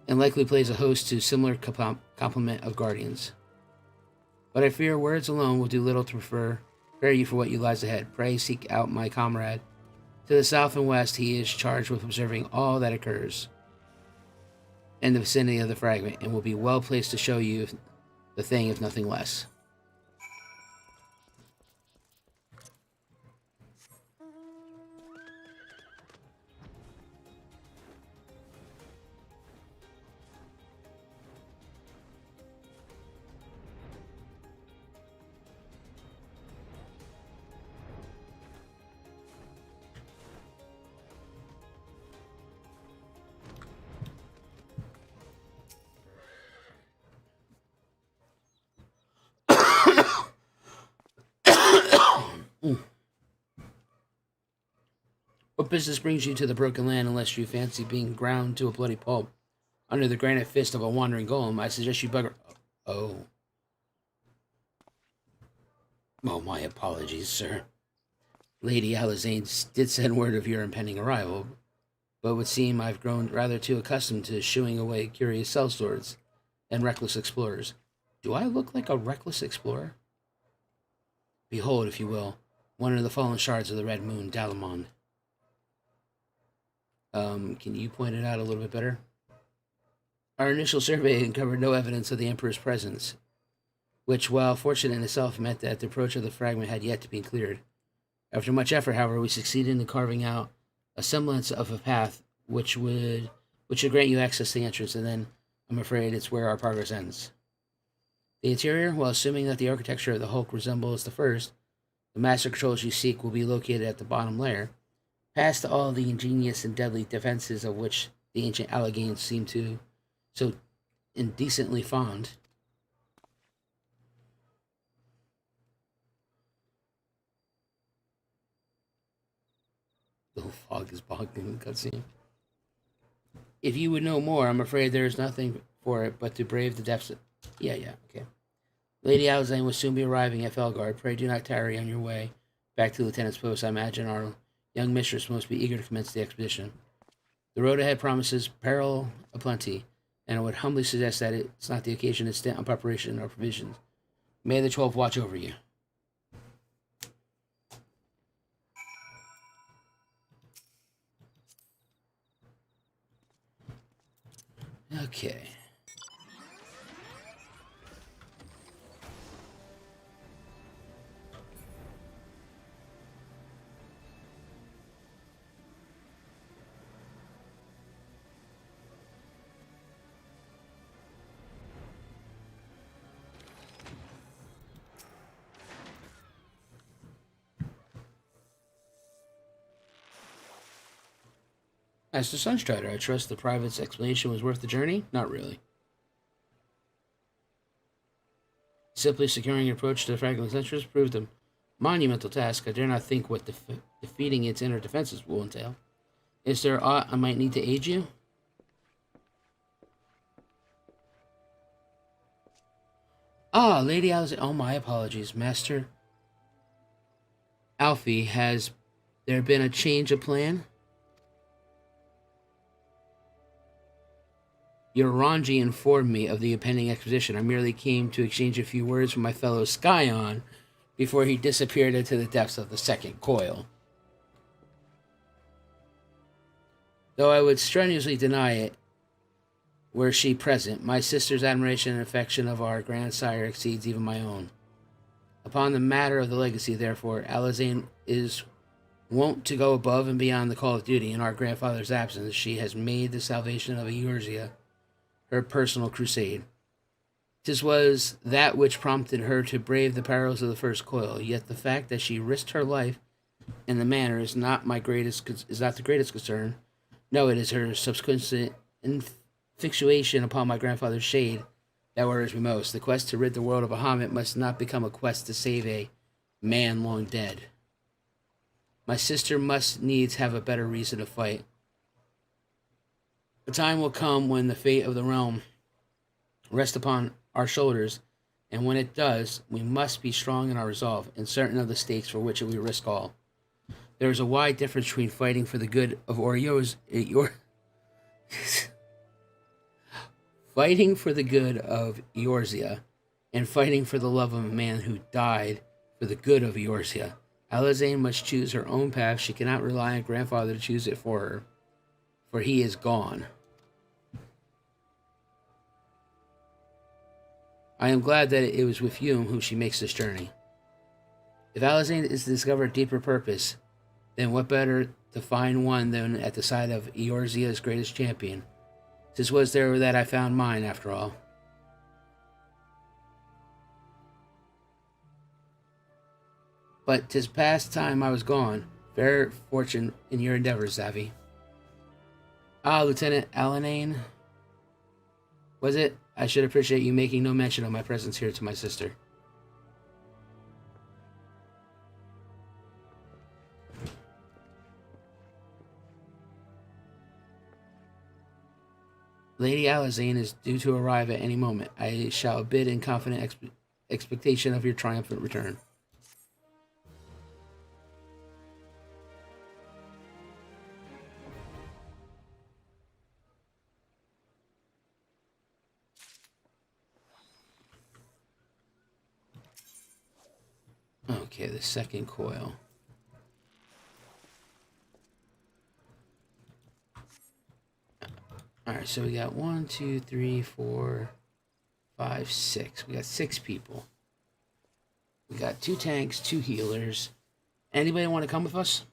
Speaker 1: and likely plays a host to similar complement of guardians. But I fear words alone will do little to prepare you for what lies ahead. Pray seek out my comrade. To the south and west, he is charged with observing all that occurs in the vicinity of the fragment, and will be well placed to show you the thing, if nothing less. What business brings you to the Broken Land unless you fancy being ground to a bloody pulp under the granite fist of a wandering golem? I suggest you bugger... Oh. Oh, my apologies, sir. Lady Alazane did send word of your impending arrival, but it would seem I've grown rather too accustomed to shooing away curious sellswords and reckless explorers. Do I look like a reckless explorer? Behold, if you will, one of the fallen shards of the Red Moon, Dalamond. Can you point it out a little bit better? Our initial survey uncovered no evidence of the Emperor's presence, which, while fortunate in itself, meant that the approach of the fragment had yet to be cleared. After much effort, however, we succeeded in carving out a semblance of a path which should grant you access to the entrance, and then I'm afraid it's where our progress ends. The interior, while assuming that the architecture of the Hulk resembles the first, The master controls you seek will be located at the bottom layer, past all the ingenious and deadly defenses of which the ancient Alleghanians seem to so indecently fond. The fog is bogging in the cutscene. If you would know more, I'm afraid there is nothing for it but to brave the depths of... Yeah, okay. Lady Alzane will soon be arriving at Felgard. Pray do not tarry on your way back to the Lieutenant's post. I imagine our young mistress must be eager to commence the expedition. The road ahead promises peril aplenty, and I would humbly suggest that it's not the occasion to stint on preparation or provisions. May the 12 watch over you. Okay. As to Sunstrider, I trust the private's explanation was worth the journey? Not really. Simply securing your approach to the fragment sentries proved a monumental task. I dare not think what defeating its inner defenses will entail. Is there aught I might need to aid you? Ah, Lady Alice. Oh, my apologies. Master Alfie, has there been a change of plan? Your Ranji informed me of the impending expedition. I merely came to exchange a few words with my fellow Scion before he disappeared into the depths of the second coil. Though I would strenuously deny it, were she present, my sister's admiration and affection of our grandsire exceeds even my own. Upon the matter of the legacy, therefore, Alazane is wont to go above and beyond the call of duty. In our grandfather's absence, she has made the salvation of Eorzea her personal crusade. 'Tis was that which prompted her to brave the perils of the first coil. Yet the fact that she risked her life in the manner is not the greatest concern. No, it is her subsequent infatuation upon my grandfather's shade that worries me most. The quest to rid the world of Bahamut must not become a quest to save a man long dead. My sister must needs have a better reason to fight. A time will come when the fate of the realm rests upon our shoulders, and when it does, we must be strong in our resolve and certain of the stakes for which we risk all. There is a wide difference between fighting for the good of fighting for the good of Eorzea and fighting for the love of a man who died for the good of Eorzea. Alazane must choose her own path. She cannot rely on grandfather to choose it for her, for he is gone. I am glad that it was with you whom she makes this journey. If Alazane is to discover a deeper purpose, then what better to find one than at the side of Eorzea's greatest champion? 'Tis was there that I found mine, after all. But 'tis past time I was gone. Fair fortune in your endeavors, Zavi. Ah, Lieutenant Alanane, was it? I should appreciate you making no mention of my presence here to my sister. Lady Alazane is due to arrive at any moment. I shall bid in confident expectation of your triumphant return. Okay, the second coil. Alright, so we got 1, 2, 3, 4, 5, 6. We got 6 people. We got 2 tanks, 2 healers. Anybody want to come with us?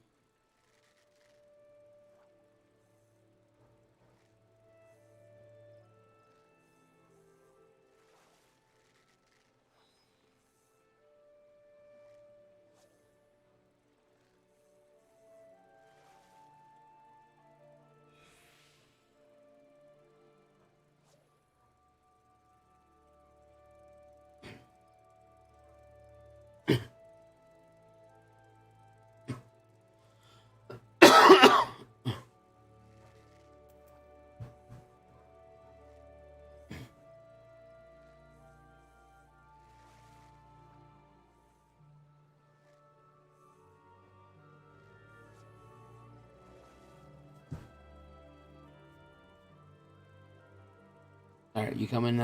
Speaker 1: Alright, you coming,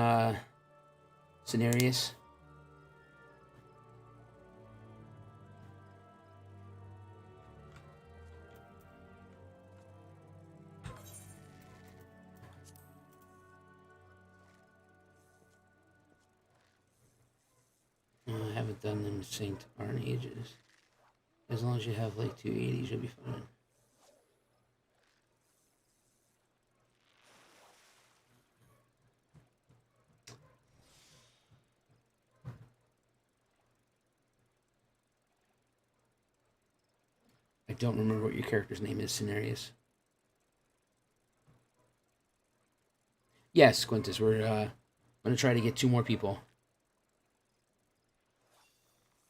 Speaker 1: Cenarius? I haven't done them synced in ages. As long as you have like 280s, you'll be fine. I don't remember what your character's name is, Cenarius. Yes, Quintus, we're going to try to get 2 more people.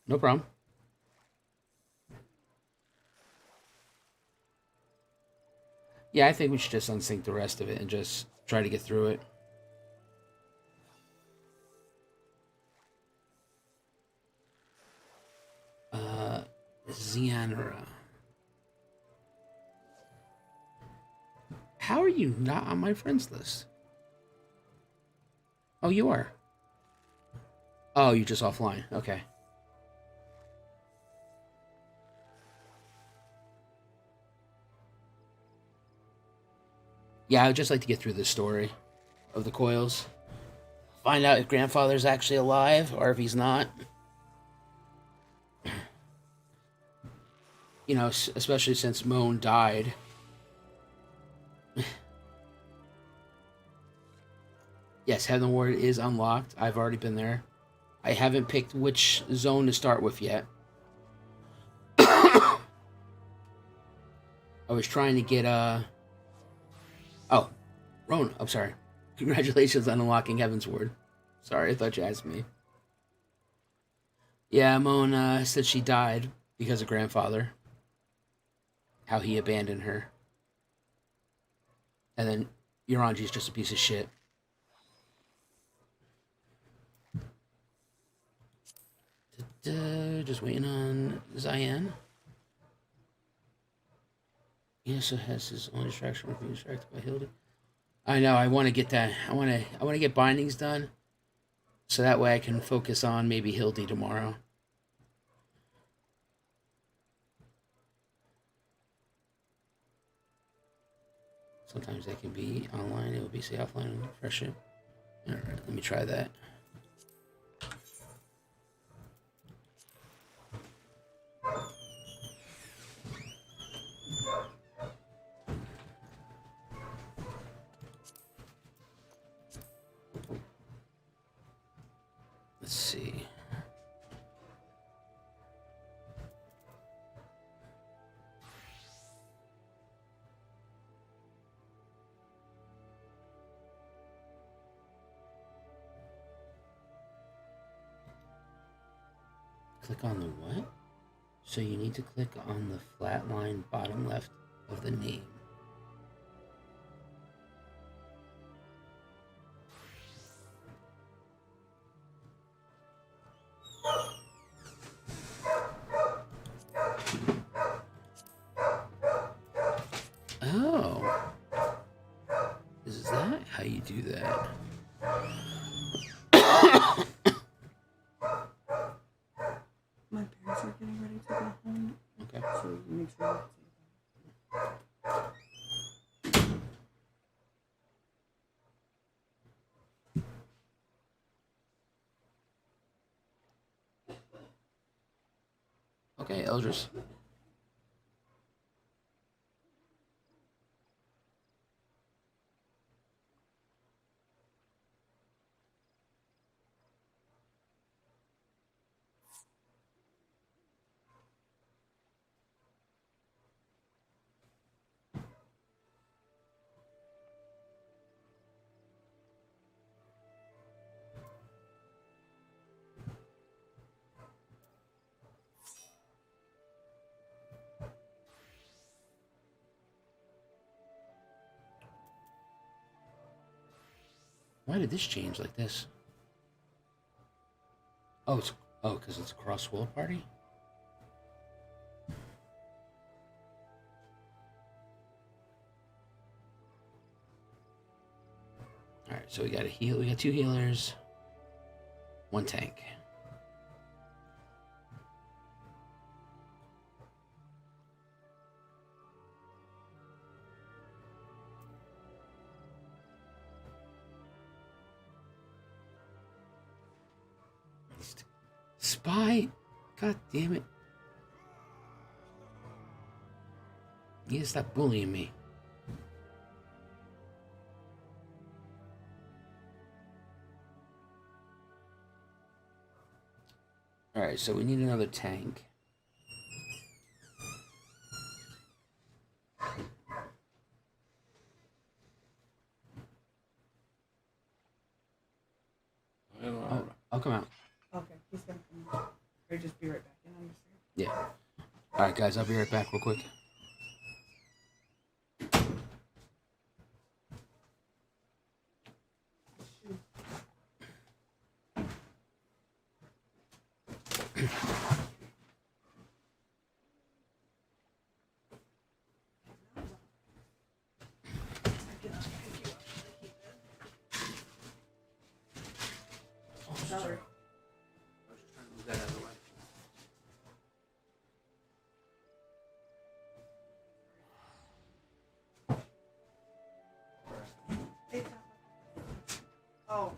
Speaker 1: No problem. Yeah, I think we should just unsync the rest of it and just try to get through it. Zianra. How are you not on my friends list? Oh, you are. Oh, you're just offline. Okay. Yeah, I would just like to get through the story of the Coils. Find out if grandfather's actually alive or if he's not. You know, especially since Moan died. Yes, Heaven Ward is unlocked. I've already been there. I haven't picked which zone to start with yet. I was trying to get Oh, Roan, I'm sorry. Congratulations on unlocking Heaven's Ward. Sorry, I thought you asked me. Yeah, Moan said she died because of grandfather. How he abandoned her. And then Uranji's just a piece of shit. Just waiting on Zayan. He also has his own distraction from being distracted by Hilda. I know, I want to get that. I want to get bindings done. So that way I can focus on maybe Hildy tomorrow. Sometimes that can be online. It will be say offline and refresh it. Alright, let me try that. Let's see. Click on the what? So you need to click on the flat line bottom left of the name. Oh. Is that how you do that?
Speaker 4: My parents are getting ready to go home.
Speaker 1: Okay.
Speaker 4: So make sure.
Speaker 1: Okay, Eldris. Why did this change like this? Oh, because it's a cross-world party? Alright, So we got a heal. We got 2 healers, 1 tank. Spy, god damn it! You gotta stop bullying me. Alright, so we need another tank. Oh, I'll come out.
Speaker 4: Okay, he's gonna come out. Or just be right back in, I'm just saying.
Speaker 1: Yeah. Alright, guys, I'll be right back real quick.
Speaker 4: Sorry.
Speaker 1: I was just trying to move that out of the way.
Speaker 4: Oh.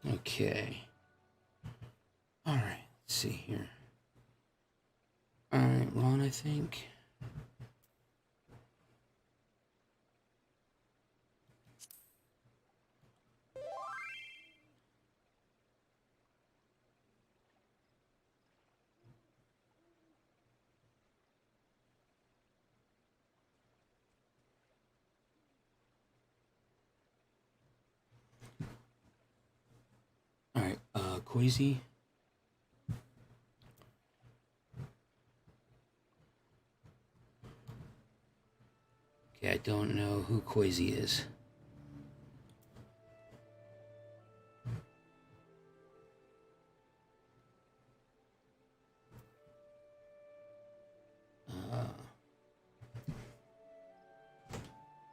Speaker 4: Okay. Alright, let's see here. Alright, Ron, I think. Alright, Quasi. Okay, I don't know who Quasi is.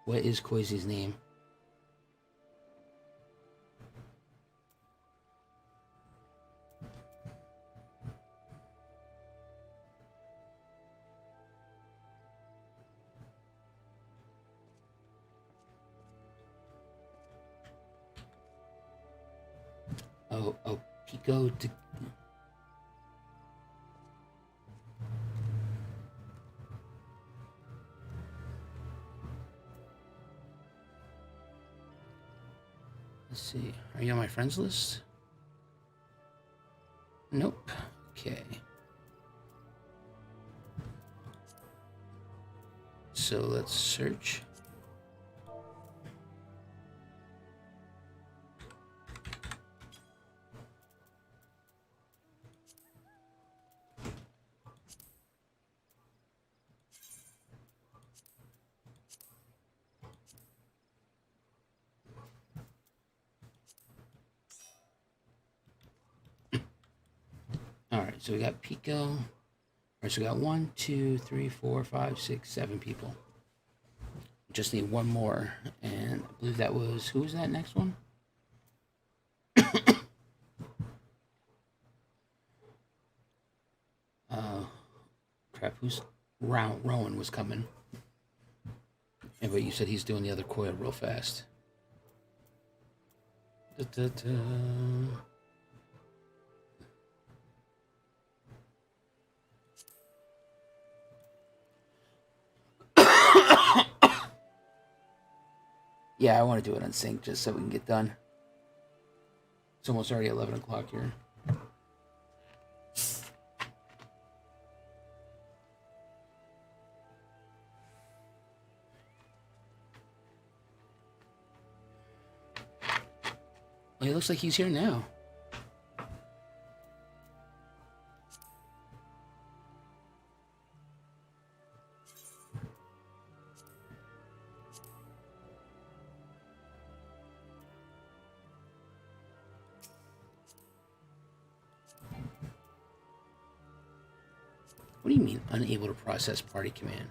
Speaker 1: What is Koizi's name? Oh, Pico de... Let's see. Are you on my friends list? Nope. Okay. So let's search. Alright, so we got Pico. Alright, so we got 1, 2, 3, 4, 5, 6, 7 people. Just need one more. And I believe that was... Who was that next one? Crap, who's... Rowan was coming. Yeah, but you said he's doing the other coil real fast. Da-da-da. Yeah, I want to do it on sync just so we can get done. It's almost already 11 o'clock here. Well, he looks like he's here now. What do you mean, unable to process party command?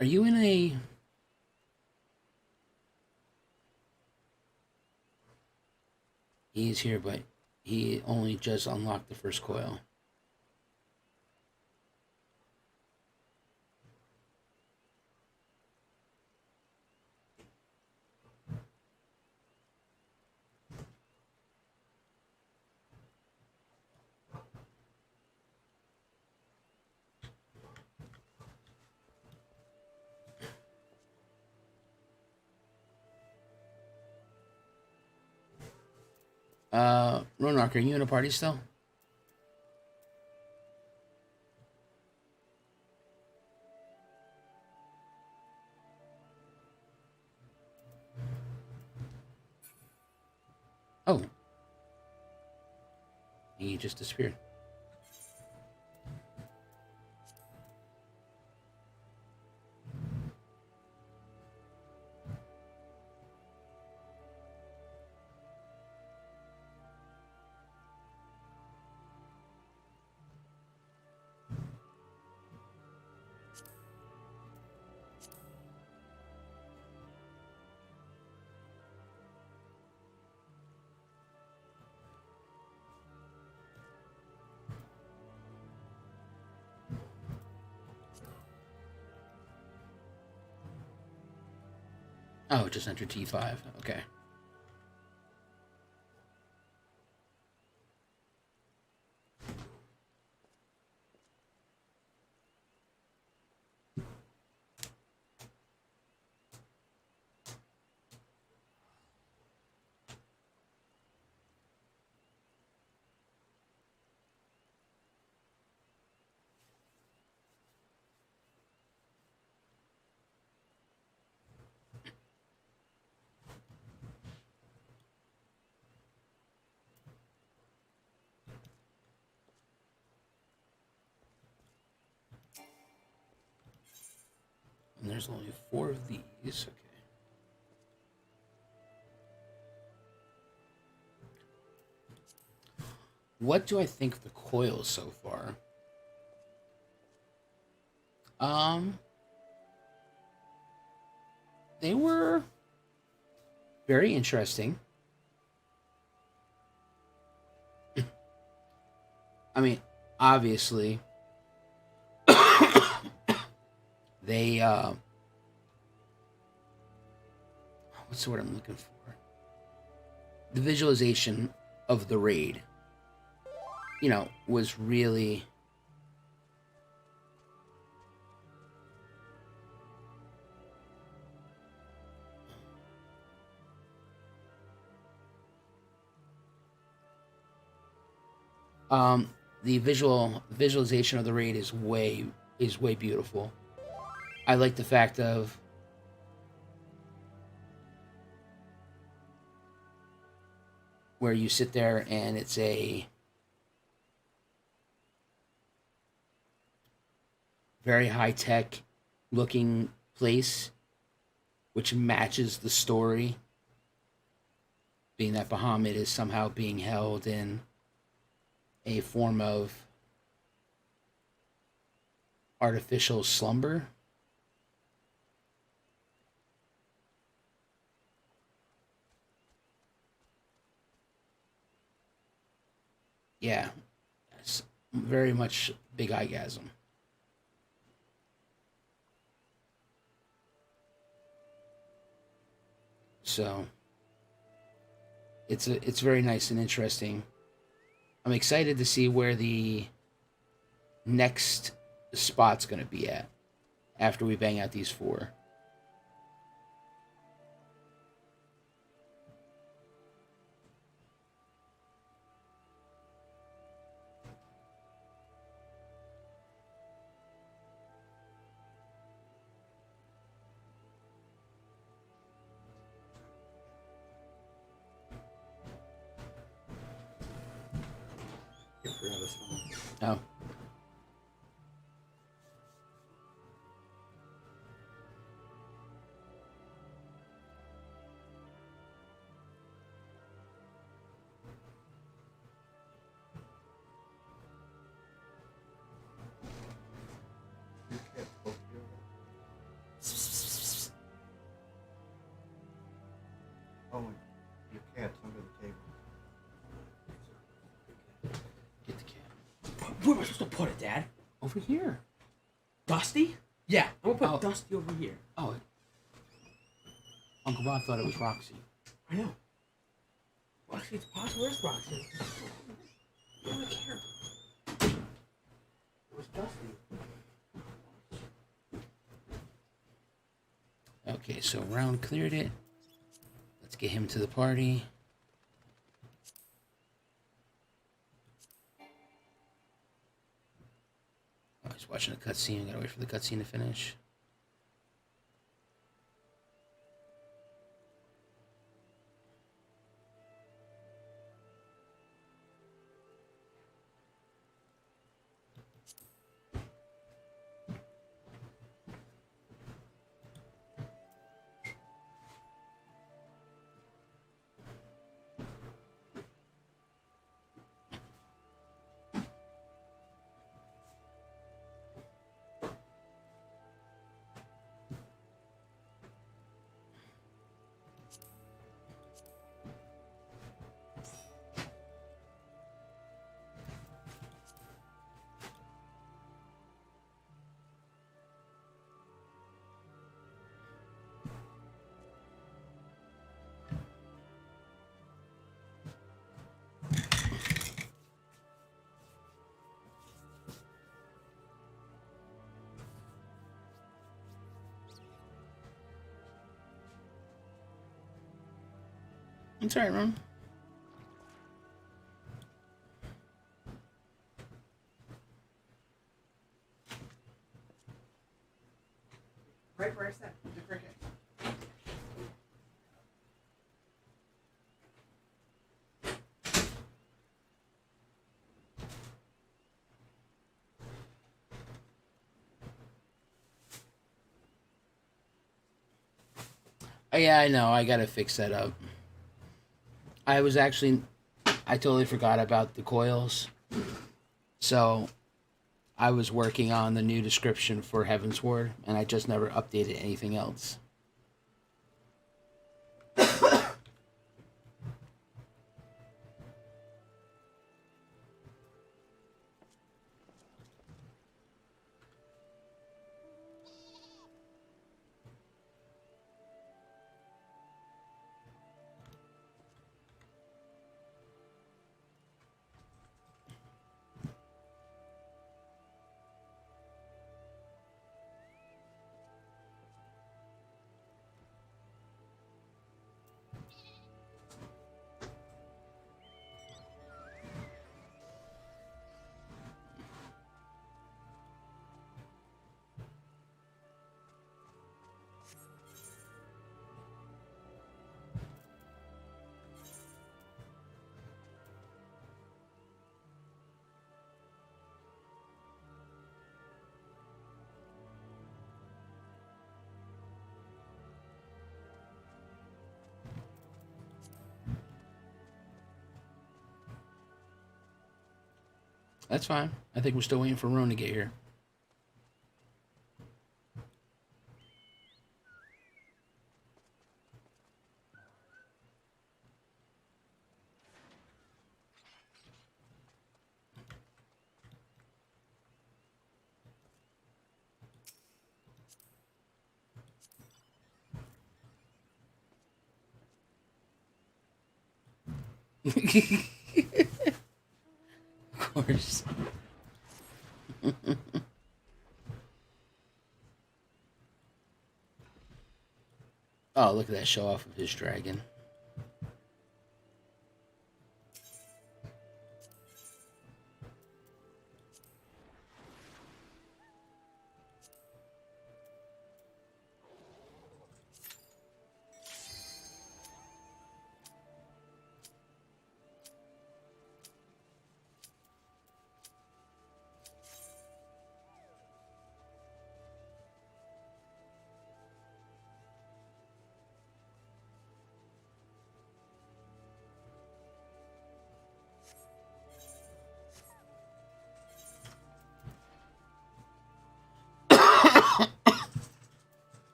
Speaker 1: Are you in a... He's here, but he only just unlocked the first coil. Ronark, are you in a party still? Oh. He just disappeared. Oh, just entered T5. Okay. And there's only 4 of these. Okay. What do I think of the coils so far? They were very interesting. I mean, obviously, they, what's the word I'm looking for? The visualization of the raid, was really the visualization of the raid is way beautiful. I like the fact of where you sit there and it's a very high-tech looking place, which matches the story, being that Bahamut is somehow being held in a form of artificial slumber. Yeah, it's very much big eyegasm. So it's very nice and interesting. I'm excited to see where the next spot's going to be at after we bang out these 4. Oh.
Speaker 5: Oh, your cat's under the table.
Speaker 1: Get the cat.
Speaker 6: Where am I supposed to put it, Dad?
Speaker 1: Over here.
Speaker 6: Dusty? Yeah, I'm gonna put
Speaker 1: Oh.
Speaker 6: Dusty over here.
Speaker 1: Oh. Uncle Bob thought it was Roxy.
Speaker 6: I know. Roxy, it's possible. Where's Roxy? I don't care. It was Dusty.
Speaker 1: Okay, so Round cleared it. Let's get him to the party. Oh, he's watching a cutscene. Gotta wait for the cutscene to finish. It's alright, Ron.
Speaker 6: Right where I said the cricket.
Speaker 1: Yeah, I know. I gotta fix that up. I was actually, I totally forgot about the coils. So I was working on the new description for Heaven's Ward, and I just never updated anything else. That's fine. I think we're still waiting for Roan to get here. Of course. Oh, look at that show off of his dragon.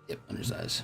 Speaker 1: Yep, undersized.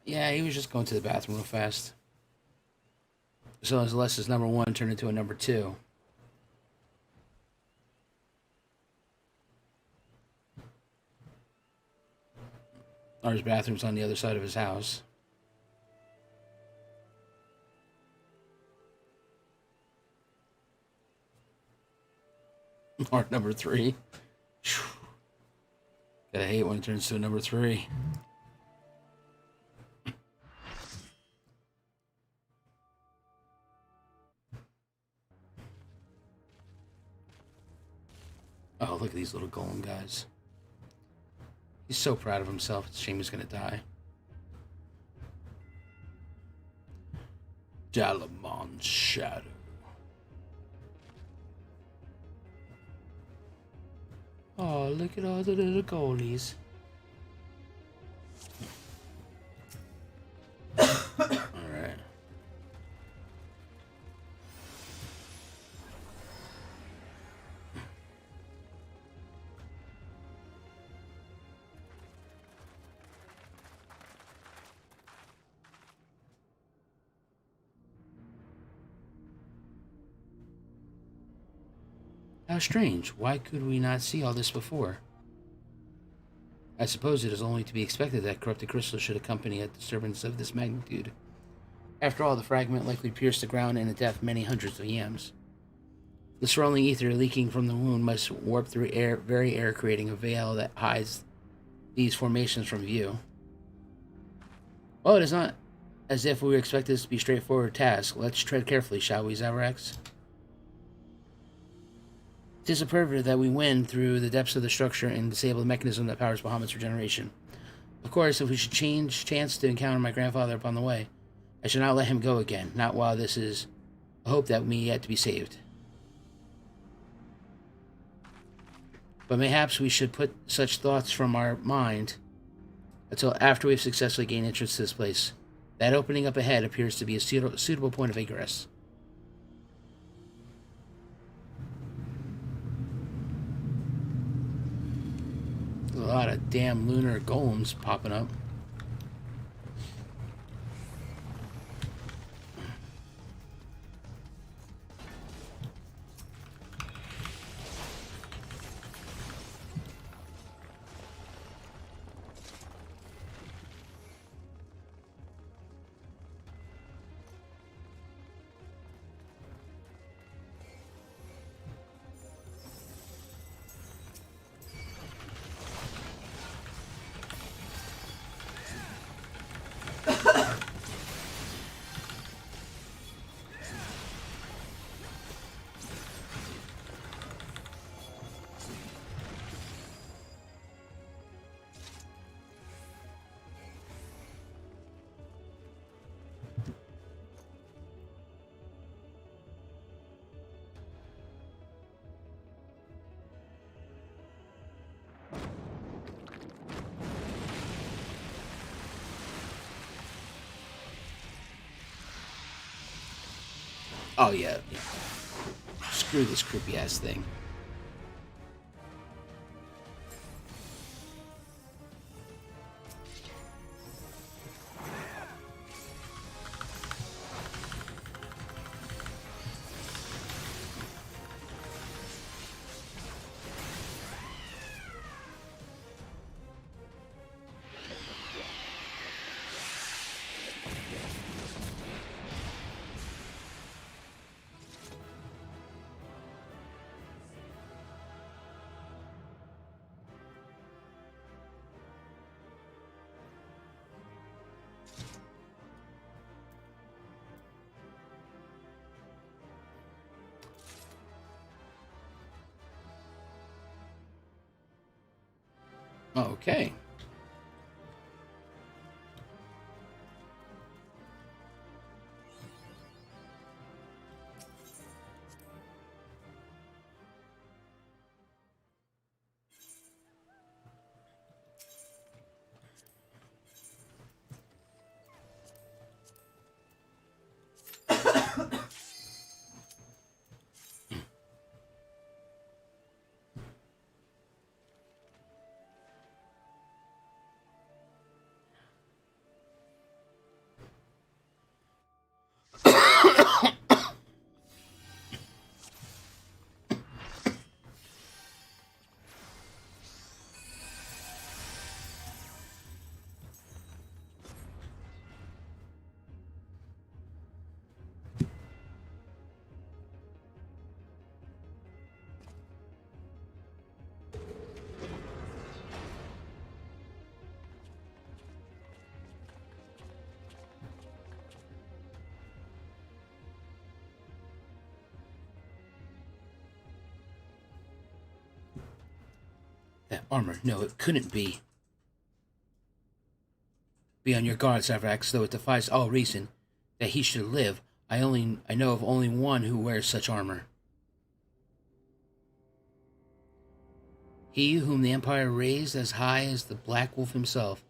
Speaker 1: Yeah, he was just going to the bathroom real fast. So unless his number one turned into a number two. Or his bathroom's on the other side of his house. Or number three. Gotta hate when it turns to a number three. Oh, look at these little golem guys. He's so proud of himself. It's a shame he's gonna die. Dalamon's shadow. Oh, look at all the little goalies. Alright. How strange. Why could we not see all this before? I suppose it is only to be expected that corrupted crystal should accompany a disturbance of this magnitude. After all, the fragment likely pierced the ground in a depth many hundreds of yams. The swirling ether leaking from the wound must warp through very air, creating a veil that hides these formations from view. Well, it is not as if we expect this to be a straightforward task. Let's tread carefully, shall we, Zaverax? It is imperative that we win through the depths of the structure and disable the mechanism that powers Bahamut's regeneration. Of course, if we should chance to encounter my grandfather upon the way, I shall not let him go again, not while this is a hope that we yet to be saved. But mayhaps we should put such thoughts from our mind until after we've successfully gained entrance to this place. That opening up ahead appears to be a suitable point of egress. There's a lot of damn lunar golems popping up. Oh, yeah. Screw this creepy-ass thing. Okay. That armor. No, it couldn't be. Be on your guard, Zaverax, though it defies all reason that he should live. I know of only one who wears such armor. He whom the Empire raised as high as the Black Wolf himself.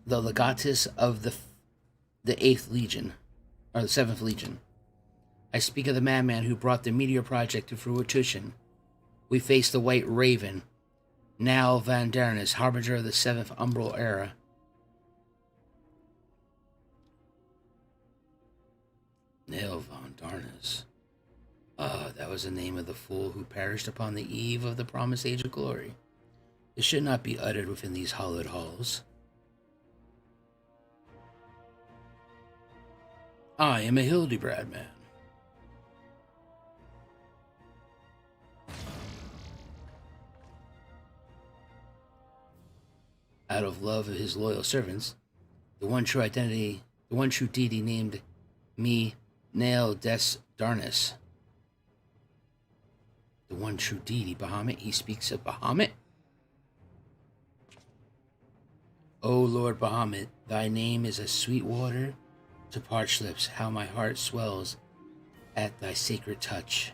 Speaker 1: The legatus of the 8th Legion. Or the 7th Legion. I speak of the madman who brought the Meteor Project to fruition. We face the White Raven, Nal Van Darnus, harbinger of the 7th Umbral era. Nal Van Darnus. Ah, that was the name of the fool who perished upon the eve of the promised Age of Glory. It should not be uttered within these hallowed halls. I am a Hildebrand man. Out of love of his loyal servants, the one true deity named me Nail Des Darnus. The one true deity, Bahamut. He speaks of Bahamut. O Lord Bahamut, thy name is as sweet water to parched lips. How my heart swells at thy sacred touch.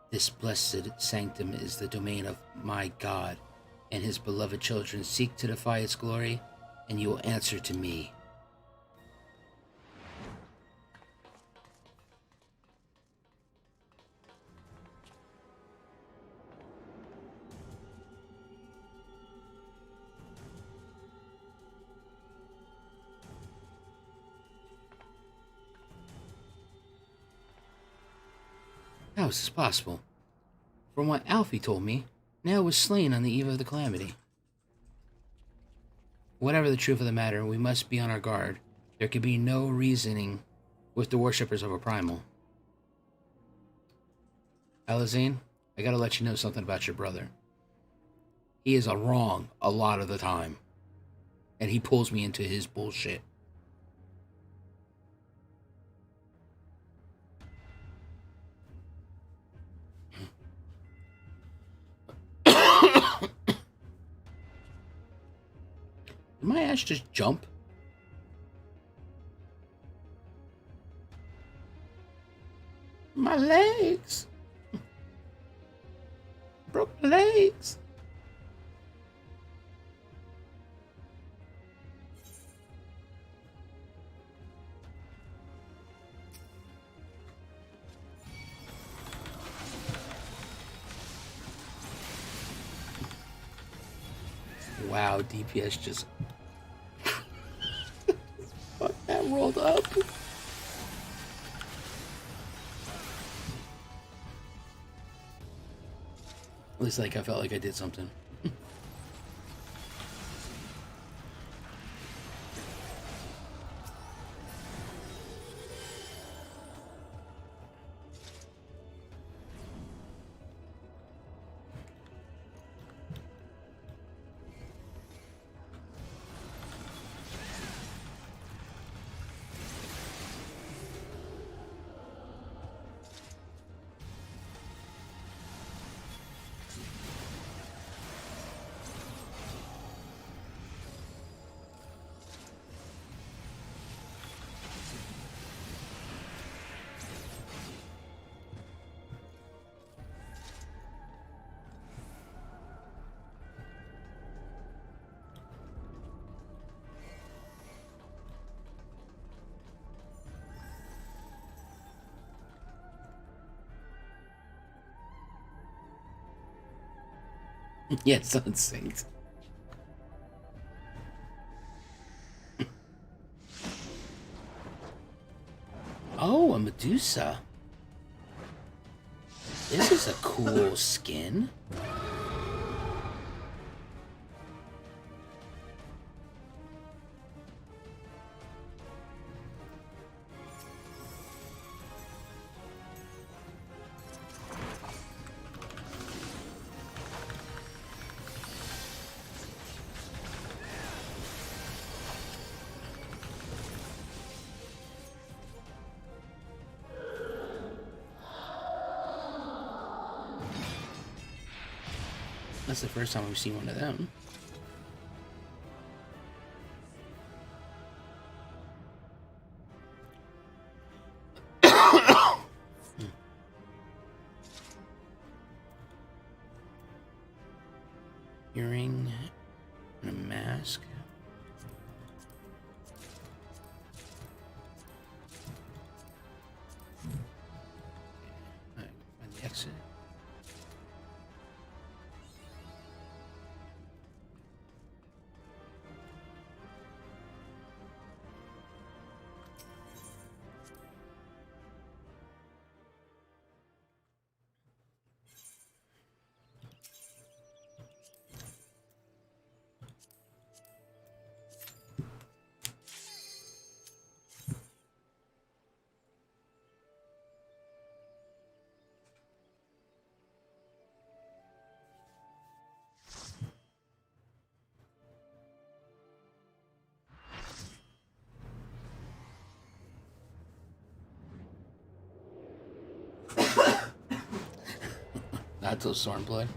Speaker 1: This blessed sanctum is the domain of my God, and his beloved children seek to defy its glory, and you will answer to me. How is this possible? From what Alfie told me, Nail was slain on the eve of the calamity. Whatever the truth of the matter, we must be on our guard. There can be no reasoning with the worshippers of a primal. Alazane, I gotta let you know something about your brother. He is wrong a lot of the time. And he pulls me into his bullshit. Did my ass just jump? My legs! Broke my legs! Wow, DPS just... Fuck, that rolled up. At least like I felt like I did something. Yeah, sun sinks. Oh, a Medusa. This is a cool skin. That's the first time we've seen one of them. Earring and a mask. Alright, find the exit. Not till Stormblood.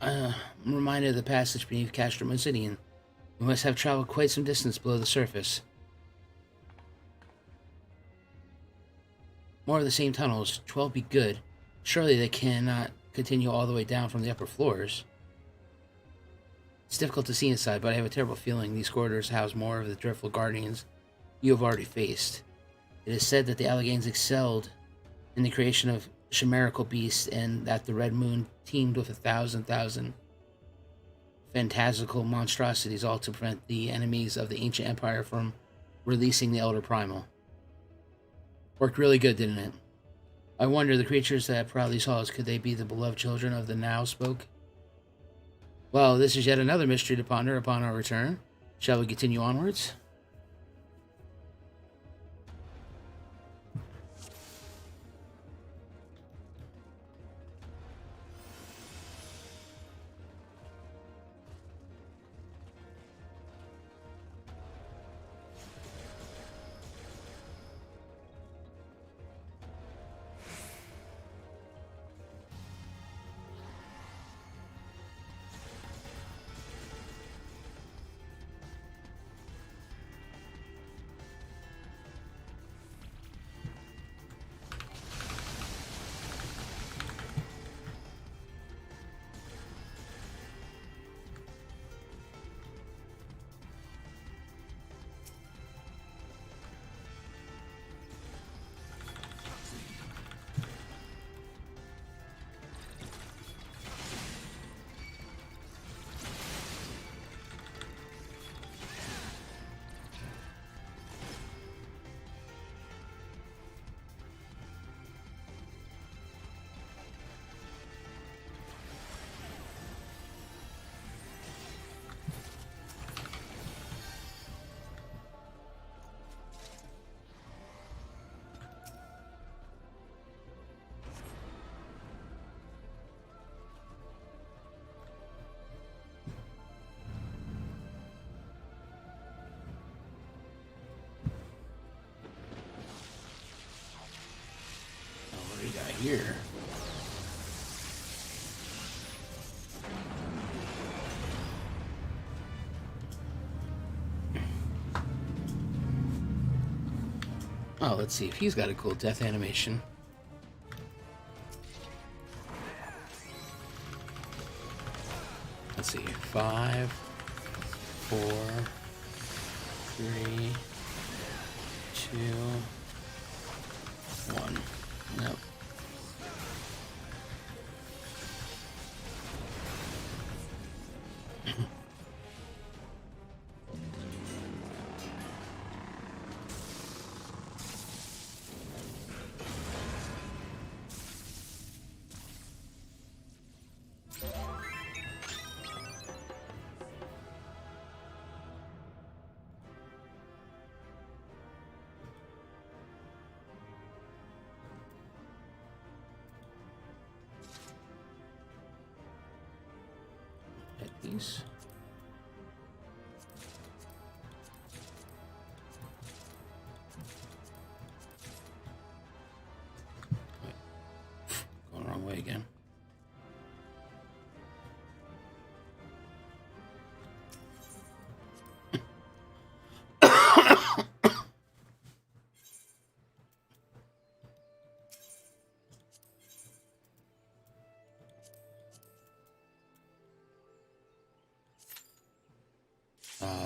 Speaker 1: I'm reminded of the passage beneath Castro Meridian. We must have traveled quite some distance below the surface. More of the same tunnels. 12 be good. Surely they cannot continue all the way down from the upper floors. It's difficult to see inside, but I have a terrible feeling these corridors house more of the dreadful guardians you have already faced. It is said that the Alleghanies excelled in the creation of chimerical beasts, and that the Red Moon teemed with 1,000 phantastical monstrosities, all to prevent the enemies of the ancient empire from releasing the Elder Primal. Worked really good, didn't it? I wonder, the creatures that prowl these halls, could they be the beloved children of the Now Spoke? Well, this is yet another mystery to ponder upon our return. Shall we continue onwards? Here. Oh, let's see if he's got a cool death animation. Let's see. 5, 4, 3, 2, 1. Nope. These. Wait. Going the wrong way again.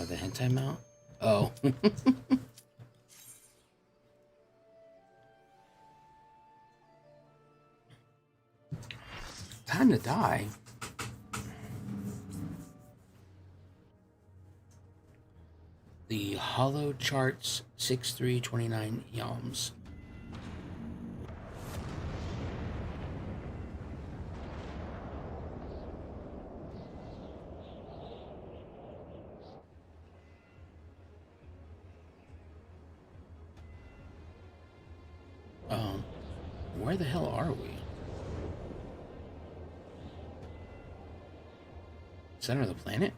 Speaker 1: The hentai mount? Oh. Time to die. The Hollow Charts 6329 Yalms. Where the hell are we? center of the planet?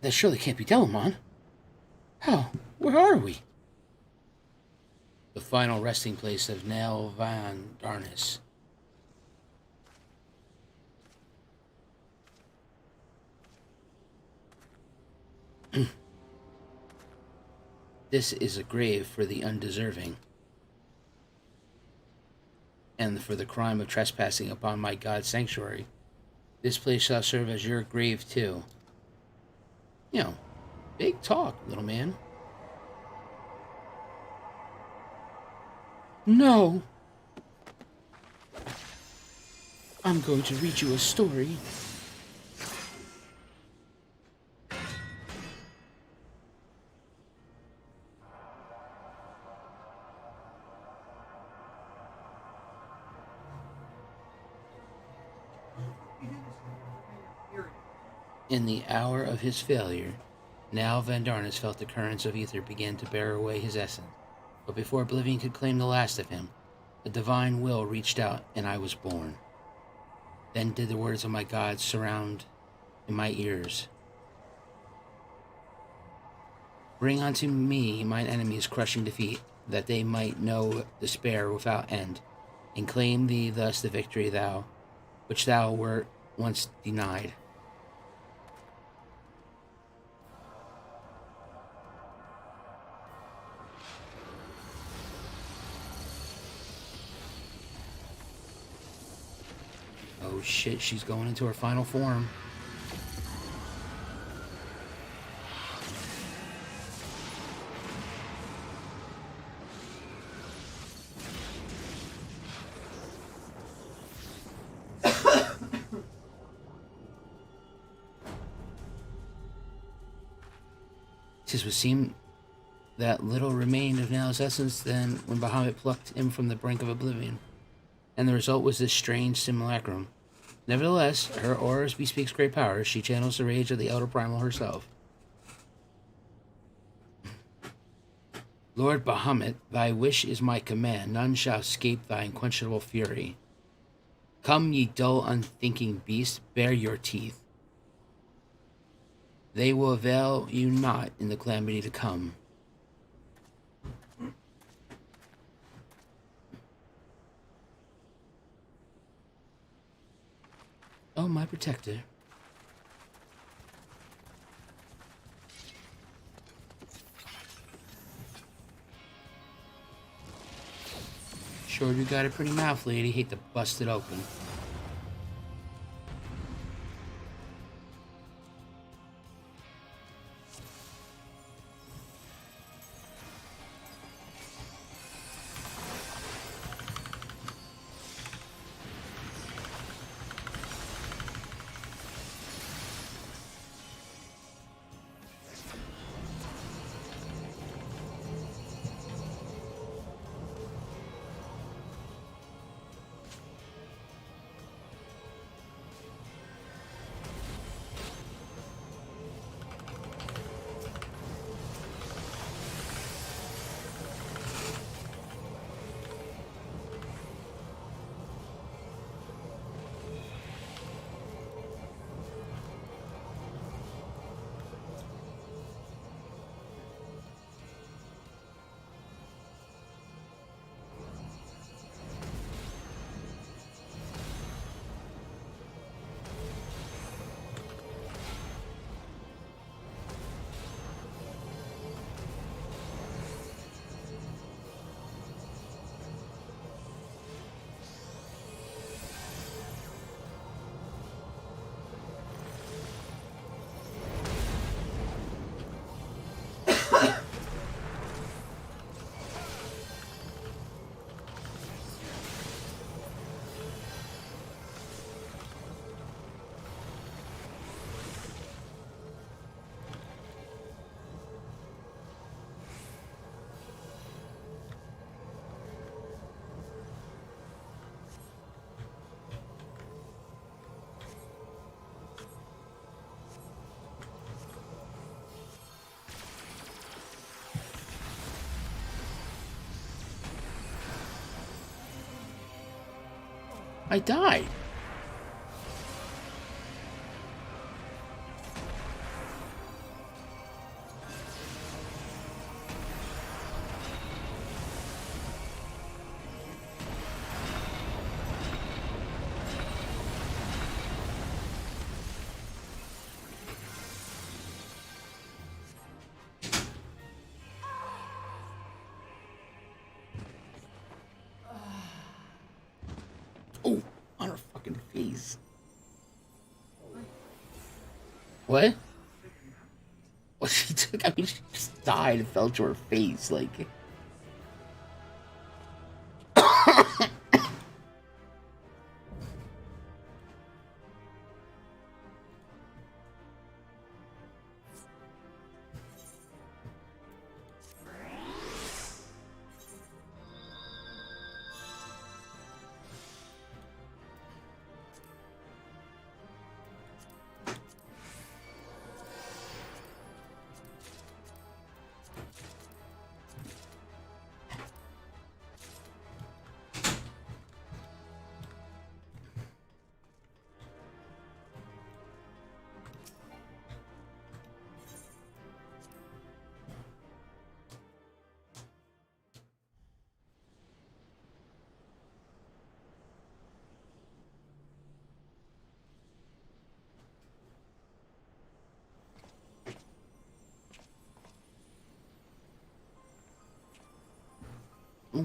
Speaker 1: That surely can't be Delamon. How? Where are we? The final resting place of Nell Van Darnus. This is a grave for the undeserving, and for the crime of trespassing upon my God's sanctuary. This place shall serve as your grave too. You know, big talk, little man. No! I'm going to read you a story. In the hour of his failure, now Van Darnus felt the currents of ether begin to bear away his essence. But before oblivion could claim the last of him, the divine will reached out, and I was born. Then did the words of my God surround in my ears. Bring unto me mine enemies' crushing defeat, that they might know despair without end, and claim thee thus the victory which thou wert once denied. Oh shit, she's going into her final form. Tis would seem that little remained of Nell's essence then when Bahamut plucked him from the brink of oblivion, and the result was this strange simulacrum. Nevertheless, her auras bespeaks great power. She channels the rage of the elder primal herself. Lord Bahamut, thy wish is my command. None shall escape thy unquenchable fury. Come, ye dull, unthinking beast, bare your teeth. They will avail you not in the calamity to come. Oh, my protector. Sure you got a pretty mouth, lady. Hate to bust it open. I died. Oh, on her fucking face. What? Well, she took, I mean, she just died and fell to her face, like.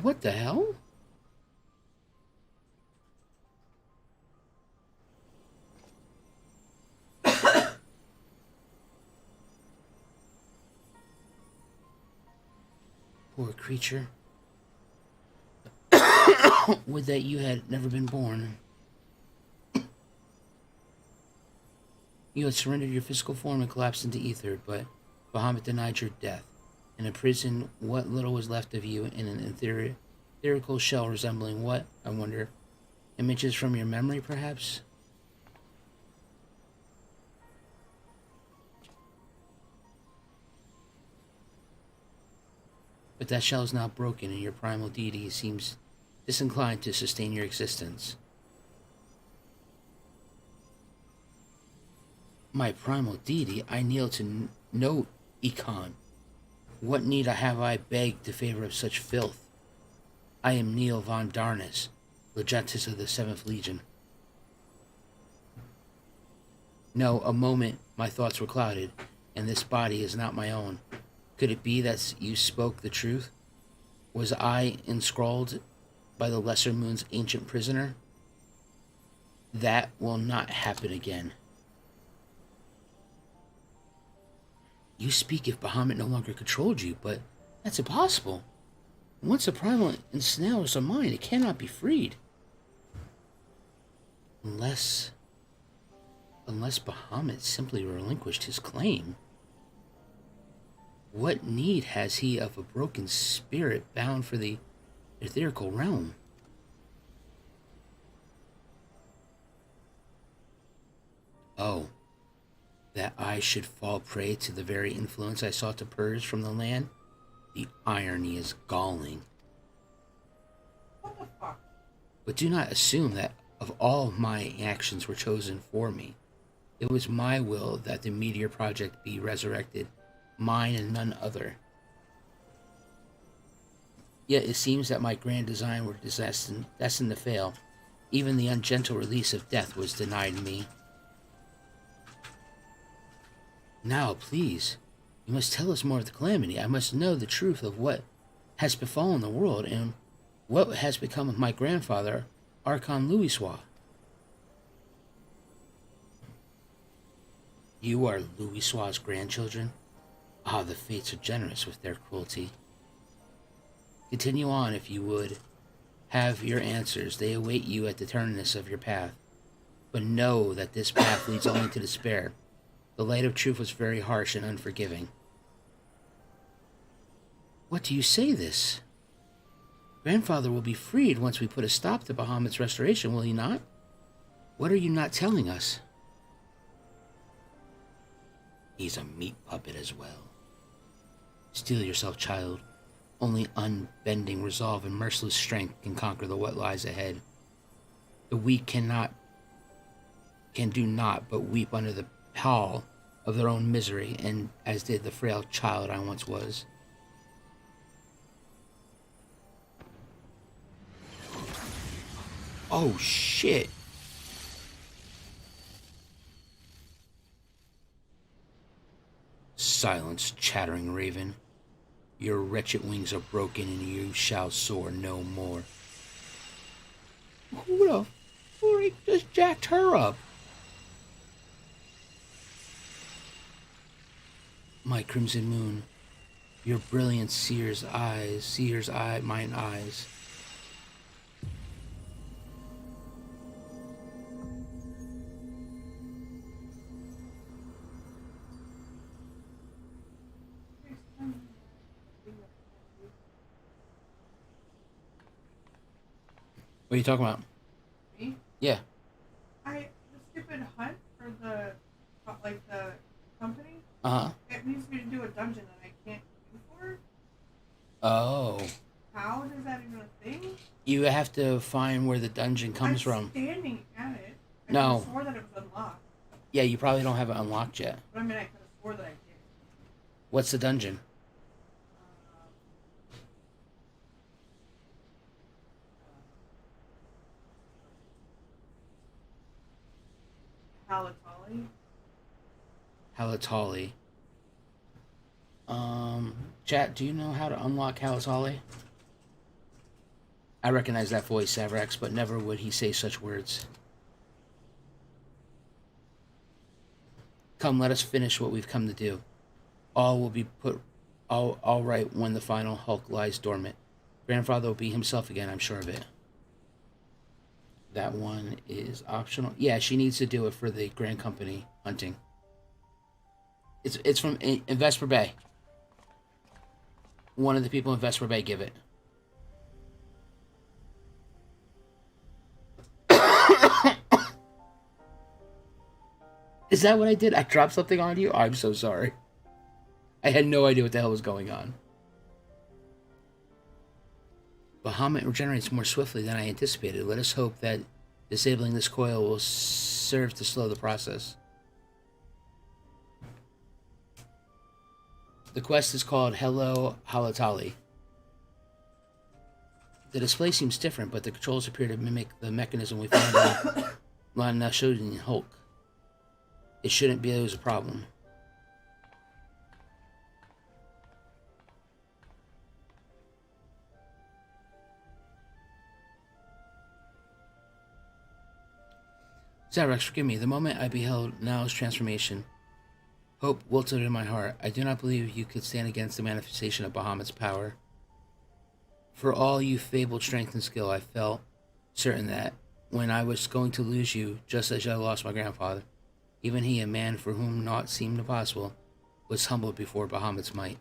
Speaker 1: What the hell? Poor creature. Would that you had never been born. You had surrendered your physical form and collapsed into ether, but Bahamut denied your death. And imprisoned what little was left of you in an etherical shell resembling what, I wonder? Images from your memory, perhaps? But that shell is now broken, and your primal deity seems disinclined to sustain your existence. My primal deity, I kneel to no Econ. What need have I begged to favor of such filth? I am Neil von Darnus, Legatus of the 7th Legion. No, a moment my thoughts were clouded, and this body is not my own. Could it be that you spoke the truth? Was I enthralled by the Lesser Moon's ancient prisoner? That will not happen again. You speak if Bahamut no longer controlled you, but that's impossible. Once a primal ensnares a mind, it cannot be freed. Unless Bahamut simply relinquished his claim. What need has he of a broken spirit bound for the etherical realm? Oh, that I should fall prey to the very influence I sought to purge from the land? The irony is galling.
Speaker 6: What the fuck?
Speaker 1: But do not assume that of all my actions were chosen for me. It was my will that the Meteor Project be resurrected, mine and none other. Yet it seems that my grand design were destined to fail. Even the ungentle release of death was denied me. Now, please, you must tell us more of the calamity. I must know the truth of what has befallen the world and what has become of my grandfather, Archon Louisoix. You are Louisoix's grandchildren? Ah, the fates are generous with their cruelty. Continue on if you would have your answers. They await you at the terminus of your path. But know that this path leads only to despair. The light of truth was very harsh and unforgiving. What do you say this? Grandfather will be freed once we put a stop to Bahamut's restoration, will he not? What are you not telling us? He's a meat puppet as well. Steel yourself, child. Only unbending resolve and merciless strength can conquer what lies ahead. The weak can do naught but weep under the pall of their own misery, and as did the frail child I once was. Oh shit. Silence, chattering raven. Your wretched wings are broken and you shall soar no more. Who the freak just jacked her up? My crimson moon, your brilliant seer's mine eyes. What are you talking about?
Speaker 6: Me?
Speaker 1: Yeah.
Speaker 6: The stupid hunt for the company. It needs me to do a dungeon and I can't do for it.
Speaker 1: Oh.
Speaker 6: How is that even a thing?
Speaker 1: You have to find where the dungeon comes from.
Speaker 6: Standing at it. I
Speaker 1: No.
Speaker 6: could have swore that it was unlocked.
Speaker 1: Yeah, you probably don't have it unlocked yet.
Speaker 6: But I mean, I could have swore that I did.
Speaker 1: What's the dungeon?
Speaker 6: Halatali.
Speaker 1: Halatali. Chat, do you know how to unlock Halatali? I recognize that voice, Zaverax, but never would he say such words. Come, let us finish what we've come to do. All will be put all right when the final hulk lies dormant. Grandfather will be himself again, I'm sure of it. That one is optional. Yeah, she needs to do it for the Grand Company hunting. It's from in Vesper Bay. One of the people in Vesper Bay give it. Is that what I did? I dropped something on you? I'm so sorry. I had no idea what the hell was going on. Bahamut regenerates more swiftly than I anticipated. Let us hope that disabling this coil will serve to slow the process. The quest is called Hello Halatali. The display seems different, but the controls appear to mimic the mechanism we found in Lanashodian Hulk. It shouldn't be a problem. Zaverax, forgive me. The moment I beheld Nao's transformation, hope wilted in my heart. I do not believe you could stand against the manifestation of Bahamut's power. For all you fabled strength and skill, I felt certain that when I was going to lose you, just as I lost my grandfather, even he, a man for whom naught seemed impossible, was humbled before Bahamut's might.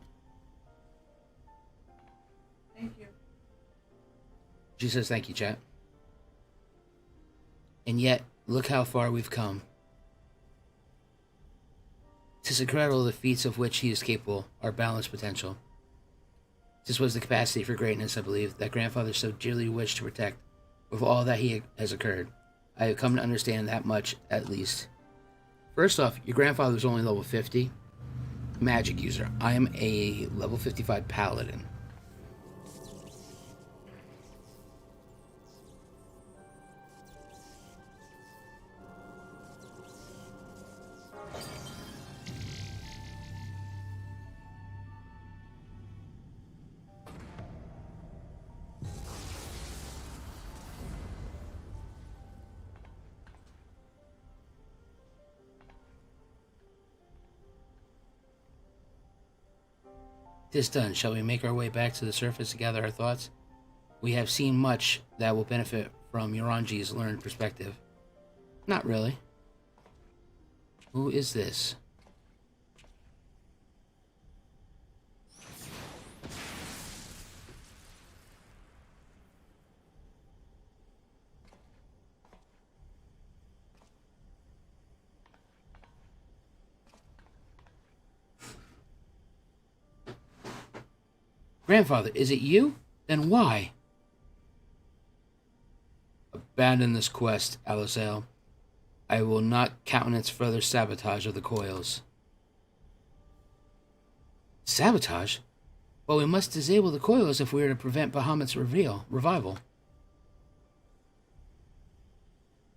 Speaker 6: Thank you.
Speaker 1: She says thank you, chat. And yet, look how far we've come. 'Tis incredible the feats of which he is capable, our balanced potential. This was the capacity for greatness, I believe, that grandfather so dearly wished to protect. With all that has occurred, I have come to understand that much, at least. First off, your grandfather was only level 50 magic user. I am a level 55 paladin. This done, shall we make our way back to the surface to gather our thoughts? We have seen much that will benefit from Yoranji's learned perspective. Not really. Who is this? Grandfather, is it you? Then why? A Abandon this quest, Alizale. I will not countenance further sabotage of the coils. Sabotage? Well, we must disable the coils if we are to prevent Bahamut's revival.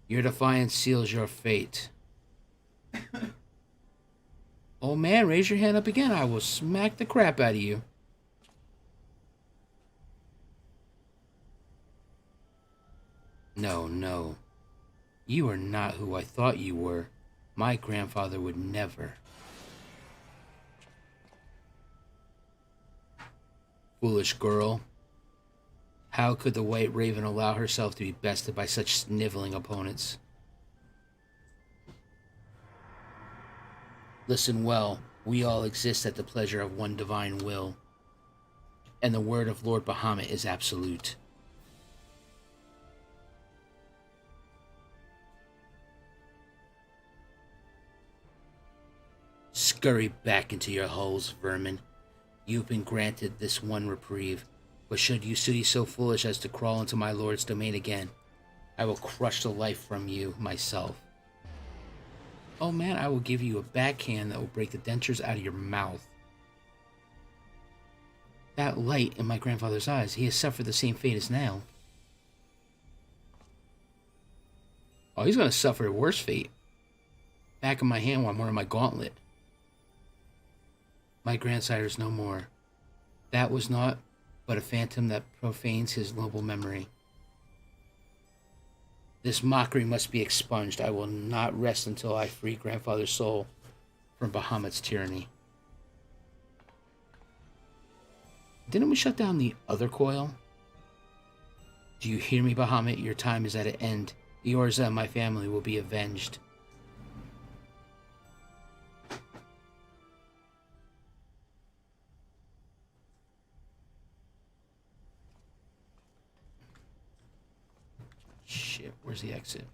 Speaker 1: Your defiance seals your fate. Oh man, raise your hand up again. I will smack the crap out of you. No, no. You are not who I thought you were. My grandfather would never. Foolish girl. How could the White Raven allow herself to be bested by such sniveling opponents? Listen well, we all exist at the pleasure of one divine will, and the word of Lord Bahamut is absolute. Scurry back into your holes, vermin. You've been granted this one reprieve, but should you be so foolish as to crawl into my lord's domain again, I will crush the life from you myself. Oh man, I will give you a backhand that will break the dentures out of your mouth. That light in my grandfather's eyes, he has suffered the same fate as now. Oh, he's going to suffer a worse fate. Back of my hand while I'm wearing my gauntlet. My grandsire is no more. That was not but a phantom that profanes his noble memory. This mockery must be expunged. I will not rest until I free grandfather's soul from Bahamut's tyranny. Didn't we shut down the other coil? Do you hear me, Bahamut? Your time is at an end. Eorzea and my family will be avenged. Shit, where's the exit?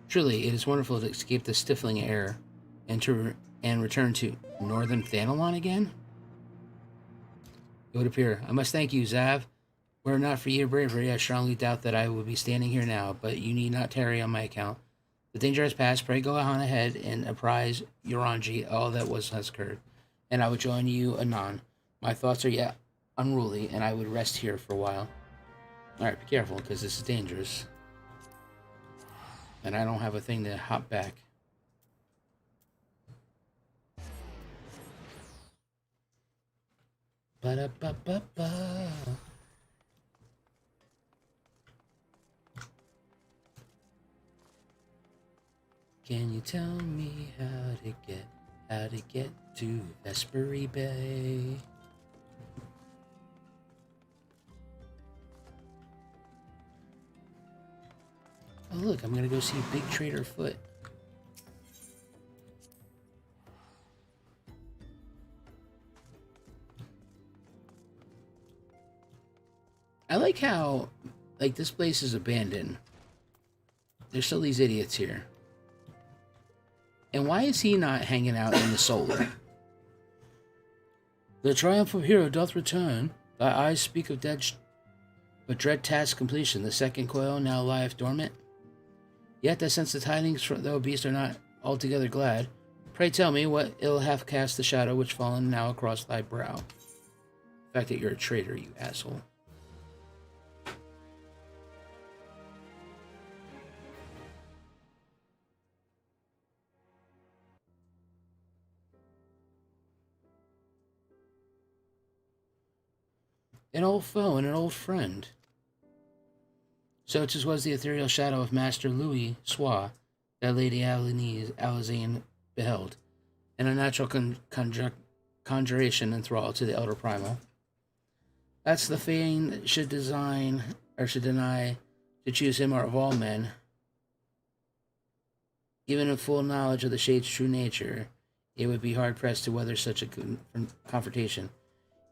Speaker 1: Truly, it is wonderful to escape the stifling air and return to Northern Thanalon again. It would appear. I must thank you, Zav. Were it not for your bravery, I strongly doubt that I would be standing here now, but you need not tarry on my account. The danger has passed. Pray go on ahead and apprise Yoranji all that has occurred, and I will join you anon. My thoughts are yet unruly, and I would rest here for a while. Alright, be careful, because this is dangerous. And I don't have a thing to hop back. Ba-da-ba-ba-ba. Can you tell me how to get to Vespery Bay? Oh look, I'm gonna go see Big Trader Foot. I like how, this place is abandoned. There's still these idiots here. And why is he not hanging out in the solar? The triumph of hero doth return. Thy eyes speak of but dread task completion. The second coil now lieth dormant. Yet I sense the tidings from the beast are not altogether glad. Pray tell me what ill hath cast the shadow which fallen now across thy brow. The fact that you're a traitor, you asshole. An old foe and an old friend. So 'tis was the ethereal shadow of Master Louis Sois that Lady Alizane beheld, and a natural conjuration enthralled to the elder primal. That's the Fane should deny to choose him of all men. Even in full knowledge of the shade's true nature, it would be hard pressed to weather such a confrontation.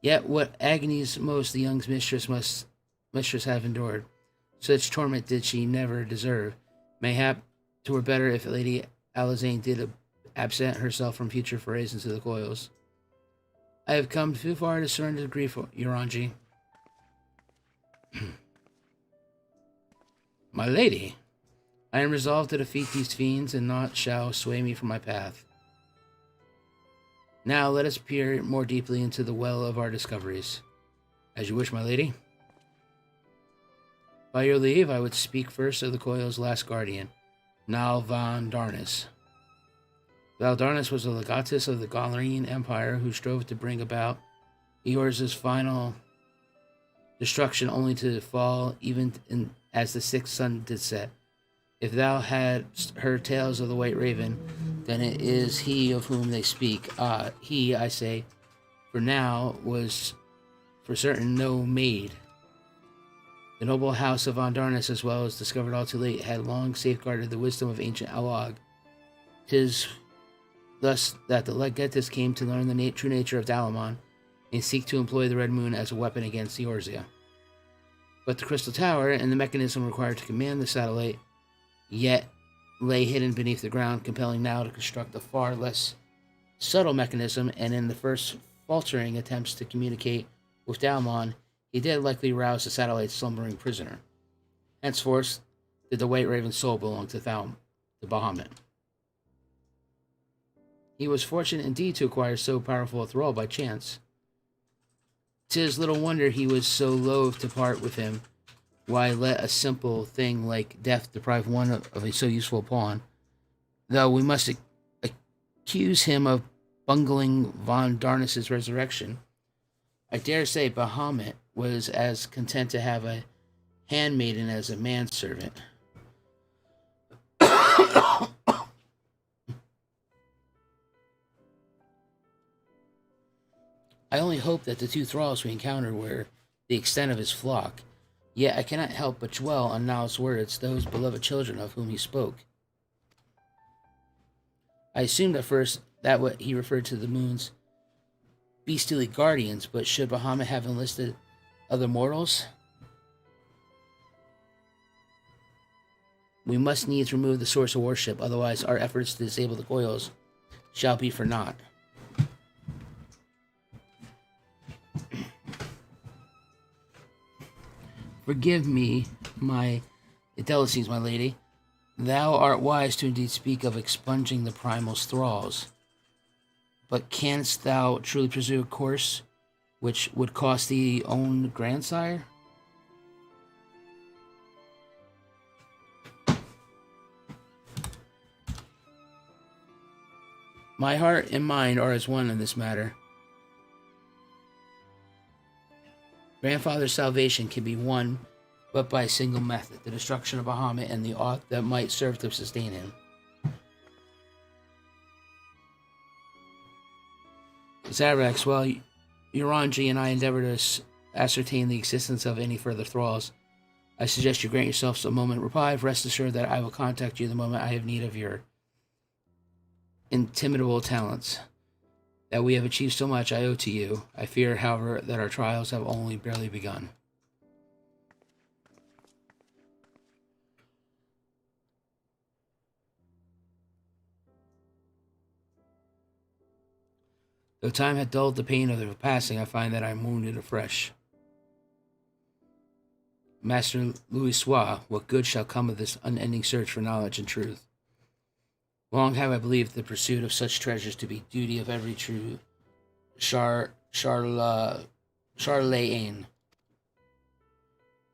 Speaker 1: Yet what agonies most the young mistress have endured. Such torment did she never deserve. Mayhap 'twere better if Lady Alizane did absent herself from future forays into the coils. I have come too far to surrender to grief, Yoranji. My lady, I am resolved to defeat these fiends, and naught shall sway me from my path. Now let us peer more deeply into the well of our discoveries. As you wish, my lady. By your leave, I would speak first of the Coil's last guardian, Nal Van Darnus. Valdarnus was a legatus of the Garlean Empire who strove to bring about Eorzea's final destruction, only to fall even as the sixth sun did set. If thou hadst heard tales of the White Raven, then it is he of whom they speak. He, I say, for now was for certain no maid. The noble house of Vondarnus, as well as discovered all too late, had long safeguarded the wisdom of ancient Alog. 'Tis thus that the Legatus came to learn the true nature of Dalamon and seek to employ the Red Moon as a weapon against Eorzea. But the Crystal Tower and the mechanism required to command the satellite yet lay hidden beneath the ground, compelling now to construct a far less subtle mechanism, and in the first faltering attempts to communicate with Dalamon, he did likely rouse the satellite's slumbering prisoner. Henceforth did the White Raven's soul belong to Bahamut. He was fortunate indeed to acquire so powerful a thrall by chance. 'Tis little wonder he was so loath to part with him. Why let a simple thing like death deprive one of a so useful pawn? Though we must accuse him of bungling Von Darnus's resurrection, I dare say Bahamut was as content to have a handmaiden as a manservant. I only hope that the two thralls we encountered were the extent of his flock, yet I cannot help but dwell on Nal's words, those beloved children of whom he spoke. I assumed at first that what he referred to the moon's beastly guardians, but should Bahamut have enlisted other mortals? We must needs remove the source of worship, otherwise our efforts to disable the coils shall be for naught. Forgive me my indelicacies, my lady. Thou art wise to indeed speak of expunging the primal's thralls. But canst thou truly pursue a course which would cost thee own grandsire? My heart and mind are as one in this matter. Grandfather's salvation can be won but by a single method, the destruction of Bahamut and the aught that might serve to sustain him. Zaverax, while Yoranji and I endeavor to ascertain the existence of any further thralls, I suggest you grant yourselves a moment of reprieve. Rest assured that I will contact you the moment I have need of your intimidable talents. That we have achieved so much I owe to you. I fear, however, that our trials have only barely begun. Though time had dulled the pain of the passing, I find that I am wounded afresh. Master Louis Sois, what good shall come of this unending search for knowledge and truth? Long have I believed the pursuit of such treasures to be duty of every true charlatan.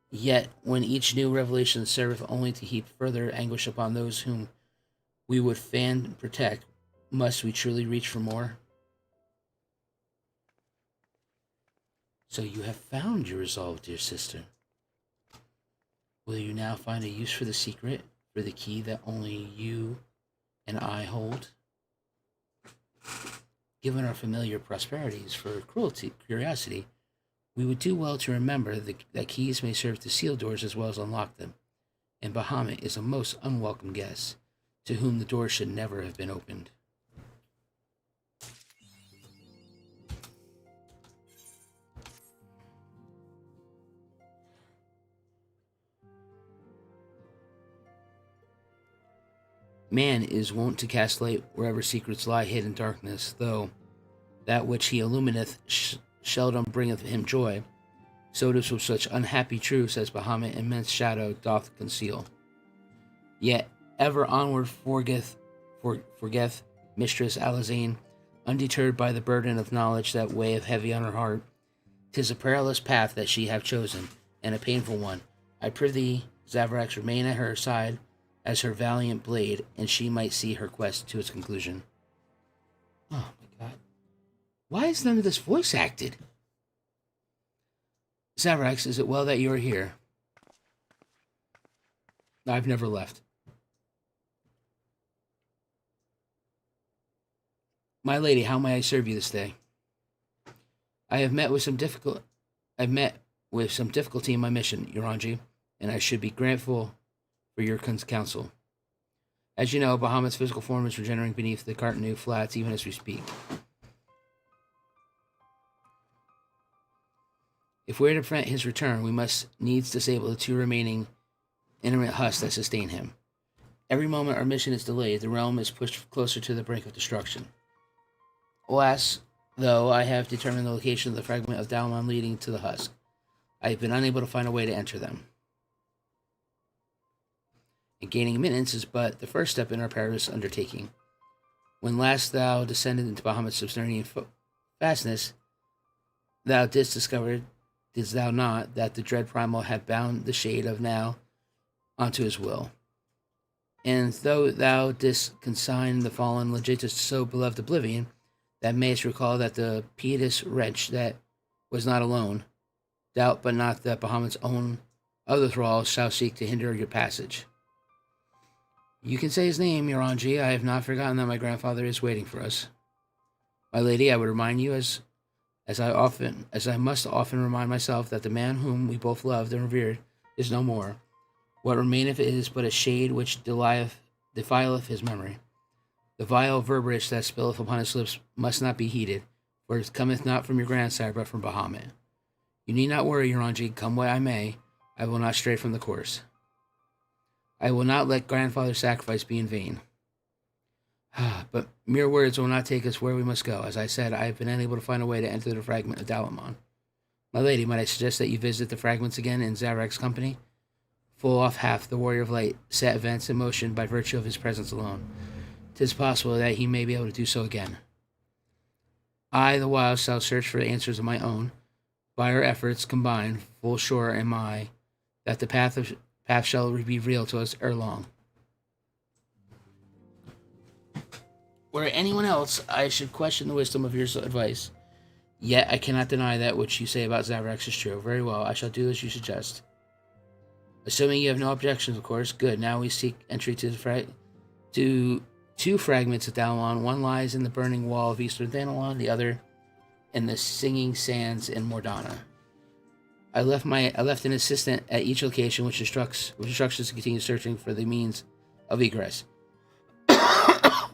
Speaker 1: Yet, when each new revelation serveth only to heap further anguish upon those whom we would fan and protect, must we truly reach for more? So you have found your resolve, dear sister. Will you now find a use for the secret, for the key that only you and I hold? Given our familiar prosperities for curiosity, we would do well to remember that keys may serve to seal doors as well as unlock them, and Bahamut is a most unwelcome guest, to whom the door should never have been opened. Man is wont to cast light wherever secrets lie hid in darkness, though that which he illumineth seldom bringeth him joy. So does with such unhappy truths as Bahamut immense shadow doth conceal. Yet ever onward forgeth Mistress Alazine, undeterred by the burden of knowledge that weigheth heavy on her heart. 'Tis a perilous path that she have chosen, and a painful one. I prithee, Zaverax, remain at her side as her valiant blade, and she might see her quest to its conclusion. Oh my god. Why is none of this voice acted? Zaverax, is it well that you are here? I've never left. My lady, how may I serve you this day? I have met with some difficulty in my mission, Eorzea, and I should be grateful for your counsel. As you know, Bahamut's physical form is regenerating beneath the Cartanu Flats even as we speak. If we're to prevent his return, we must needs disable the 2 remaining inanimate husks that sustain him. Every moment our mission is delayed, the realm is pushed closer to the brink of destruction. Alas, though, I have determined the location of the fragment of Dalamon leading to the husk. I have been unable to find a way to enter them. And gaining admittance is but the first step in our perilous undertaking. When last thou descended into Bahamut's subterranean fastness, thou didst thou not, that the dread primal had bound the shade of now onto his will? And though thou didst consign the fallen legit to so beloved oblivion, thou mayest recall that the pietous wretch that was not alone, doubt but not that Bahamut's own other thralls shall seek to hinder your passage. You can say his name, Eorzea. I have not forgotten that my grandfather is waiting for us. My lady, I would remind you, as I must often remind myself, that the man whom we both loved and revered is no more. What remaineth is but a shade which defileth his memory. The vile verbiage that spilleth upon his lips must not be heeded, for it cometh not from your grandsire, but from Bahamut. You need not worry, Eorzea. Come what I may, I will not stray from the course. I will not let grandfather's sacrifice be in vain. But mere words will not take us where we must go. As I said, I have been unable to find a way to enter the fragment of Dalamon. My lady, might I suggest that you visit the fragments again in Zaverax's company? Full off half the Warrior of Light set events in motion by virtue of his presence alone. 'Tis possible that he may be able to do so again. I, the while, shall search for the answers of my own. By our efforts combined, full sure am I that the path shall be revealed to us ere long. Were it anyone else, I should question the wisdom of your advice. Yet I cannot deny that which you say about Zaverax is true. Very well, I shall do as you suggest. Assuming you have no objections, of course. Good. Now we seek entry to 2 fragments of Dalamon. One lies in the burning wall of eastern Dalamon, the other in the singing sands in Mordana. I left an assistant at each location, which instructions to continue searching for the means of egress. It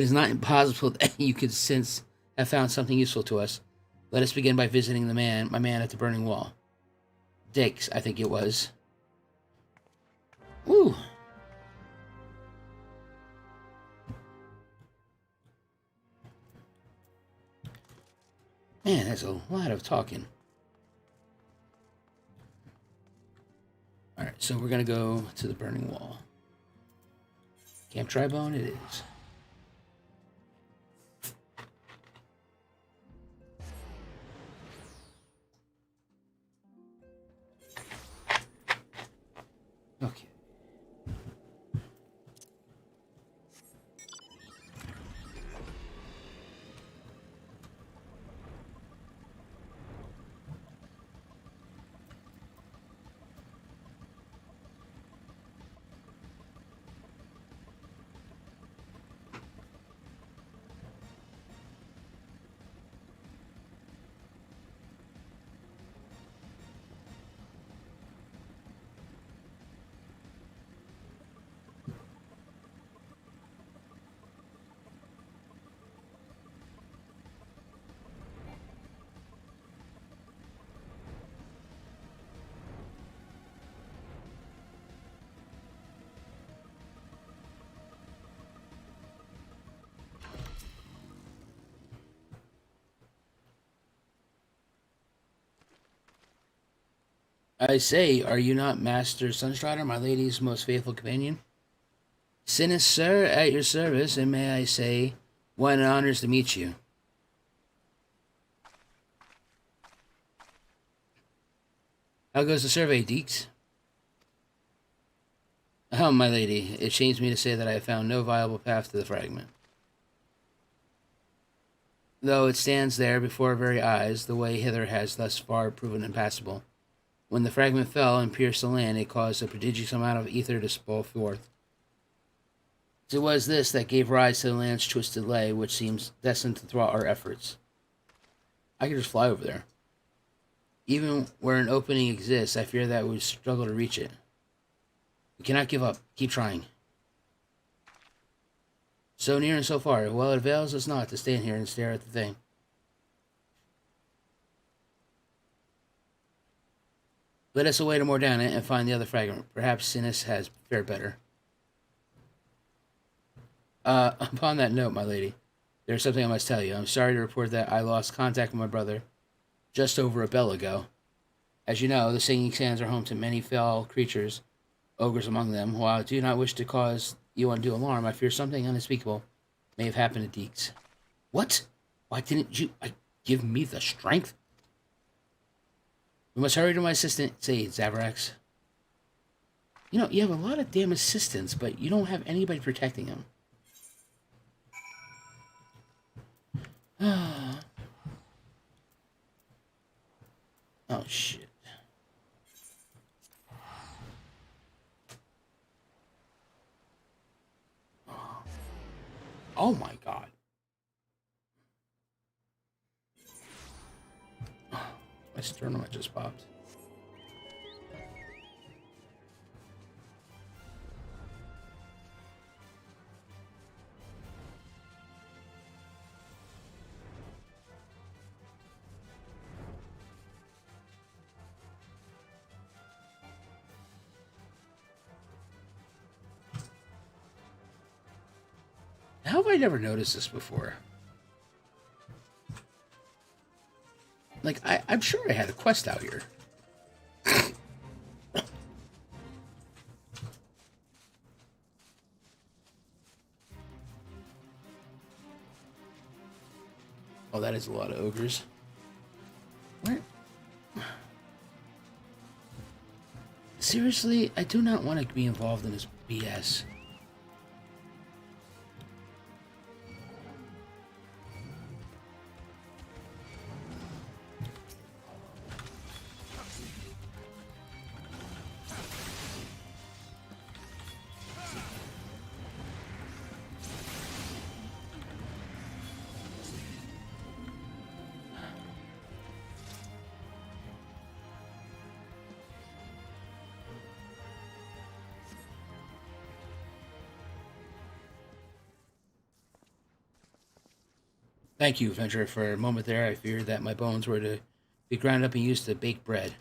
Speaker 1: is not impossible that you could since have found something useful to us. Let us begin by visiting my man at the burning wall. Dix, I think it was. Woo! Man, that's a lot of talking. Alright, so we're going to go to the burning wall. Camp Tribone it is. Okay. I say, are you not Master Sunstrider, my lady's most faithful companion? Sinus, sir, at your service, and may I say, what an honor to meet you. How goes the survey, Deeks? Oh, my lady, it shames me to say that I have found no viable path to the fragment. Though it stands there before our very eyes, the way hither has thus far proven impassable. When the fragment fell and pierced the land, it caused a prodigious amount of ether to spill forth. It was this that gave rise to the land's twisted lay, which seems destined to thwart our efforts. I could just fly over there. Even where an opening exists, I fear that we would struggle to reach it. We cannot give up. Keep trying. So near and so far. Well, it avails us not to stand here and stare at the thing. Let us await more down it and find the other fragment. Perhaps Sinus has fared better. Upon that note, my lady, there's something I must tell you. I'm sorry to report that I lost contact with my brother just over a bell ago. As you know, the Singing Sands are home to many fell creatures, ogres among them. While I do not wish to cause you undue alarm, I fear something unspeakable may have happened to Deeks. What? Why didn't you give me the strength? We must hurry to my assistant, say Zaverax. You know, you have a lot of damn assistants, but you don't have anybody protecting them. Oh, shit. Oh, my God. My sternum just popped. How have I never noticed this before? Like, I'm sure I had a quest out here. Oh, that is a lot of ogres. Where? Seriously, I do not want to be involved in this BS. Thank you, Venture. For a moment there, I feared that my bones were to be ground up and used to bake bread.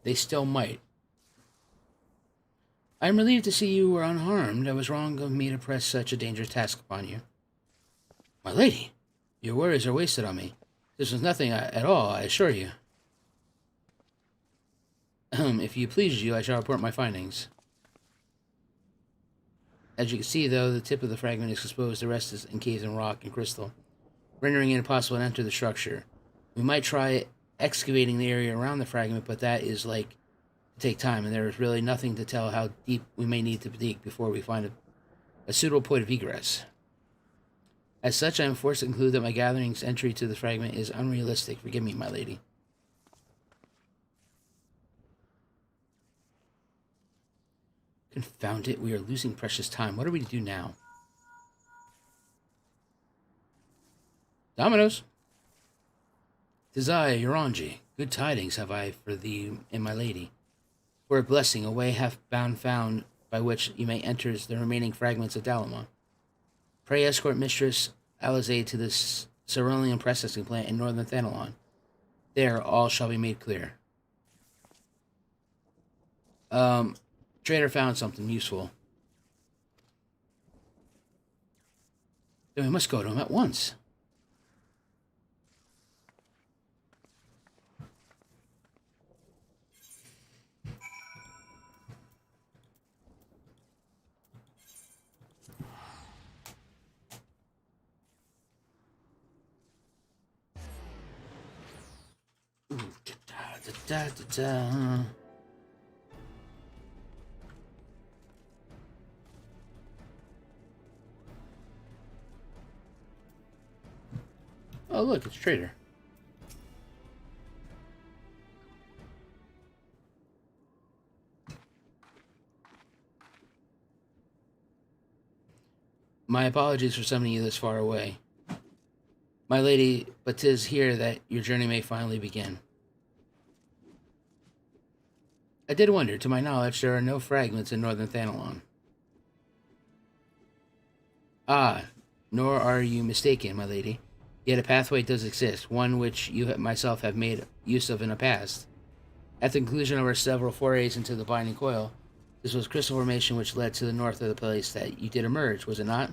Speaker 1: They still might. I am relieved to see you were unharmed. I was wrong of me to press such a dangerous task upon you. My lady, your worries are wasted on me. This was nothing at all, I assure you. If you please you, I shall report my findings. As you can see, though, the tip of the fragment is exposed. The rest is encased in rock and crystal, rendering it impossible to enter the structure. We might try excavating the area around the fragment, but that is like to take time, and there is really nothing to tell how deep we may need to dig before we find a suitable point of egress. As such, I am forced to conclude that my gathering's entry to the fragment is unrealistic. Forgive me, my lady. Confound it, we are losing precious time. What are we to do now? Dominoes. 'Tis I, Eorzea. Good tidings have I for thee and my lady. For a blessing, a way hath been found by which you may enter the remaining fragments of Dalamon. Pray escort Mistress Eorzea to this cerulean processing plant in northern Thanalon. There all shall be made clear. Trader found something useful. Then we must go to him at once. Da, da, da. Oh, look, it's Trader. My apologies for summoning you this far away. My lady, but 'tis here that your journey may finally begin. I did wonder, to my knowledge, there are no fragments in northern Thanalon. Ah, nor are you mistaken, my lady. Yet a pathway does exist, one which you myself have made use of in the past. At the conclusion of our several forays into the binding coil, this was crystal formation which led to the north of the place that you did emerge, was it not?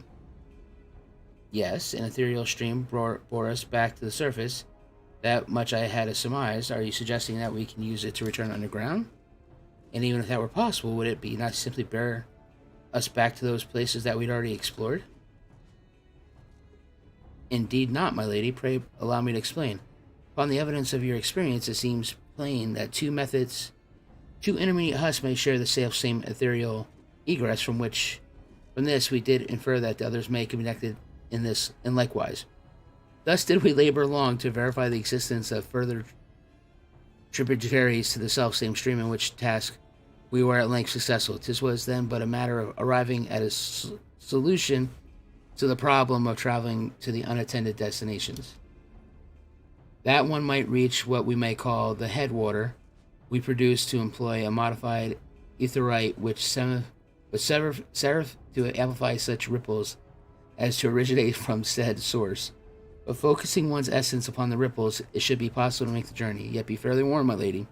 Speaker 1: Yes, an ethereal stream bore us back to the surface. That much I had surmised. Are you suggesting that we can use it to return underground? And even if that were possible, would it be not simply bear us back to those places that we'd already explored? Indeed not, my lady. Pray allow me to explain. Upon the evidence of your experience, it seems plain that two intermediate husks may share the same ethereal egress from this we did infer that the others may be connected in this, and likewise. Thus did we labor long to verify the existence of further tributaries to the self-same stream, in which task we were at length successful. 'Tis was then but a matter of arriving at a solution to the problem of traveling to the unattended destinations. That one might reach what we may call the headwater. We produced to employ a modified etherite which serve to amplify such ripples as to originate from said source. But focusing one's essence upon the ripples, it should be possible to make the journey. Yet be fairly warned, my lady.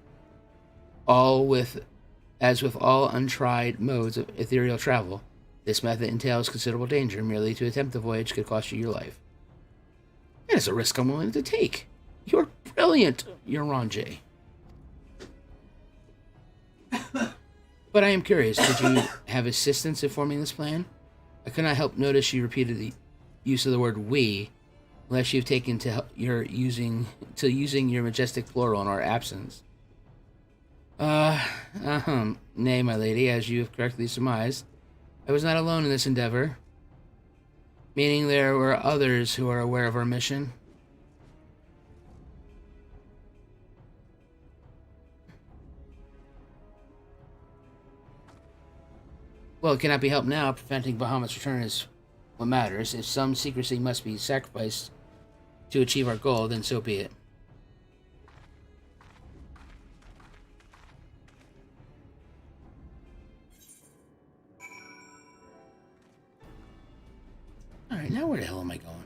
Speaker 1: As with all untried modes of ethereal travel, this method entails considerable danger. Merely to attempt the voyage could cost you your life. That is a risk I'm willing to take. You're brilliant, Eorzea. But I am curious, did you have assistance in forming this plan? I could not help notice you repeated the use of the word we, unless you've taken to using your majestic plural in our absence. Nay, my lady, as you have correctly surmised, I was not alone in this endeavor. Meaning there were others who are aware of our mission. Well, it cannot be helped now. Preventing Bahamut's return is what matters. If some secrecy must be sacrificed to achieve our goal, then so be it. Alright, now where the hell am I going?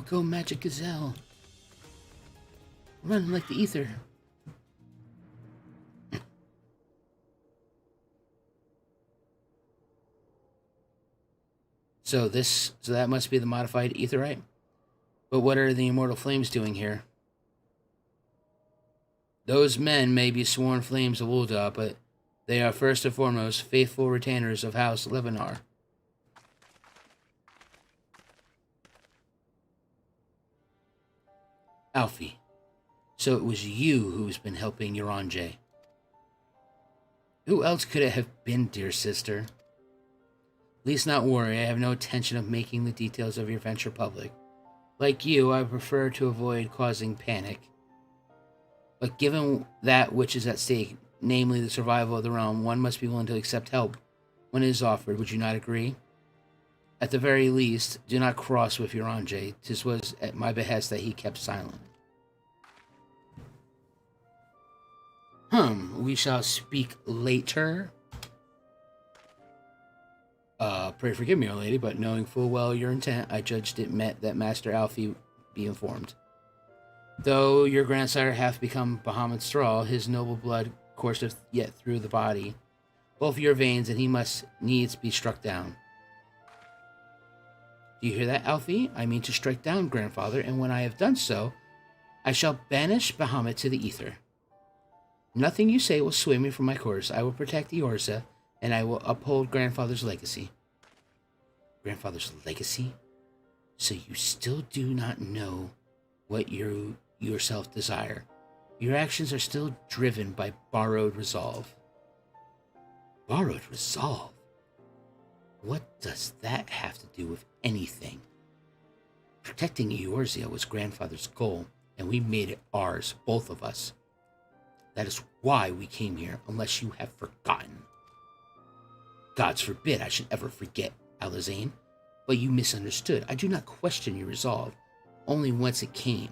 Speaker 1: Go, Magic Gazelle. Run like the ether. So that must be the modified etherite? But what are the immortal flames doing here? Those men may be sworn flames of Ul'dah, but they are first and foremost faithful retainers of House Levinar. Alfie, so it was you who's been helping Eorzea. Who else could it have been, dear sister? Please not worry, I have no intention of making the details of your venture public. Like you, I prefer to avoid causing panic. But given that which is at stake, namely the survival of the realm, one must be willing to accept help when it is offered. Would you not agree? At the very least, do not cross with Eorzea. 'Tis was at my behest that he kept silent. We shall speak later. Pray forgive me, O lady, but knowing full well your intent, I judged it meant that Master Alfie be informed. Though your grandsire hath become Bahamut's thrall, his noble blood courseth yet through the body, both your veins, and he must needs be struck down. Do you hear that, Alfie? I mean to strike down, grandfather, and when I have done so, I shall banish Bahamut to the ether. Nothing you say will sway me from my course. I will protect Eorzea, and I will uphold Grandfather's legacy. Grandfather's legacy? So you still do not know what you yourself desire. Your actions are still driven by borrowed resolve. Borrowed resolve? What does that have to do with anything? Protecting Eorzea was Grandfather's goal, and we made it ours, both of us. That is why we came here, unless you have forgotten. Gods forbid I should ever forget, Alazane. But you misunderstood. I do not question your resolve, only whence it came.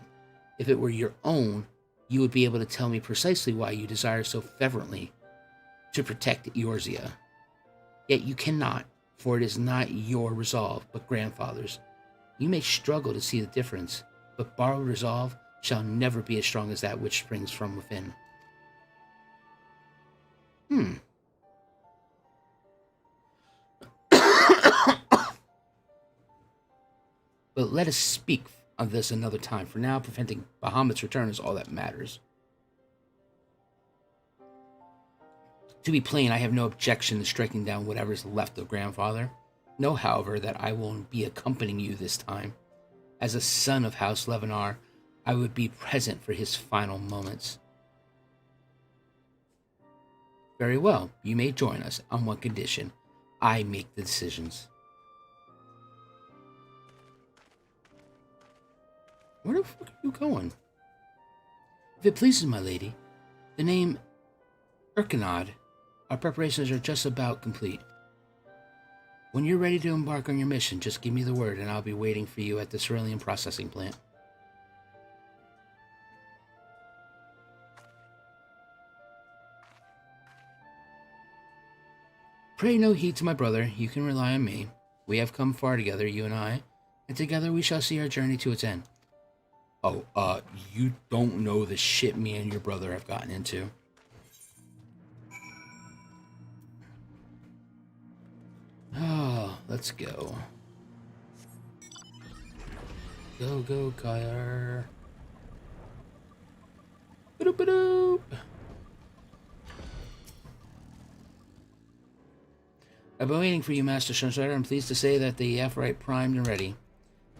Speaker 1: If it were your own, you would be able to tell me precisely why you desire so fervently to protect Eorzea. Yet you cannot, for it is not your resolve, but Grandfather's. You may struggle to see the difference, but borrowed resolve shall never be as strong as that which springs from within. But let us speak of this another time. For now, preventing Bahamut's return is all that matters. To be plain, I have no objection to striking down whatever is left of Grandfather. Know, however, that I will be accompanying you this time. As a son of House Levinar, I would be present for his final moments. Very well, you may join us, on one condition. I make the decisions. Where the fuck are you going? If it pleases my lady, the name Urkanod, our preparations are just about complete. When you're ready to embark on your mission, just give me the word and I'll be waiting for you at the cerulean processing plant. Pray no heed to my brother, you can rely on me. We have come far together, you and I, and together we shall see our journey to its end. Oh, you don't know the shit me and your brother have gotten into. Oh, let's go. Go, Coil. Ba-doop. I've been waiting for you, Master Sunstrider. I'm pleased to say that the Aphrodite primed and ready.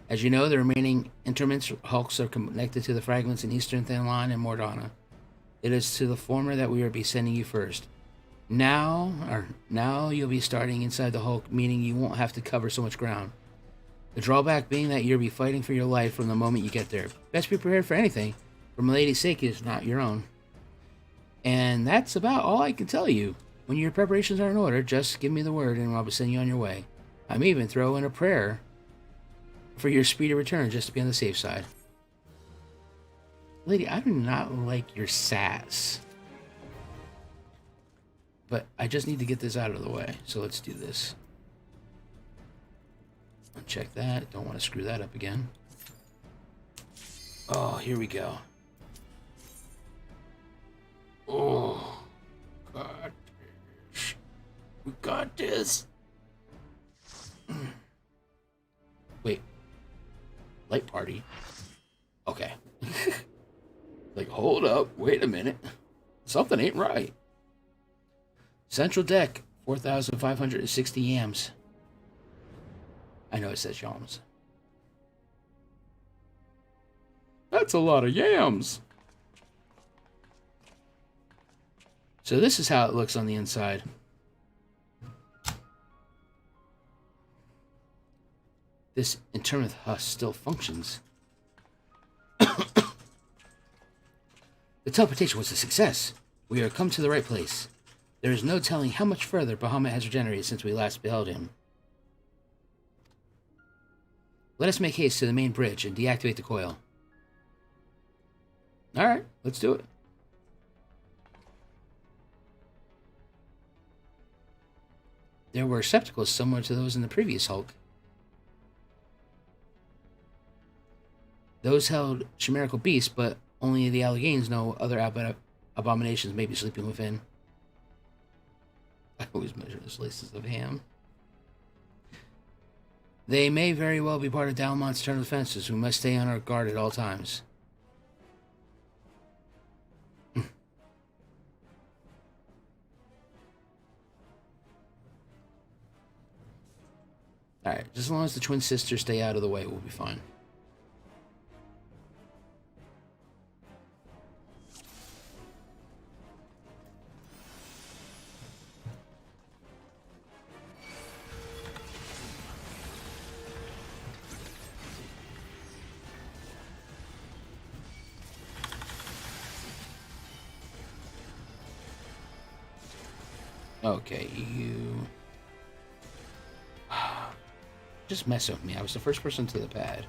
Speaker 1: As you know, the remaining interments hulks are connected to the fragments in Eastern Thanlan and Mordana. It is to the former that we will be sending you first. Now you'll be starting inside the hulk, meaning you won't have to cover so much ground. The drawback being that you'll be fighting for your life from the moment you get there. Best be prepared for anything, for my lady's sake if not your own. And that's about all I can tell you. When your preparations are in order, just give me the word and I'll be sending you on your way. I may even throw in a prayer for your speedy return, just to be on the safe side. Lady, I do not like your sass. But I just need to get this out of the way, so let's do this. Uncheck that, don't want to screw that up again. Oh, here we go. Oh, God. We got this. Wait. Light party? Okay. Like, hold up. Wait a minute. Something ain't right. Central deck. 4,560 yams. I know it says yams. That's a lot of yams. So this is how it looks on the inside. This interment husk still functions. The teleportation was a success. We are come to the right place. There is no telling how much further Bahamut has regenerated since we last beheld him. Let us make haste to the main bridge and deactivate the coil. Alright, let's do it. There were receptacles similar to those in the previous Hulk. Those held chimerical beasts, but only the Alleghanies know other abominations may be sleeping within. I always measure the slices of ham. They may very well be part of Dalmon's eternal defenses. We must stay on our guard at all times. Alright, just as long as the twin sisters stay out of the way, we'll be fine. Okay, you... Just mess with me. I was the first person to the pad.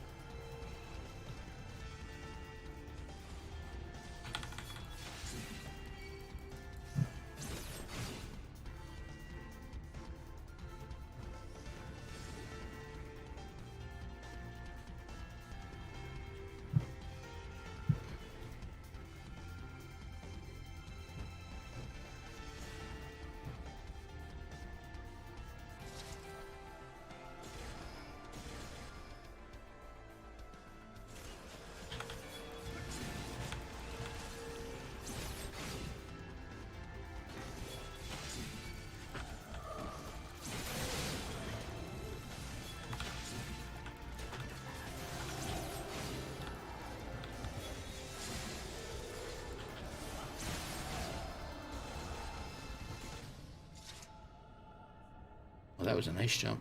Speaker 1: Well, that was a nice jump.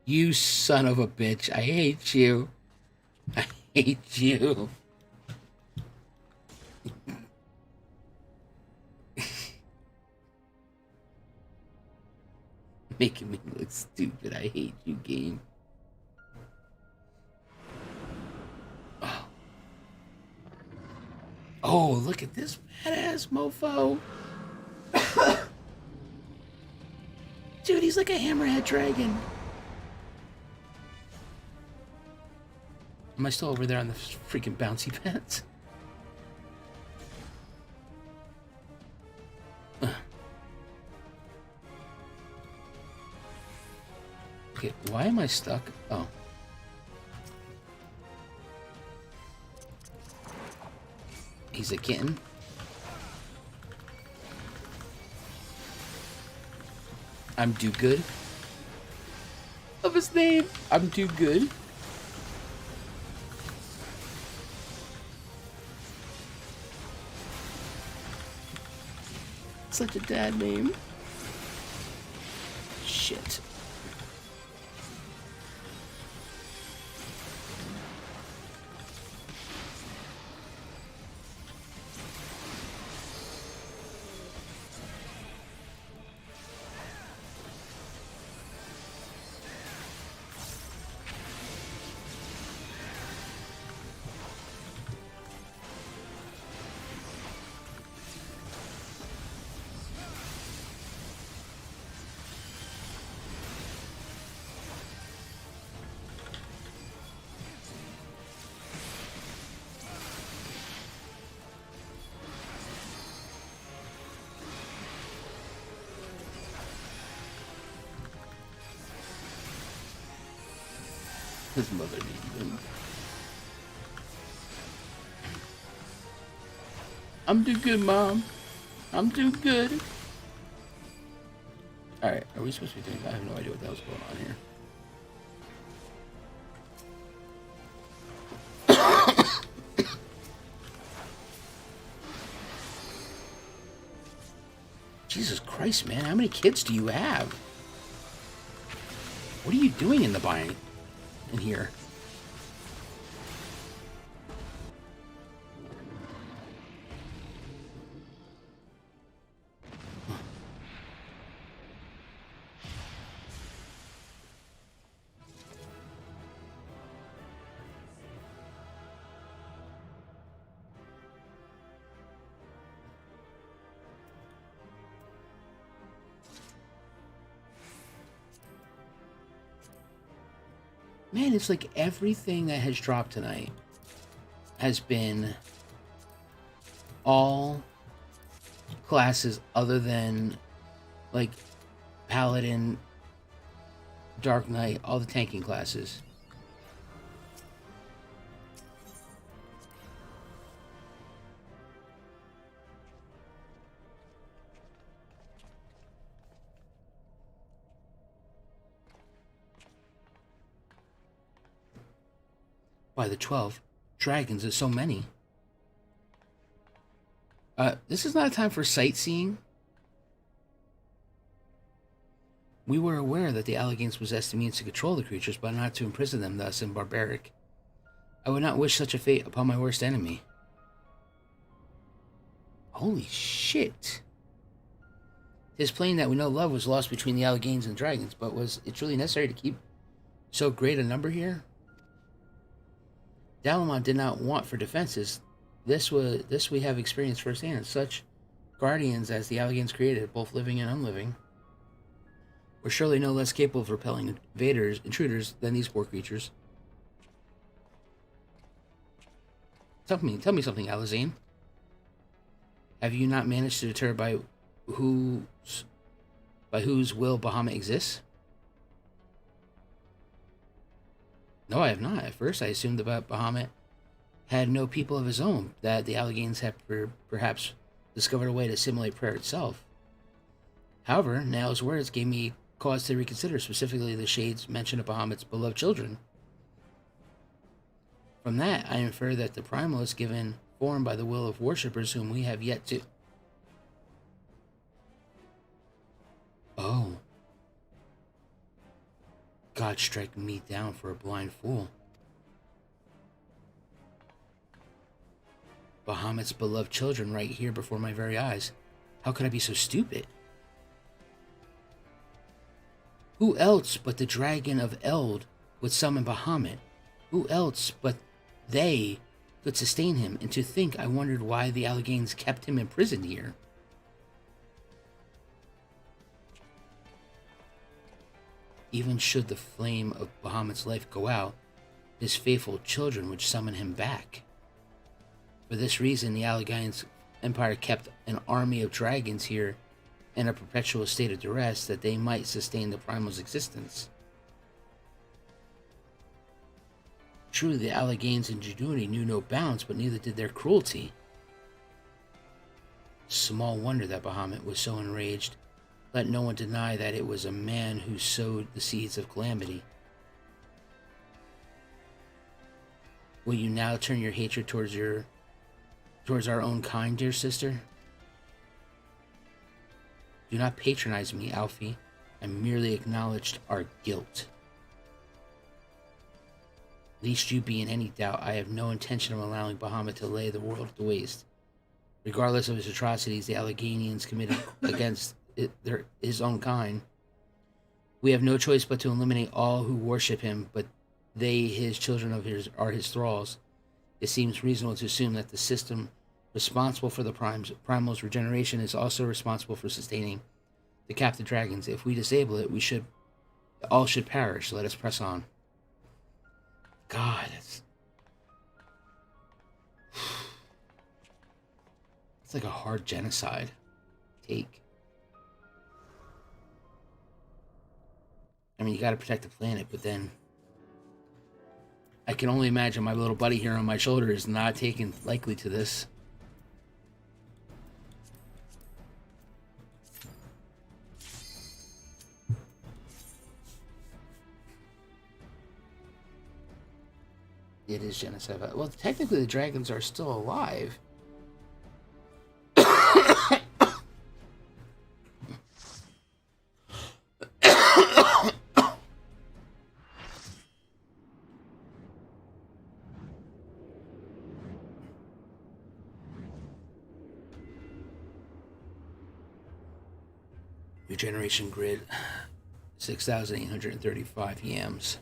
Speaker 1: You son of a bitch. I hate you. I hate you. Making me look stupid. I hate you, game. Oh. Oh, look at this badass mofo. Dude, he's like a hammerhead dragon. Am I still over there on the freaking bouncy pads? Okay, why am I stuck? Oh. He's a kitten. I'm do good. Of his name. I'm do good. Such a dad name. Shit. His mother needed him. I'm too good, Mom. I'm too good. Alright, are we supposed to be doing that? I have no idea what the hell's going on here. Jesus Christ, man. How many kids do you have? What are you doing in the bind? In here. Man, it's like everything that has dropped tonight has been all classes other than like Paladin, Dark Knight, all the tanking classes. By the 12 dragons, there's so many. This is not a time for sightseeing. We were aware that the Alleghanies possessed the means to control the creatures, but not to imprison them thus in barbaric. I would not wish such a fate upon my worst enemy. Holy shit. It is plain that we know love was lost between the Alleghanies and dragons, but was it truly necessary to keep so great a number here? Dalamon did not want for defenses. This we have experienced firsthand. Such guardians as the Alleghanies created, both living and unliving, were surely no less capable of repelling intruders than these poor creatures. Tell me something, Alazine. Have you not managed to deter by whose will Bahamut exists? No, I have not. At first, I assumed that Bahamut had no people of his own, that the Alleghanies had perhaps discovered a way to simulate prayer itself. However, Nao's words gave me cause to reconsider, specifically the Shade's mention of Bahamut's beloved children. From that, I infer that the primal is given form by the will of worshippers whom we have yet to... Oh. God strike me down for a blind fool. Bahamut's beloved children right here before my very eyes. How could I be so stupid? Who else but the dragon of Eld would summon Bahamut? Who else but they could sustain him? And to think, I wondered why the Alleghanies kept him imprisoned here. Even should the flame of Bahamut's life go out, his faithful children would summon him back. For this reason, the Garlean Empire kept an army of dragons here in a perpetual state of duress that they might sustain the primal's existence. True, the Alleghanies' ingenuity knew no bounds, but neither did their cruelty. Small wonder that Bahamut was so enraged. Let no one deny that it was a man who sowed the seeds of calamity. Will you now turn your hatred towards our own kind, dear sister? Do not patronize me, Alfie. I merely acknowledged our guilt. Lest you be in any doubt, I have no intention of allowing Bahamut to lay the world waste. Regardless of his atrocities the Alleghanians committed against his own kind, we have no choice but to eliminate all who worship him, but they, his children are his thralls. It seems reasonable to assume that the system responsible for the primal's regeneration is also responsible for sustaining the captive dragons. If we disable it, all should perish. Let us press on. God, it's like a hard genocide take. I mean, you gotta protect the planet, but then I can only imagine my little buddy here on my shoulder is not taken likely to this. It is genocide. Well, technically the dragons are still alive. Regeneration grid, 6,835 yams.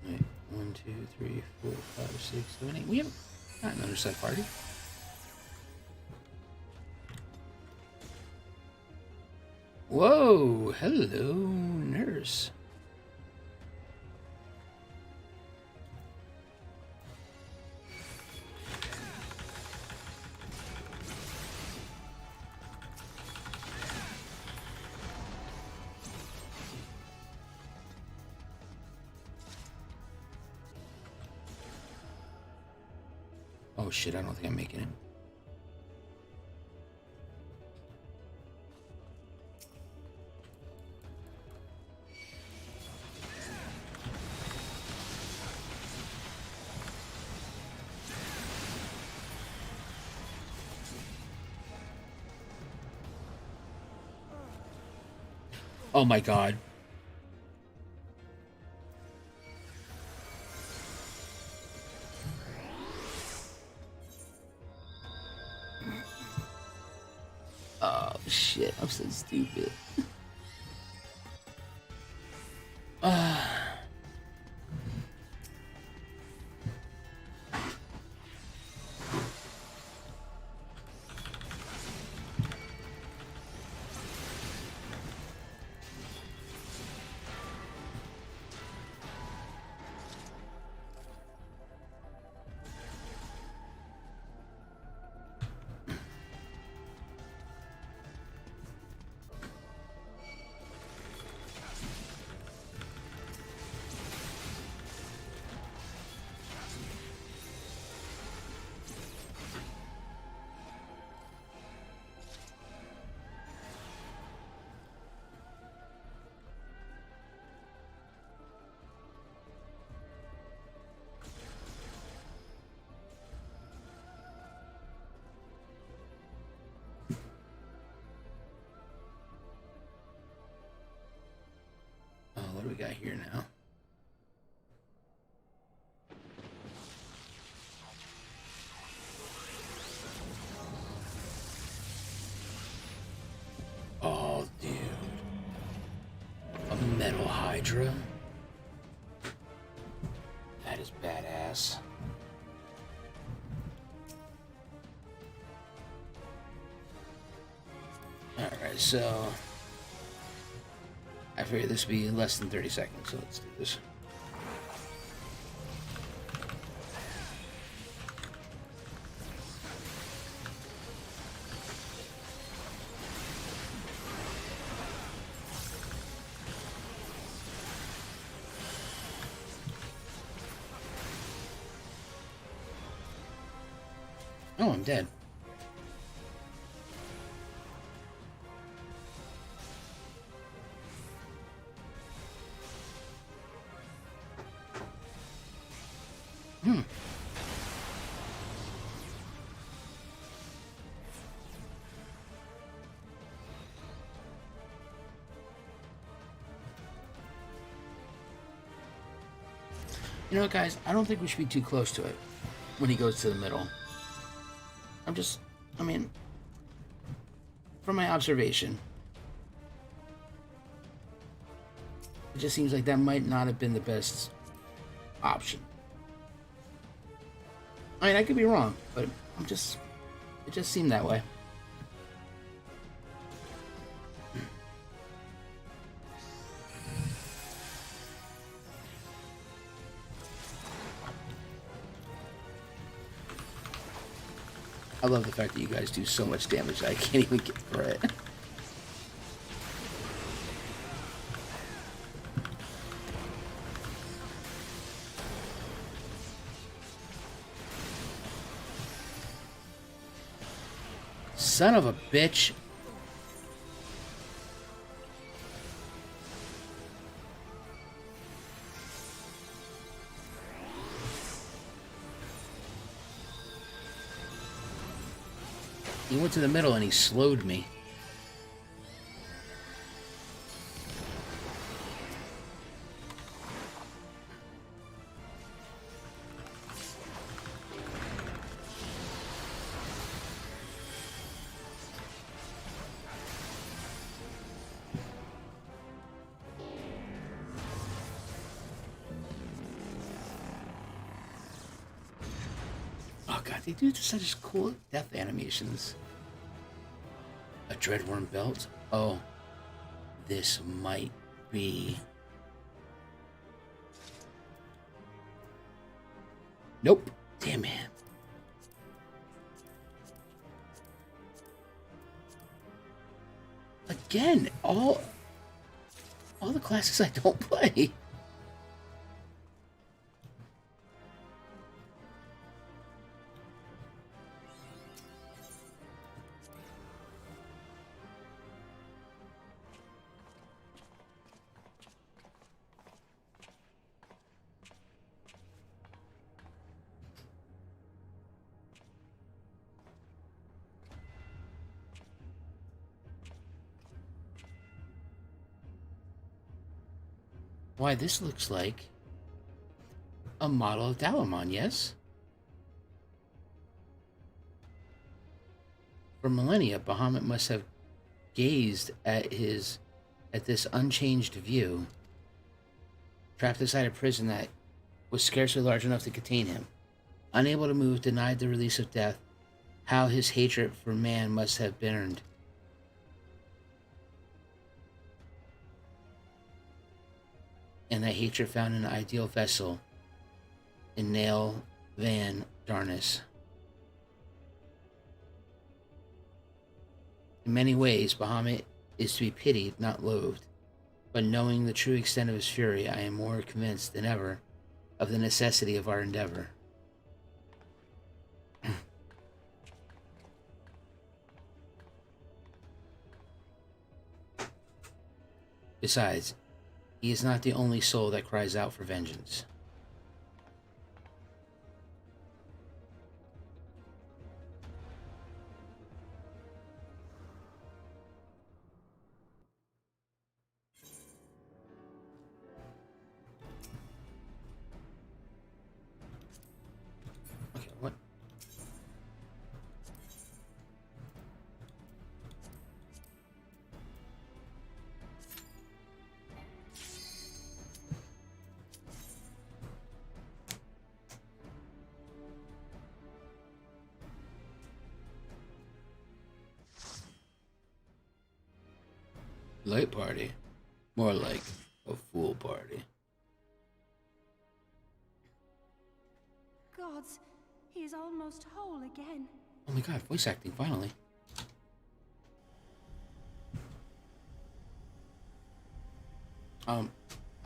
Speaker 1: Right, 1, 2, 3, 4, 5, 6, 7, 8. We haven't got another side party. Whoa, hello, nurse. Oh shit, I don't think I'm making it. Oh my god. Oh shit, I'm so stupid. What do we got here now? Oh, dude. A metal Hydra? That is badass. Alright, so... I figured this would be less than 30 seconds, so let's do this. Oh, I'm dead. You know what, guys? I don't think we should be too close to it when he goes to the middle. I mean, from my observation, it just seems like that might not have been the best option. I mean, I could be wrong, but it just seemed that way. I love the fact that you guys do so much damage that I can't even get through it. Son of a bitch. He went to the middle and he slowed me. Oh god, they do such cool death animations. A Dreadworm belt? Oh, this might be... Nope. Damn it. Again, all the classes I don't play. Why, this looks like a model of Dalamon, yes? For millennia, Bahamut must have gazed at this unchanged view, trapped inside a prison that was scarcely large enough to contain him. Unable to move, denied the release of death, how his hatred for man must have burned. And that hatred found an ideal vessel in Nail Van Darnus. In many ways, Bahamut is to be pitied, not loathed. But knowing the true extent of his fury, I am more convinced than ever of the necessity of our endeavor. Besides, he is not the only soul that cries out for vengeance. Okay, what? Light party. More like a fool party.
Speaker 7: Gods, he is almost whole again.
Speaker 1: Oh my god, voice acting, finally.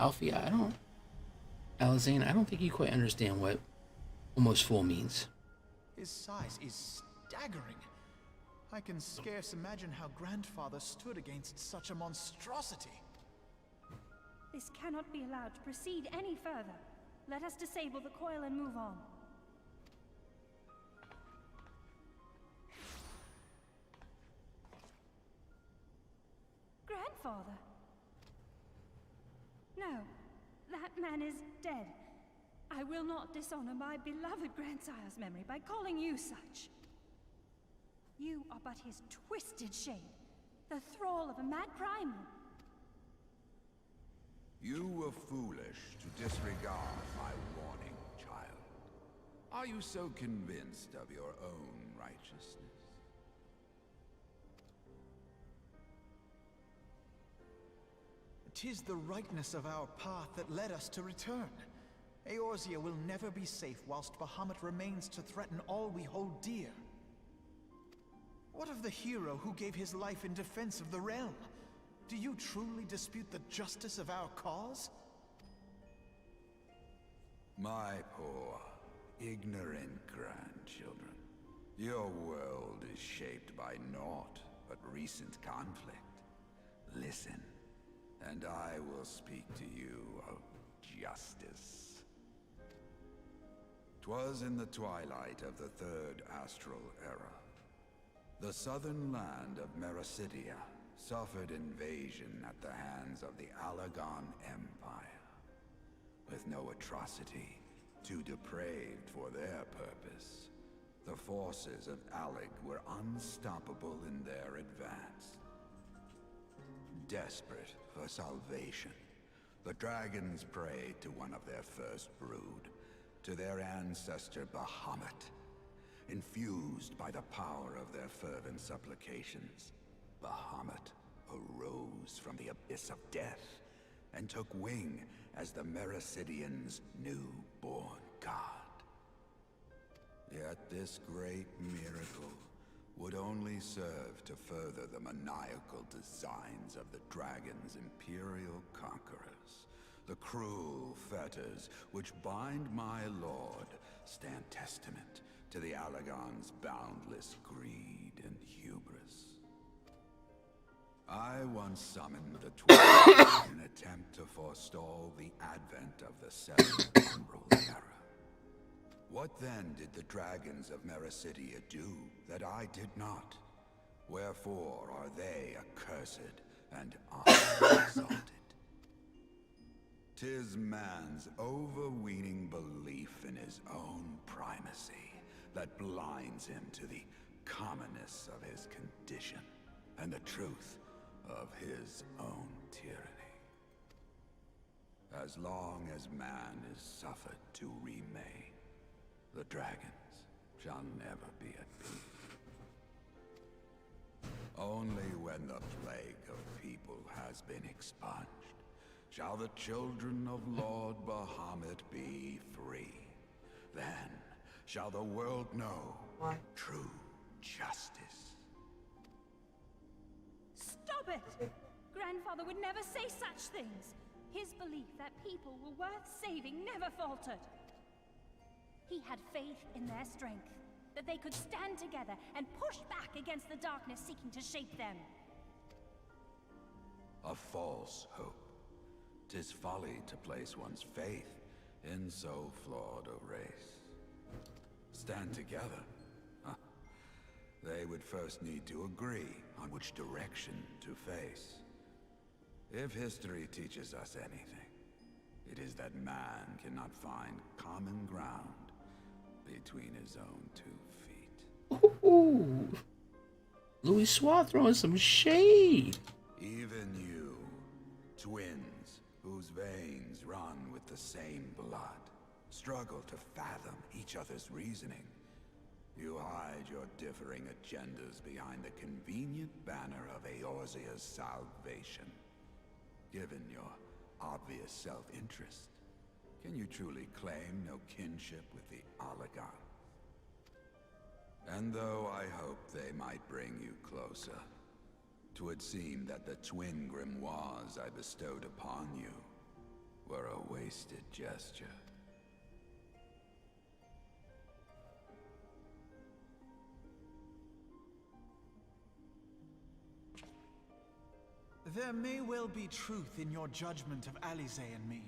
Speaker 1: Alfie, Alazane, I don't think you quite understand what almost full means.
Speaker 8: His size is staggering. I can scarce imagine how Grandfather stood against such a monstrosity.
Speaker 7: This cannot be allowed to proceed any further. Let us disable the coil and move on. Grandfather? No, that man is dead. I will not dishonor my beloved grandsire's memory by calling you such. You are but his twisted shade, the thrall of a mad primal.
Speaker 9: You were foolish to disregard my warning, child. Are you so convinced of your own righteousness?
Speaker 8: "'Tis the rightness of our path that led us to return. Eorzea will never be safe whilst Bahamut remains to threaten all we hold dear. What of the hero who gave his life in defense of the realm? Do you truly dispute the justice of our cause?"
Speaker 9: My poor, ignorant grandchildren. Your world is shaped by naught but recent conflict. Listen, and I will speak to you of justice. 'Twas in the twilight of the Third Astral Era. The southern land of Mericidia suffered invasion at the hands of the Garlean Empire. With no atrocity too depraved for their purpose, the forces of Alec were unstoppable in their advance. Desperate for salvation, the dragons prayed to one of their first brood, to their ancestor Bahamut. Infused by the power of their fervent supplications, Bahamut arose from the abyss of death and took wing as the Mericidians' newborn god. Yet this great miracle would only serve to further the maniacal designs of the dragon's imperial conquerors. The cruel fetters which bind my lord stand testament to the Allagan's boundless greed and hubris. I once summoned the 12 in an attempt to forestall the advent of the Seventh Umbral Era. What then did the dragons of Mericidia do that I did not? Wherefore are they accursed and unexalted? 'Tis man's overweening belief in his own primacy that blinds him to the commonness of his condition and the truth of his own tyranny. As long as man is suffered to remain, the dragons shall never be at peace. Only when the plague of people has been expunged shall the children of Lord Bahamut be free. Then shall the world know true justice.
Speaker 7: Stop it! Grandfather would never say such things. His belief that people were worth saving never faltered. He had faith in their strength, that they could stand together and push back against the darkness seeking to shape them.
Speaker 9: A false hope. 'Tis folly to place one's faith in so flawed a race. Stand together? Huh. They would first need to agree on which direction to face. If history teaches us anything, it is that man cannot find common ground between his own 2 feet.
Speaker 1: Ooh. Louis Swat throwing some shade.
Speaker 9: Even you, twins whose veins run with the same blood, struggle to fathom each other's reasoning. You hide your differing agendas behind the convenient banner of Eorzea's salvation. Given your obvious self-interest, can you truly claim no kinship with the Oligon? And though I hope they might bring you closer, 'twould seem that the twin grimoires I bestowed upon you were a wasted gesture.
Speaker 8: There may well be truth in your judgment of Alize and me,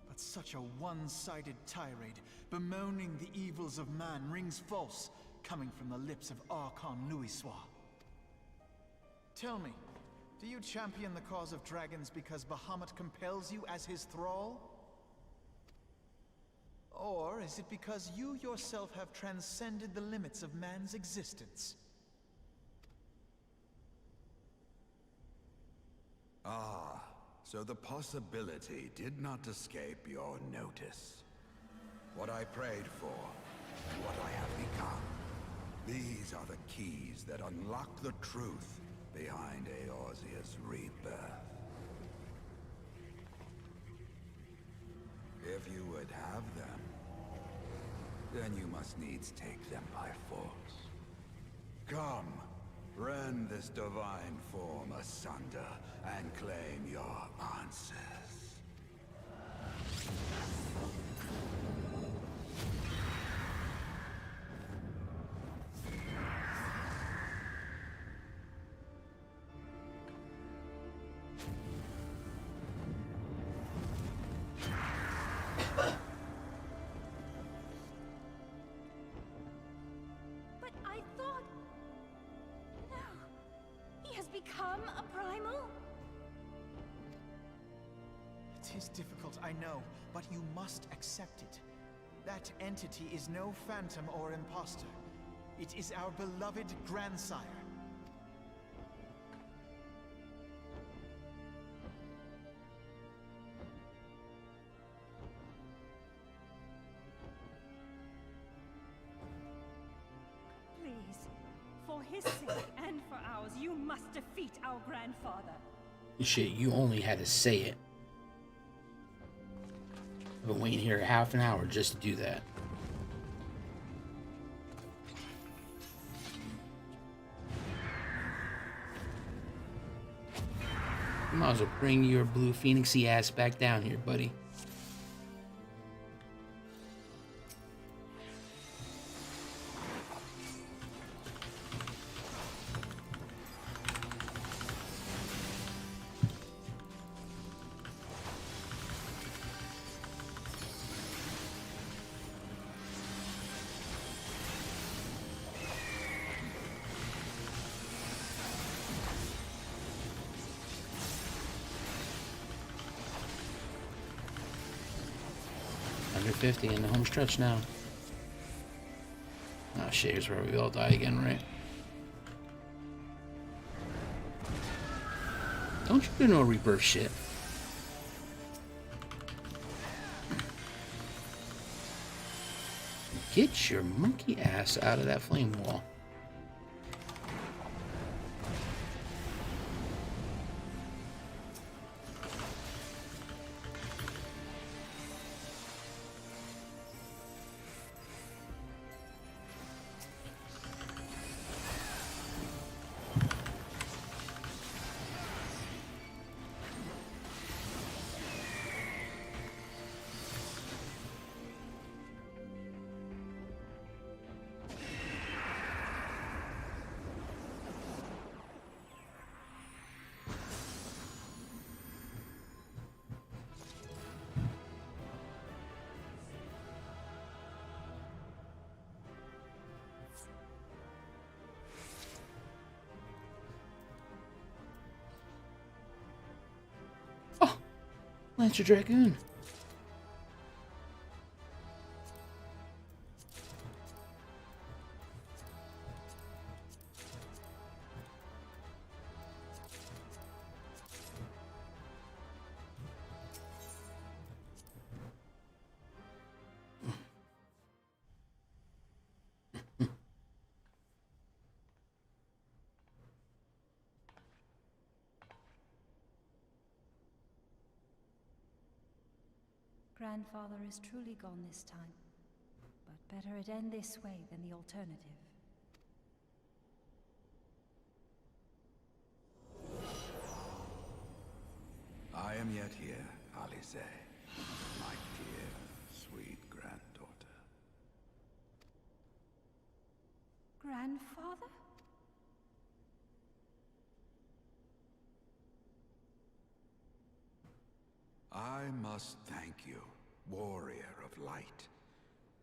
Speaker 8: but such a one-sided tirade bemoaning the evils of man rings false, coming from the lips of Archon Louisoix. Tell me, do you champion the cause of dragons because Bahamut compels you as his thrall? Or is it because you yourself have transcended the limits of man's existence?
Speaker 9: Ah, so the possibility did not escape your notice. What I prayed for, and what I have become. These are the keys that unlock the truth behind Eorzea's rebirth. If you would have them, then you must needs take them by force. Come, rend this divine form asunder and claim your answers.
Speaker 7: But I thought... No. He has become a primal?
Speaker 8: It is difficult, I know, but you must accept it. That entity is no phantom or imposter. It is our beloved grandsire.
Speaker 7: Please, for his sake and for ours, you must defeat our grandfather.
Speaker 1: Shit, you only had to say it. I've been waiting here half an hour just to do that. You might as well bring your blue phoenixy ass back down here, buddy. 150 in the home stretch now. Oh shit, here's where we all die again, right? Don't you do no rebirth shit. Get your monkey ass out of that flame wall. Lancer Dragoon.
Speaker 7: Grandfather is truly gone this time. But better it end this way than the alternative.
Speaker 9: I am yet here, Alice, my dear, sweet granddaughter.
Speaker 7: Grandfather?
Speaker 9: I must thank you, warrior of light.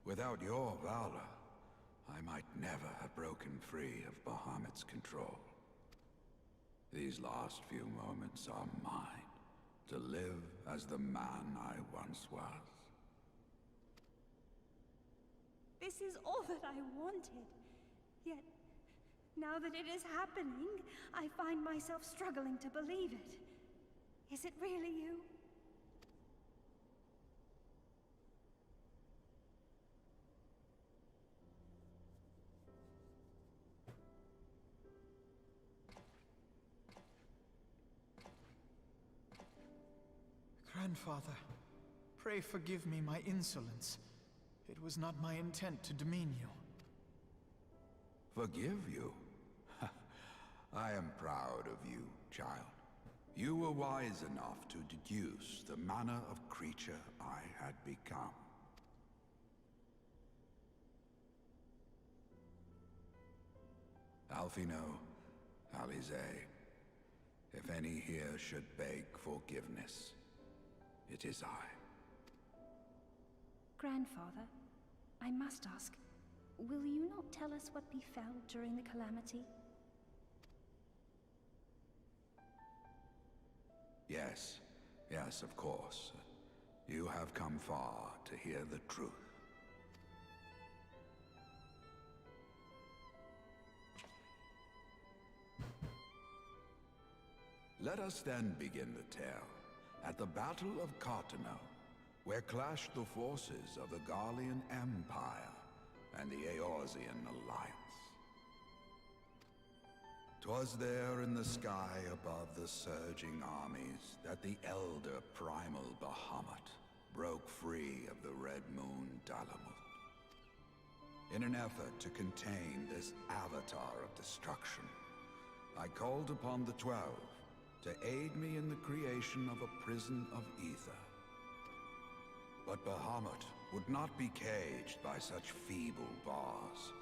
Speaker 9: Without your valor, I might never have broken free of Bahamut's control. These last few moments are mine, to live as the man I once was.
Speaker 7: This is all that I wanted. Yet, now that it is happening, I find myself struggling to believe it. Is it really you?
Speaker 8: Grandfather, pray forgive me my insolence. It was not my intent to demean you.
Speaker 9: Forgive you? I am proud of you, child. You were wise enough to deduce the manner of creature I had become. Alfino, Alize, if any here should beg forgiveness, it is I.
Speaker 7: Grandfather, I must ask, will you not tell us what befell during the calamity?
Speaker 9: Yes, yes, of course. You have come far to hear the truth. Let us then begin the tale at the Battle of Cartano, where clashed the forces of the Garlean Empire and the Eorzean Alliance. 'Twas there in the sky above the surging armies that the elder primal Bahamut broke free of the Red Moon Dalamut. In an effort to contain this avatar of destruction, I called upon the 12 to aid me in the creation of a prison of ether. But Bahamut would not be caged by such feeble bars.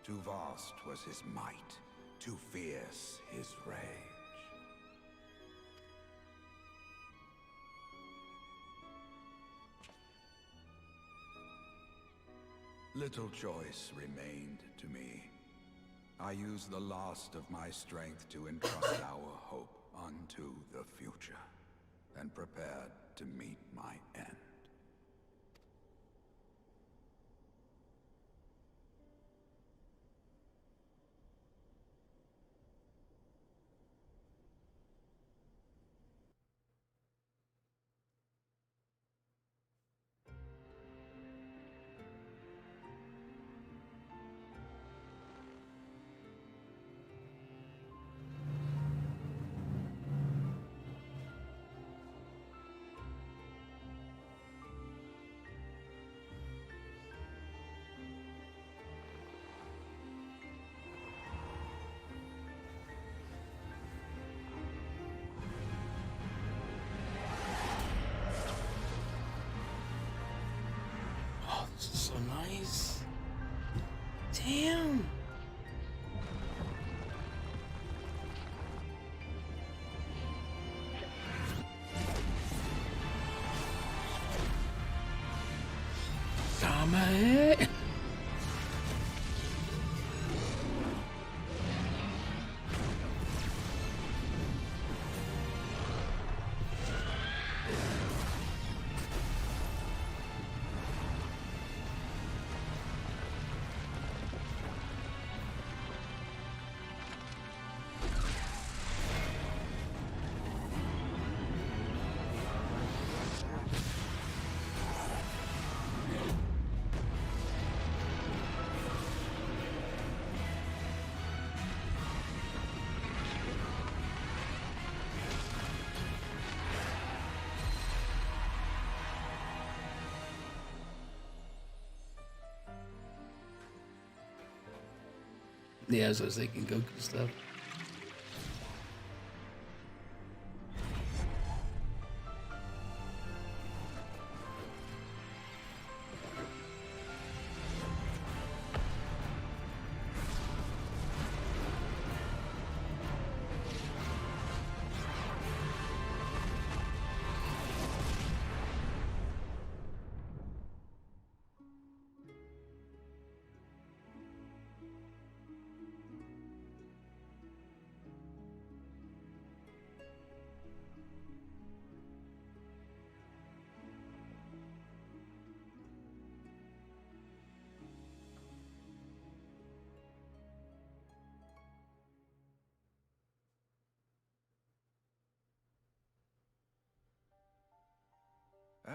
Speaker 9: Too vast was his might, too fierce his rage. Little choice remained to me. I used the last of my strength to entrust our hope unto the future, and prepared to meet my end.
Speaker 1: Nice. Damn. Samae. Yeah, so I was thinking Goku stuff.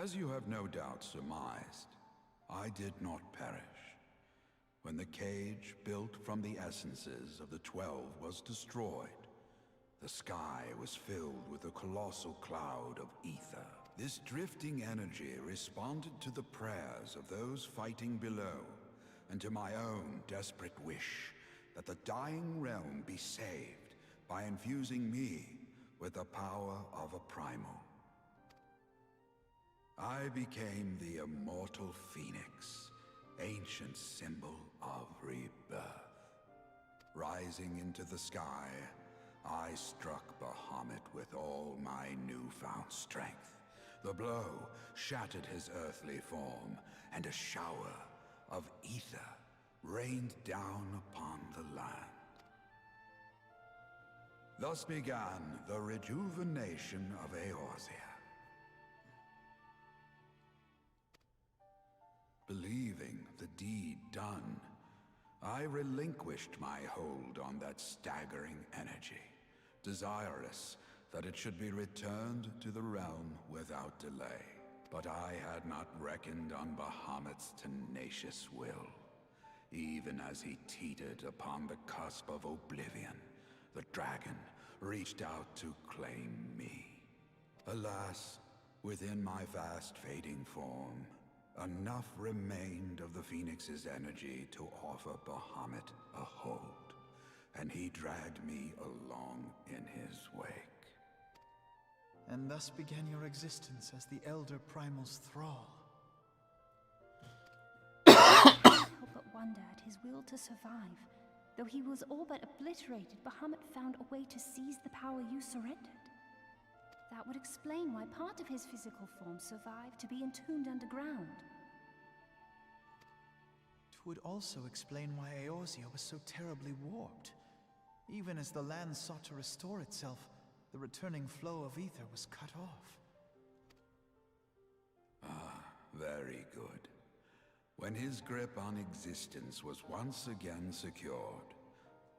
Speaker 9: As you have no doubt surmised, I did not perish. When the cage built from the essences of the 12 was destroyed, the sky was filled with a colossal cloud of ether. This drifting energy responded to the prayers of those fighting below, and to my own desperate wish that the dying realm be saved by infusing me with the power of a primal. I became the immortal phoenix, ancient symbol of rebirth. Rising into the sky, I struck Bahamut with all my newfound strength. The blow shattered his earthly form, and a shower of ether rained down upon the land. Thus began the rejuvenation of Eorzea. Believing the deed done, I relinquished my hold on that staggering energy, desirous that it should be returned to the realm without delay. But I had not reckoned on Bahamut's tenacious will. Even as he teetered upon the cusp of oblivion, the dragon reached out to claim me. Alas, within my fast fading form, enough remained of the Phoenix's energy to offer Bahamut a hold, and he dragged me along in his wake.
Speaker 8: And thus began your existence as the Elder Primal's thrall.
Speaker 7: I can't help but wonder at his will to survive. Though he was all but obliterated, Bahamut found a way to seize the power you surrendered. That would explain why part of his physical form survived to be entombed underground.
Speaker 8: It would also explain why Eorzea was so terribly warped. Even as the land sought to restore itself, the returning flow of ether was cut off.
Speaker 9: Ah, very good. When his grip on existence was once again secured,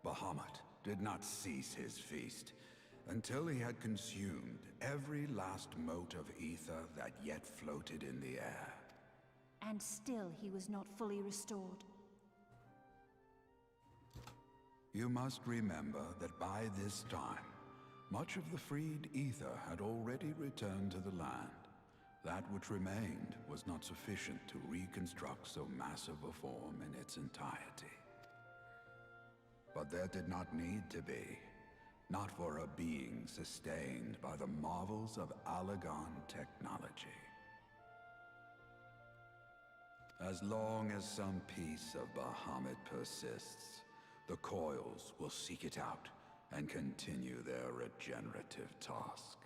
Speaker 9: Bahamut did not cease his feast until he had consumed every last mote of ether that yet floated in the air.
Speaker 7: And still he was not fully restored.
Speaker 9: You must remember that by this time, much of the freed ether had already returned to the land. That which remained was not sufficient to reconstruct so massive a form in its entirety. But there did not need to be. Not for a being sustained by the marvels of Allagan technology. As long as some piece of Bahamut persists, the Coils will seek it out and continue their regenerative task.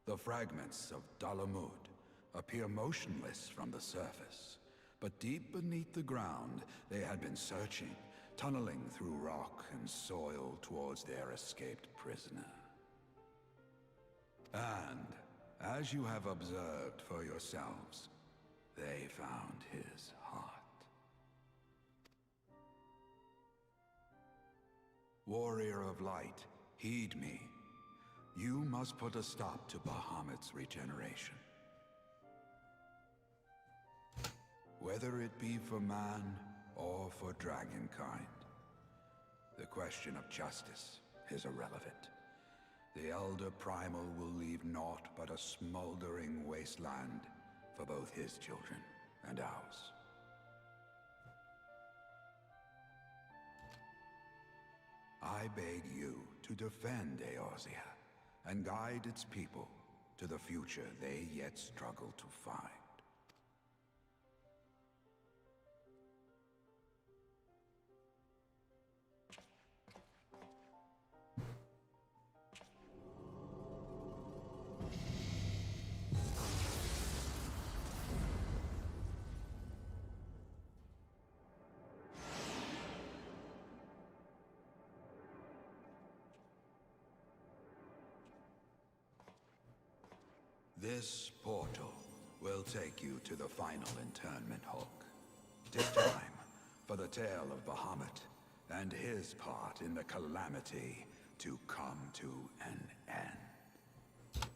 Speaker 9: The fragments of Dalamud appear motionless from the surface, but deep beneath the ground they had been searching, tunneling through rock and soil towards their escaped prisoner. And, as you have observed for yourselves, they found his heart. Warrior of Light, heed me. You must put a stop to Bahamut's regeneration. Whether it be for man or for dragonkind, the question of justice is irrelevant. The Elder Primal will leave naught but a smoldering wasteland for both his children and ours. I beg you to defend Eorzea and guide its people to the future they yet struggle to find. This portal will take you to the final internment hulk. Take time for the tale of Bahamut and his part in the calamity to come to an end.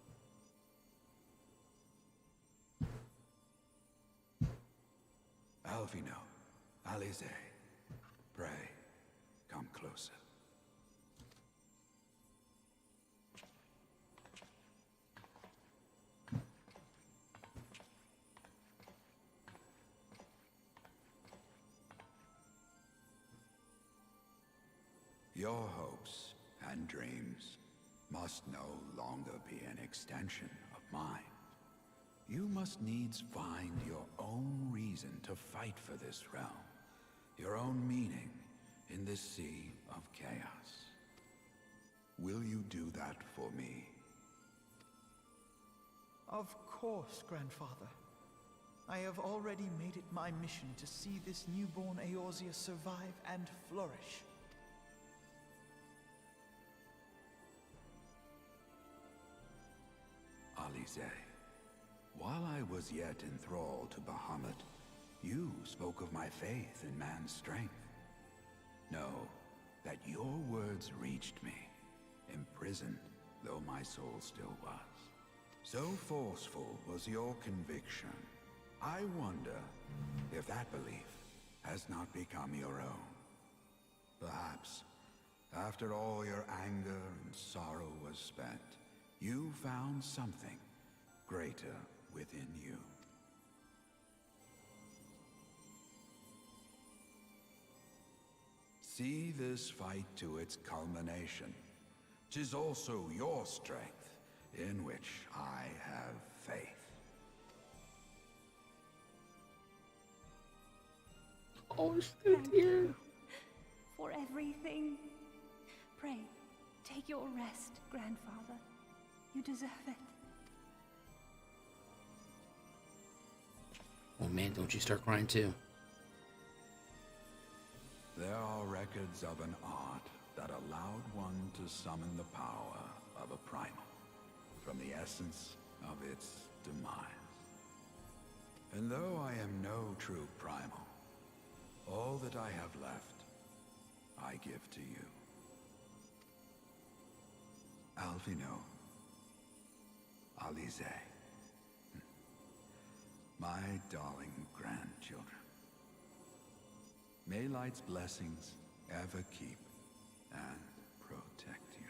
Speaker 9: Alvino, Alize, pray, come closer. Your hopes and dreams must no longer be an extension of mine. You must needs find your own reason to fight for this realm, your own meaning in this sea of chaos. Will you do that for me?
Speaker 8: Of course, Grandfather. I have already made it my mission to see this newborn Eorzea survive and flourish.
Speaker 9: Alize, while I was yet enthralled to Bahamut, you spoke of my faith in man's strength. Know that your words reached me, imprisoned though my soul still was. So forceful was your conviction, I wonder if that belief has not become your own. Perhaps, after all your anger and sorrow was spent, you found something greater within you. See this fight to its culmination. 'Tis also your strength in which I have faith.
Speaker 1: Oh, still
Speaker 7: Thank
Speaker 1: here.
Speaker 7: you for everything. Pray, take your rest, Grandfather. You deserve it.
Speaker 1: Oh man, don't you start crying too.
Speaker 9: There are records of an art that allowed one to summon the power of a primal from the essence of its demise. And though I am no true primal, all that I have left, I give to you. Alvino, Alize, my darling grandchildren. May Light's blessings ever keep and protect you.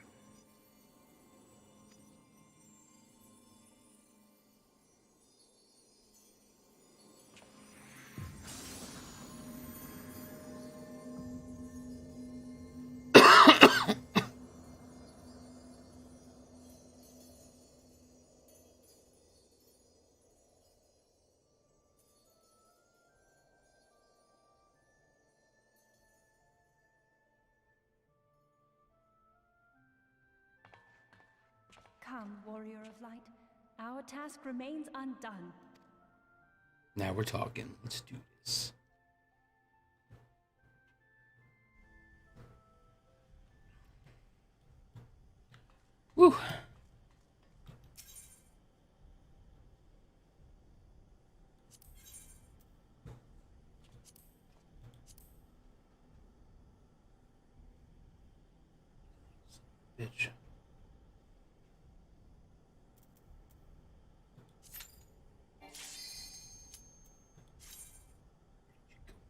Speaker 7: Come, warrior of light. Our task remains undone.
Speaker 1: Now we're talking. Let's do this. Woo! Bitch.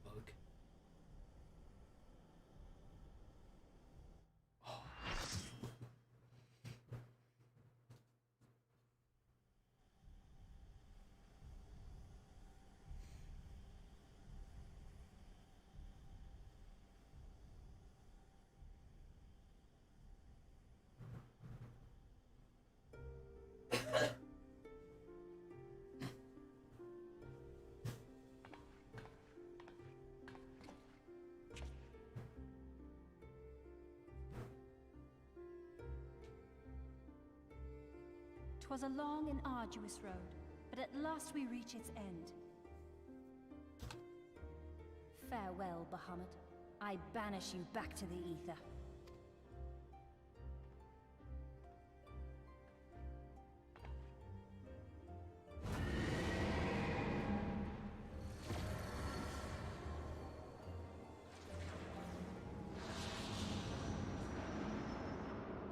Speaker 1: Bug.
Speaker 7: Twas a long and arduous road, but at last we reach its end. Farewell, Bahamut. I banish you back to the ether.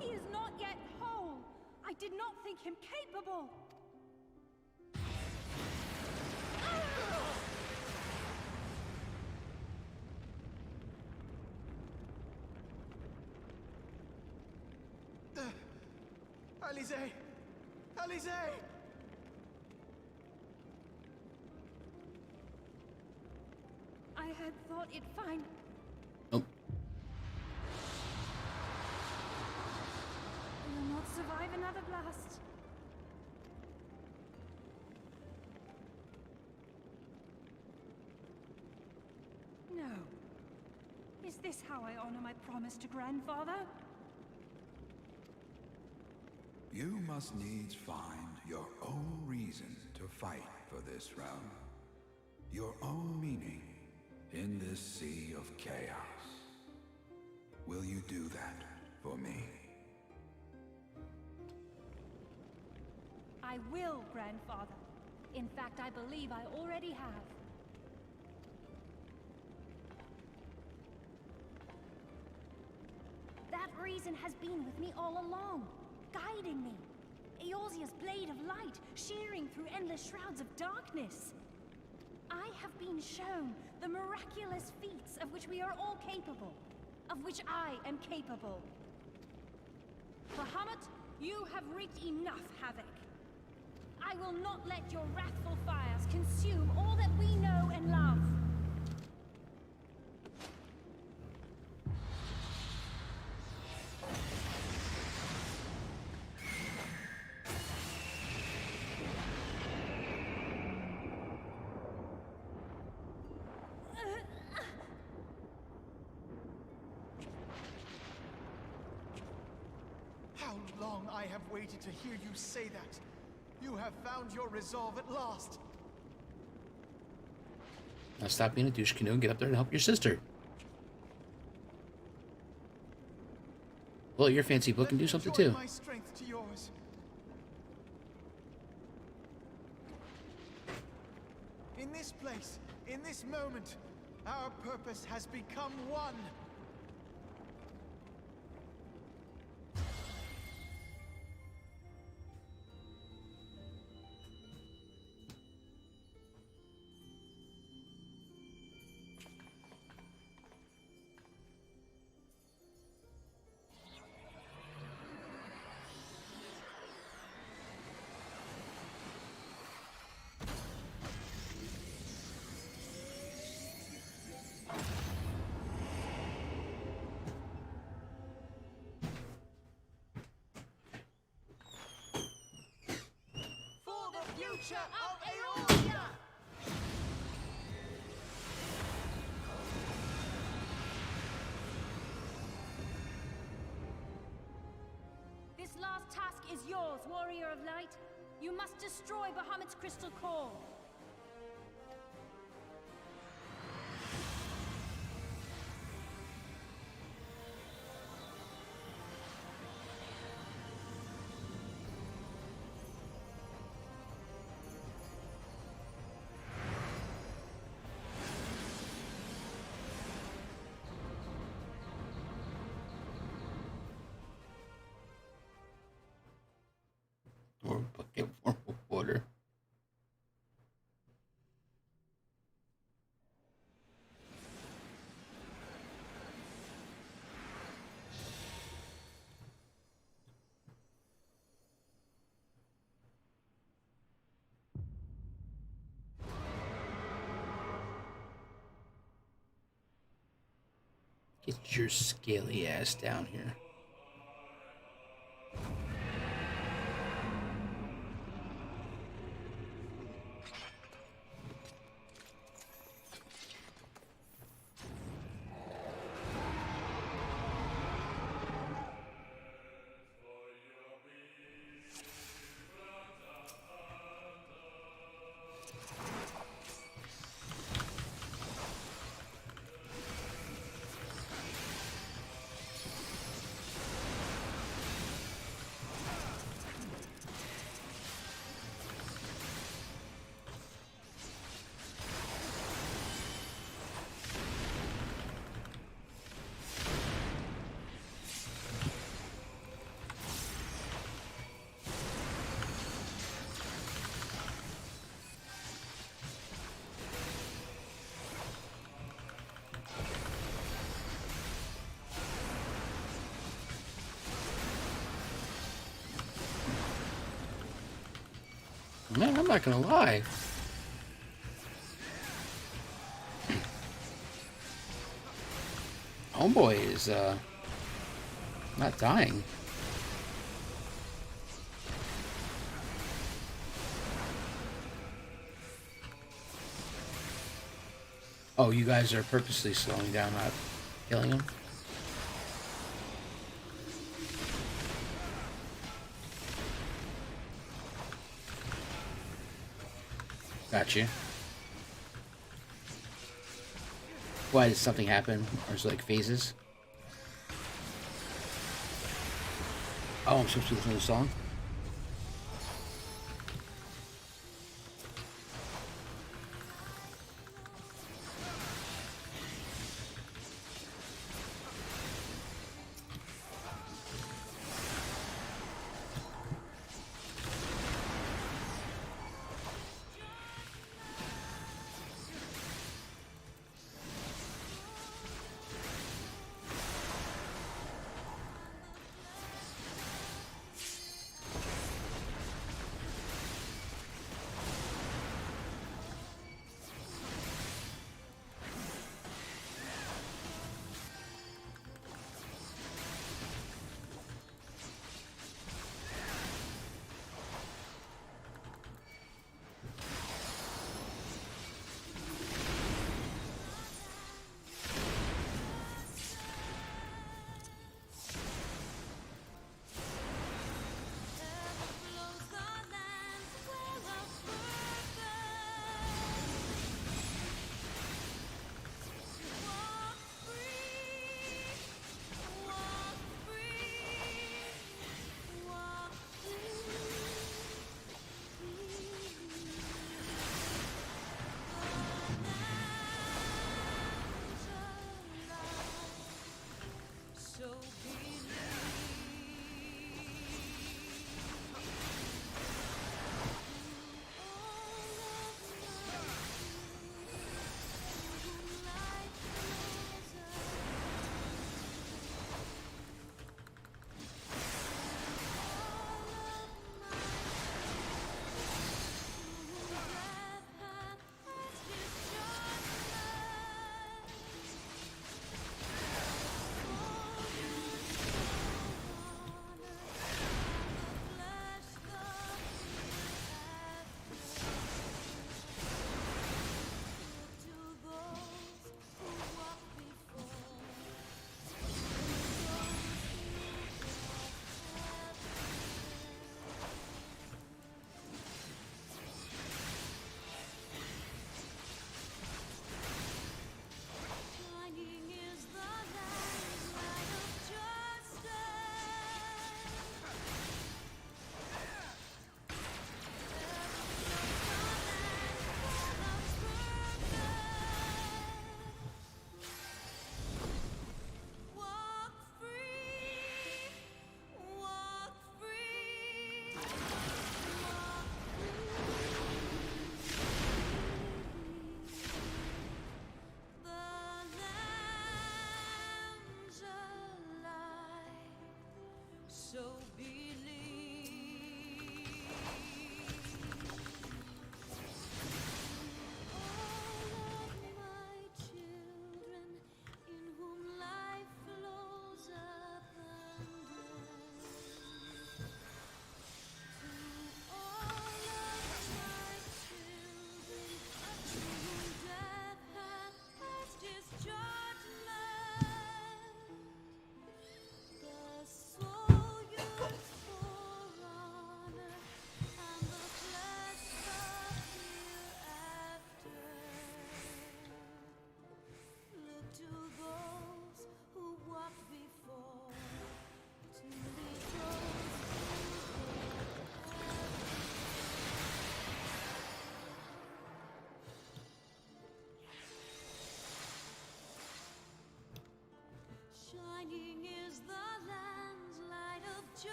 Speaker 7: He is not yet whole. I did not think him capable.
Speaker 8: Alizé! Alizé!
Speaker 7: I had thought it fine.
Speaker 1: Oh.
Speaker 7: I will not survive another blast. No. Is this how I honor my promise to grandfather?
Speaker 9: You must needs find your own reason to fight for this realm. Your own meaning in this sea of chaos. Will you do that for me?
Speaker 7: I will, grandfather. In fact, I believe I already have. That reason has been with me all along, guiding me. Eorzea's blade of light, shearing through endless shrouds of darkness. I have been shown the miraculous feats of which we are all capable, of which I am capable. Bahamut, you have wreaked enough havoc. I will not let your wrathful fires consume all that we know and love.
Speaker 8: How long I have waited to hear you say that! You have found your resolve at last!
Speaker 1: Now stop being a douche canoe and get up there and help your sister. Well, your fancy book and do something too.
Speaker 8: My strength to yours. In this place, in this moment, our purpose has become one. Future of Eorzea!
Speaker 7: This last task is yours, warrior of light. You must destroy Bahamut's crystal core.
Speaker 1: Or a bucket warm of water. Get your scaly ass down here. Man, I'm not gonna lie. Homeboy is not dying. Oh, you guys are purposely slowing down, not killing him? Gotcha. Why, did something happen? Or is it like phases? Oh, I'm supposed to listen to the song?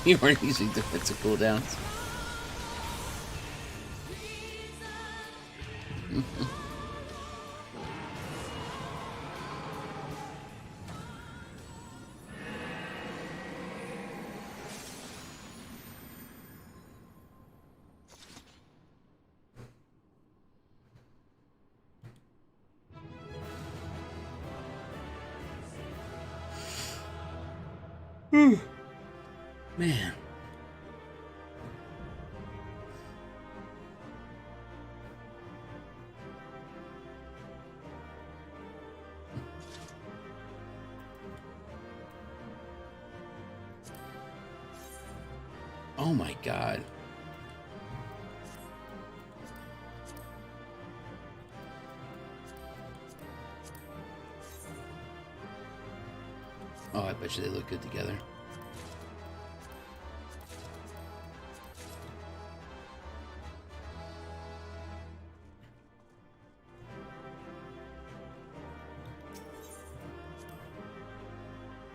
Speaker 1: We weren't using defensive cooldowns. Man. Oh my God. Oh, I bet you they look good together.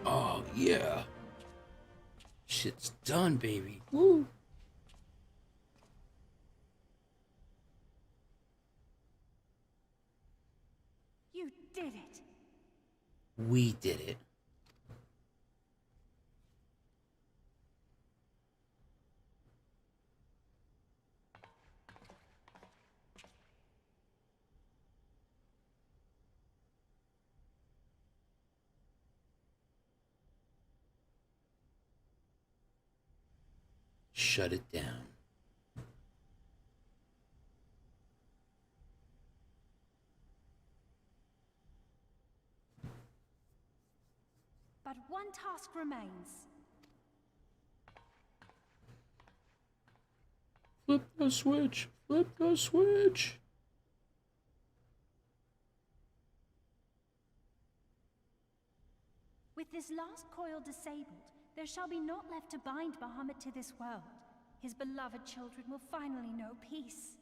Speaker 1: Oh, yeah. Shit's done, baby. Woo.
Speaker 7: You did it.
Speaker 1: We did it. Shut it down.
Speaker 7: But one task remains.
Speaker 1: Flip the switch. Flip the switch.
Speaker 7: With this last coil disabled, there shall be naught left to bind Bahamut to this world. His beloved children will finally know peace.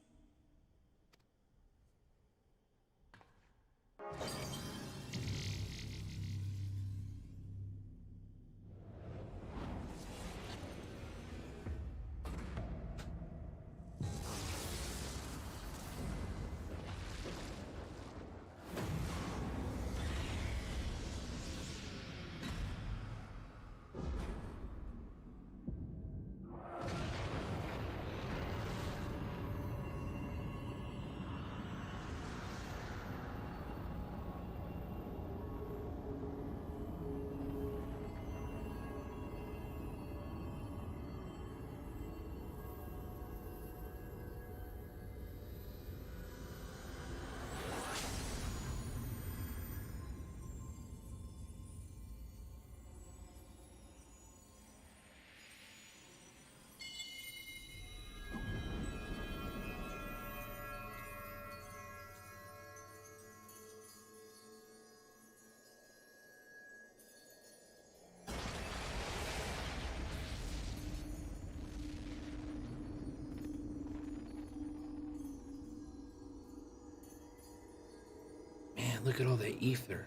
Speaker 1: Man, look at all the ether.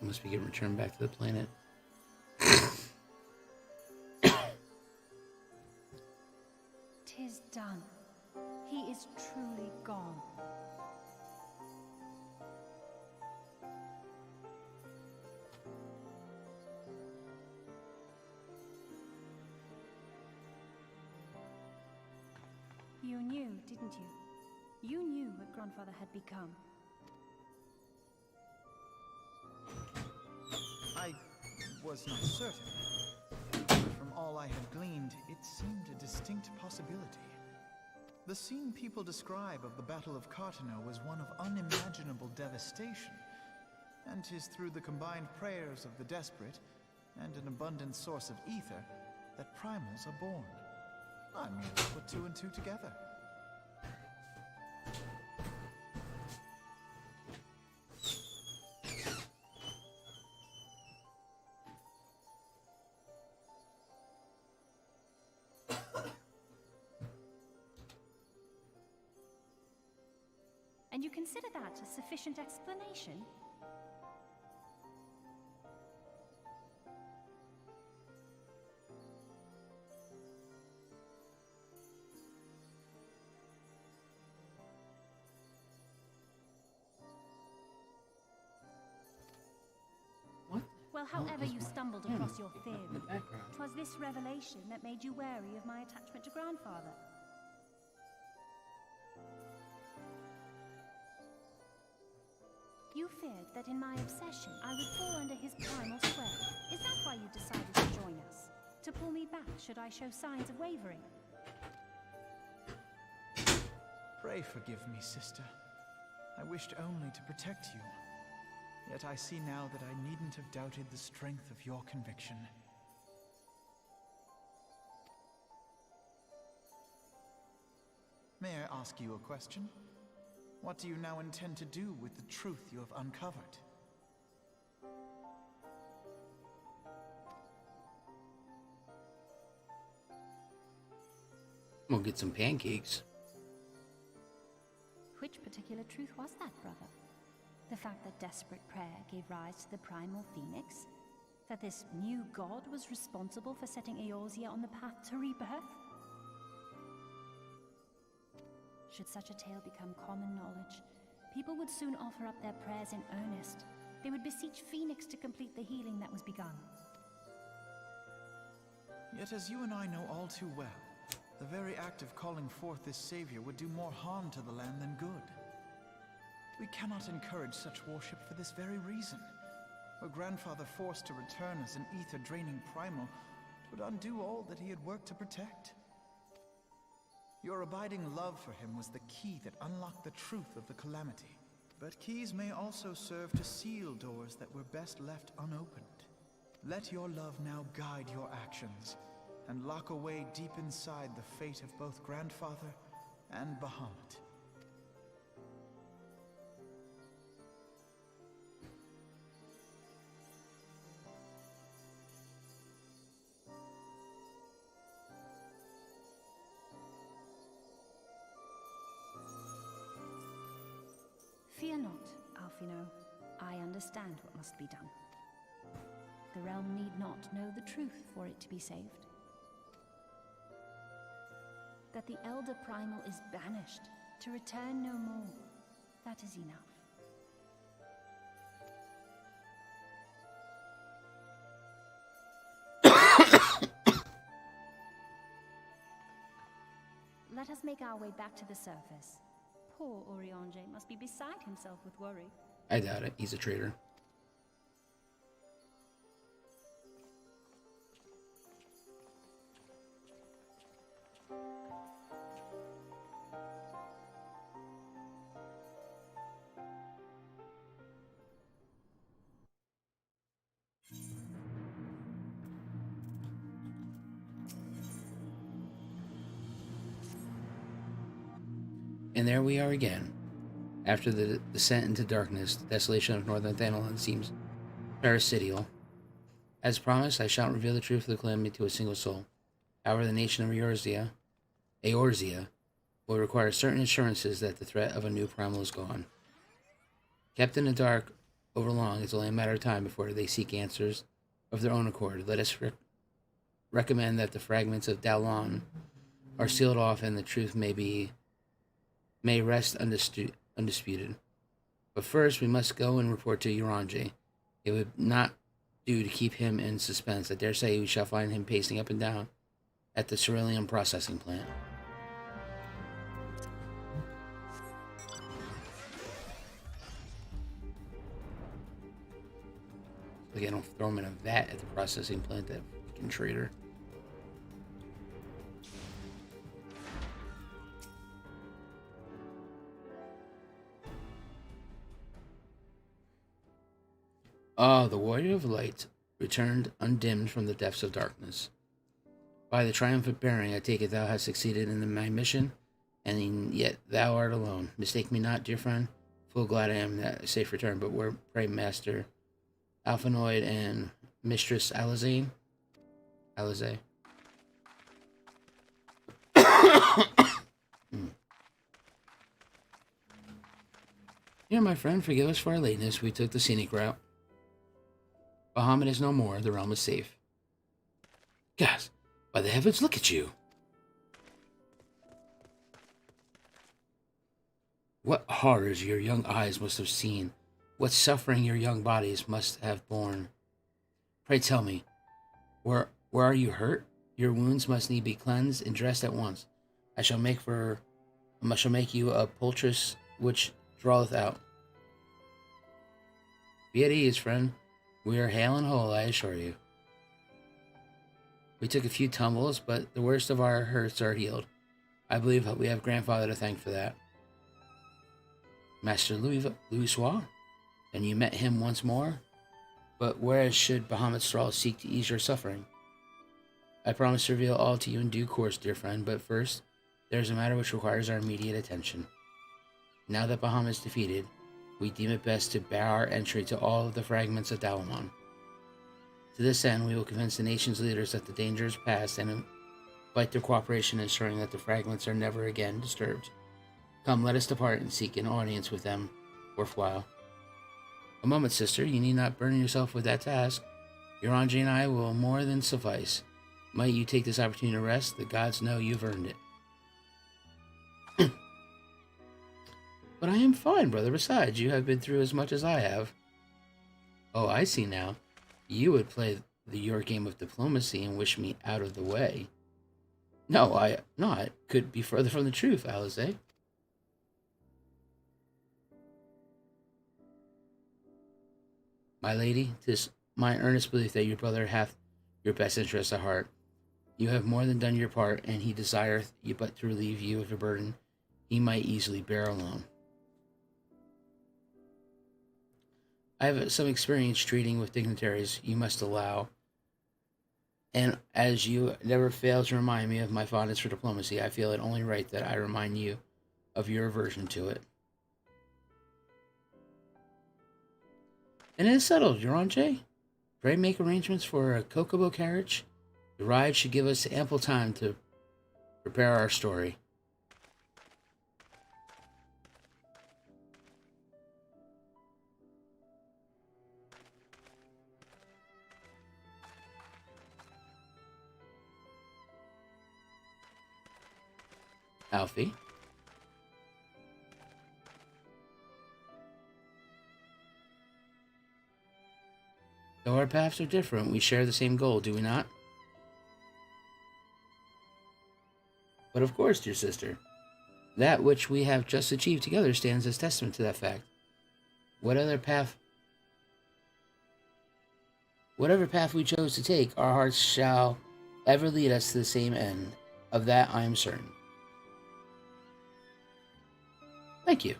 Speaker 1: Must be getting returned back to the planet.
Speaker 7: Tis done. He is truly gone. You knew, didn't you? You knew what Grandfather had become.
Speaker 8: I was not certain. But from all I had gleaned, it seemed a distinct possibility. The scene people describe of the Battle of Cartano was one of unimaginable devastation. And 'tis through the combined prayers of the desperate and an abundant source of ether that primals are born. I merely put two and two together.
Speaker 7: And you consider that a sufficient explanation? Well, however you stumbled across your
Speaker 1: in the
Speaker 7: theory,
Speaker 1: background.
Speaker 7: 'twas this revelation that made you wary of my attachment to grandfather. You feared that in my obsession I would fall under his primal sway. Is that why you decided to join us? To pull me back should I show signs of wavering?
Speaker 8: Pray forgive me, sister. I wished only to protect you. Yet I see now that I needn't have doubted the strength of your conviction. May I ask you a question? What do you now intend to do with the truth you have uncovered?
Speaker 1: We'll get some pancakes.
Speaker 7: Which particular truth was that, brother? The fact that desperate prayer gave rise to the primal phoenix? That this new god was responsible for setting Eorzea on the path to rebirth? Should such a tale become common knowledge, people would soon offer up their prayers in earnest. They would beseech Phoenix to complete the healing that was begun.
Speaker 8: Yet as you and I know all too well, the very act of calling forth this savior would do more harm to the land than good. We cannot encourage such worship for this very reason. Were grandfather forced to return as an ether-draining primal, it would undo all that he had worked to protect. Your abiding love for him was the key that unlocked the truth of the calamity. But keys may also serve to seal doors that were best left unopened. Let your love now guide your actions, and lock away deep inside the fate of both grandfather and Bahamut.
Speaker 7: Fear not, Alphino. I understand what must be done. The realm need not know the truth for it to be saved. That the Elder Primal is banished, to return no more. That is enough. Let us make our way back to the surface. Poor Eorzea must be beside himself with worry.
Speaker 1: I doubt it. He's a traitor. And there we are again. After the descent into darkness, the desolation of northern Thanalan seems parasitical. As promised, I shan't reveal the truth of the calamity to a single soul. However, the nation of Eorzea will require certain assurances that the threat of a new primal is gone. Kept in the dark over long, it's only a matter of time before they seek answers of their own accord. Let us recommend that the fragments of Dalon are sealed off and the truth may rest undisputed. But first, we must go and report to Eorzea. It would not do to keep him in suspense. I dare say we shall find him pacing up and down at the cerulean processing plant. Like I don't throw him in a vat at the processing plant, that fucking traitor. Ah, the Warrior of Light returned undimmed from the depths of darkness. By the triumphant bearing, I take it thou hast succeeded in my mission, and yet thou art alone. Mistake me not, dear friend. Full glad I am that a safe return, but where, pray, Master Alphinoid and Mistress Alizane? Alizae? Here, my friend, forgive us for our lateness. We took the scenic route. Bahamut is no more. The realm is safe. Gosh, by the heavens, look at you. What horrors your young eyes must have seen. What suffering your young bodies must have borne. Pray tell me, where are you hurt? Your wounds must need be cleansed and dressed at once. I shall make you a poultice which draweth out. Be at ease, friend. We are hale and whole, I assure you. We took a few tumbles, but the worst of our hurts are healed. I believe we have grandfather to thank for that. Master Louisoix? And you met him once more? But whereas should Bahamut's thrall seek to ease your suffering? I promise to reveal all to you in due course, dear friend, but first, there is a matter which requires our immediate attention. Now that Bahamut is defeated, we deem it best to bar our entry to all of the fragments of Dalamon. To this end, we will convince the nation's leaders that the danger is past and invite their cooperation in ensuring that the fragments are never again disturbed. Come, let us depart and seek an audience with them worthwhile. A moment, sister, you need not burden yourself with that task. Eorzea and I will more than suffice. Might you take this opportunity to rest? The gods know you've earned it. But I am fine, brother. Besides, you have been through as much as I have. Oh, I see now. You would play your game of diplomacy and wish me out of the way. No, I not. Could be further from the truth, Alize. My lady, 'tis my earnest belief that your brother hath your best interests at heart. You have more than done your part, and he desireth you but to relieve you of a burden he might easily bear alone. I have some experience treating with dignitaries, you must allow, and as you never fail to remind me of my fondness for diplomacy, I feel it only right that I remind you of your aversion to it. And it is settled, Eorzea. Pray make arrangements for a Kokobo carriage. The ride should give us ample time to prepare our story. Alfie. Though our paths are different, we share the same goal, do we not? But of course, dear sister, that which we have just achieved together stands as testament to that fact. Whatever path we chose to take, our hearts shall ever lead us to the same end. Of that I am certain. Thank you.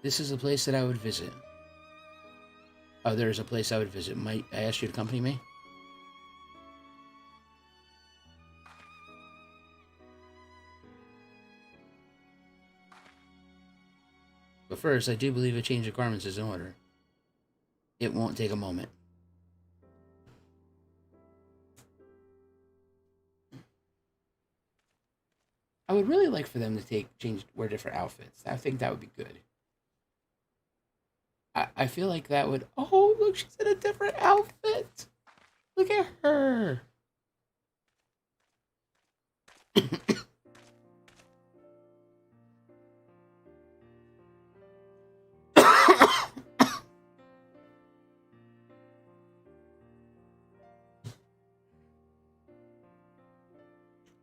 Speaker 1: This is a place that I would visit. Oh, there is a place I would visit. Might I ask you to accompany me? But first, I do believe a change of garments is in order. It won't take a moment. I would really like for them to wear different outfits. I think that would be good. I feel like that would... Oh, look, she's in a different outfit. Look at her.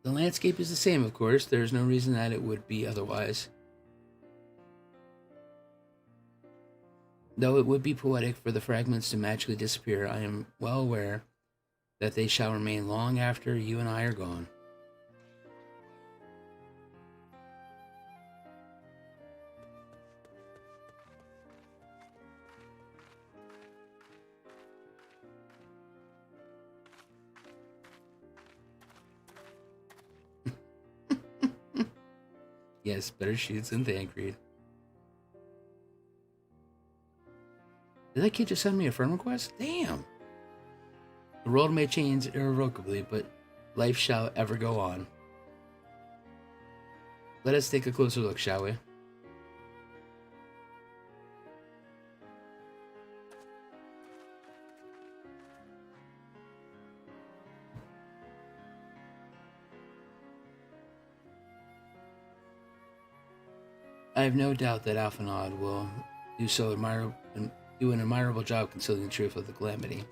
Speaker 1: The landscape is the same, of course. There's no reason that it would be otherwise. Though it would be poetic for the fragments to magically disappear, I am well aware that they shall remain long after you and I are gone. Yes, better shoots than Thancred. Did that kid just send me a friend request? Damn! The world may change irrevocably, but life shall ever go on. Let us take a closer look, shall we? I have no doubt that Alphanod will do an admirable job concealing the truth of the calamity.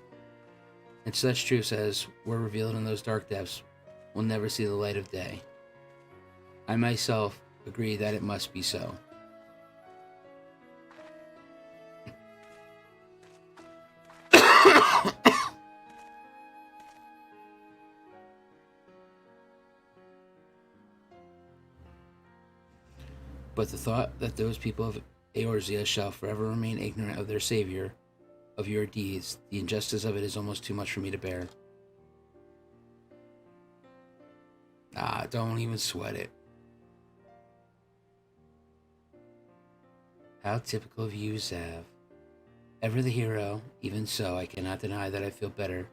Speaker 1: And such truths as were revealed in those dark depths will never see the light of day. I myself agree that it must be so. But the thought that those people of Eorzea shall forever remain ignorant of their savior, of your deeds, the injustice of it is almost too much for me to bear. Don't even sweat it. How typical of you, Zav. Ever the hero, even so, I cannot deny that I feel better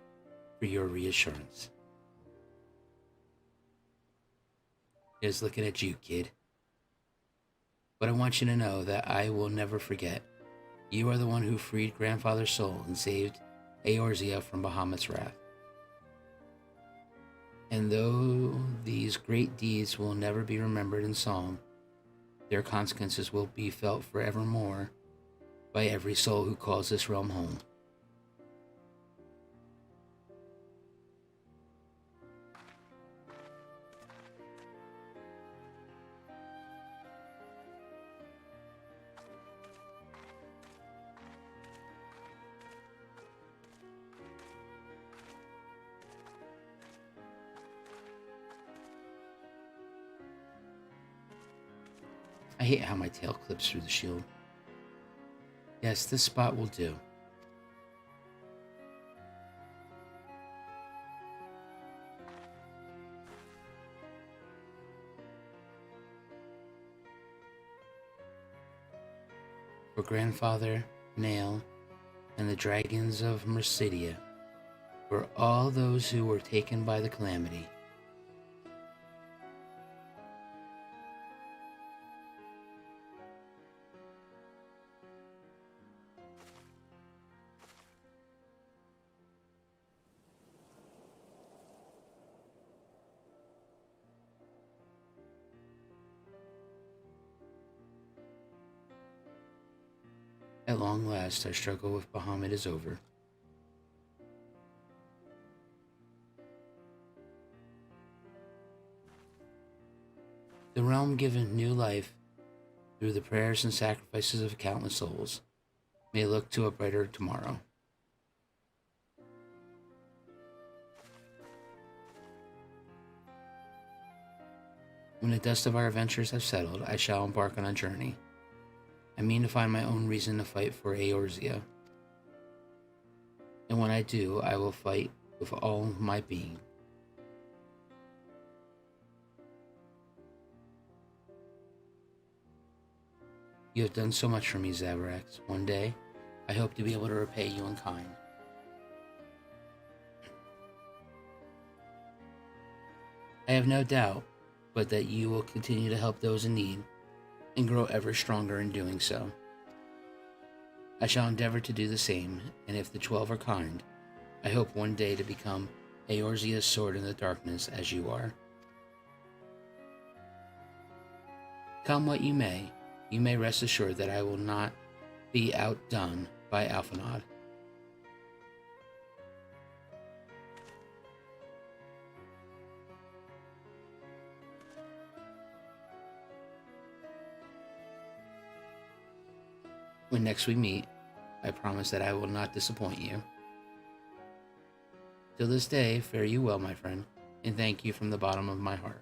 Speaker 1: for your reassurance. Just looking at you, kid. But I want you to know that I will never forget. You are the one who freed Grandfather's soul and saved Eorzea from Bahamut's wrath. And though these great deeds will never be remembered in song, their consequences will be felt forevermore by every soul who calls this realm home. I hate how my tail clips through the shield. Yes, this spot will do. For Grandfather, Nail, and the dragons of Mercedia, for all those who were taken by the calamity. At long last, our struggle with Bahamut is over. The realm given new life through the prayers and sacrifices of countless souls may look to a brighter tomorrow. When the dust of our adventures have settled, I shall embark on a journey. I mean to find my own reason to fight for Eorzea. And when I do, I will fight with all my being. You have done so much for me, Zaverax. One day, I hope to be able to repay you in kind. I have no doubt, but that you will continue to help those in need and grow ever stronger in doing so. I shall endeavor to do the same, and if the 12 are kind, I hope one day to become Eorzea's sword in the darkness as you are. Come what you may rest assured that I will not be outdone by Alphanod. When next we meet, I promise that I will not disappoint you. Till this day, fare you well, my friend, and thank you from the bottom of my heart.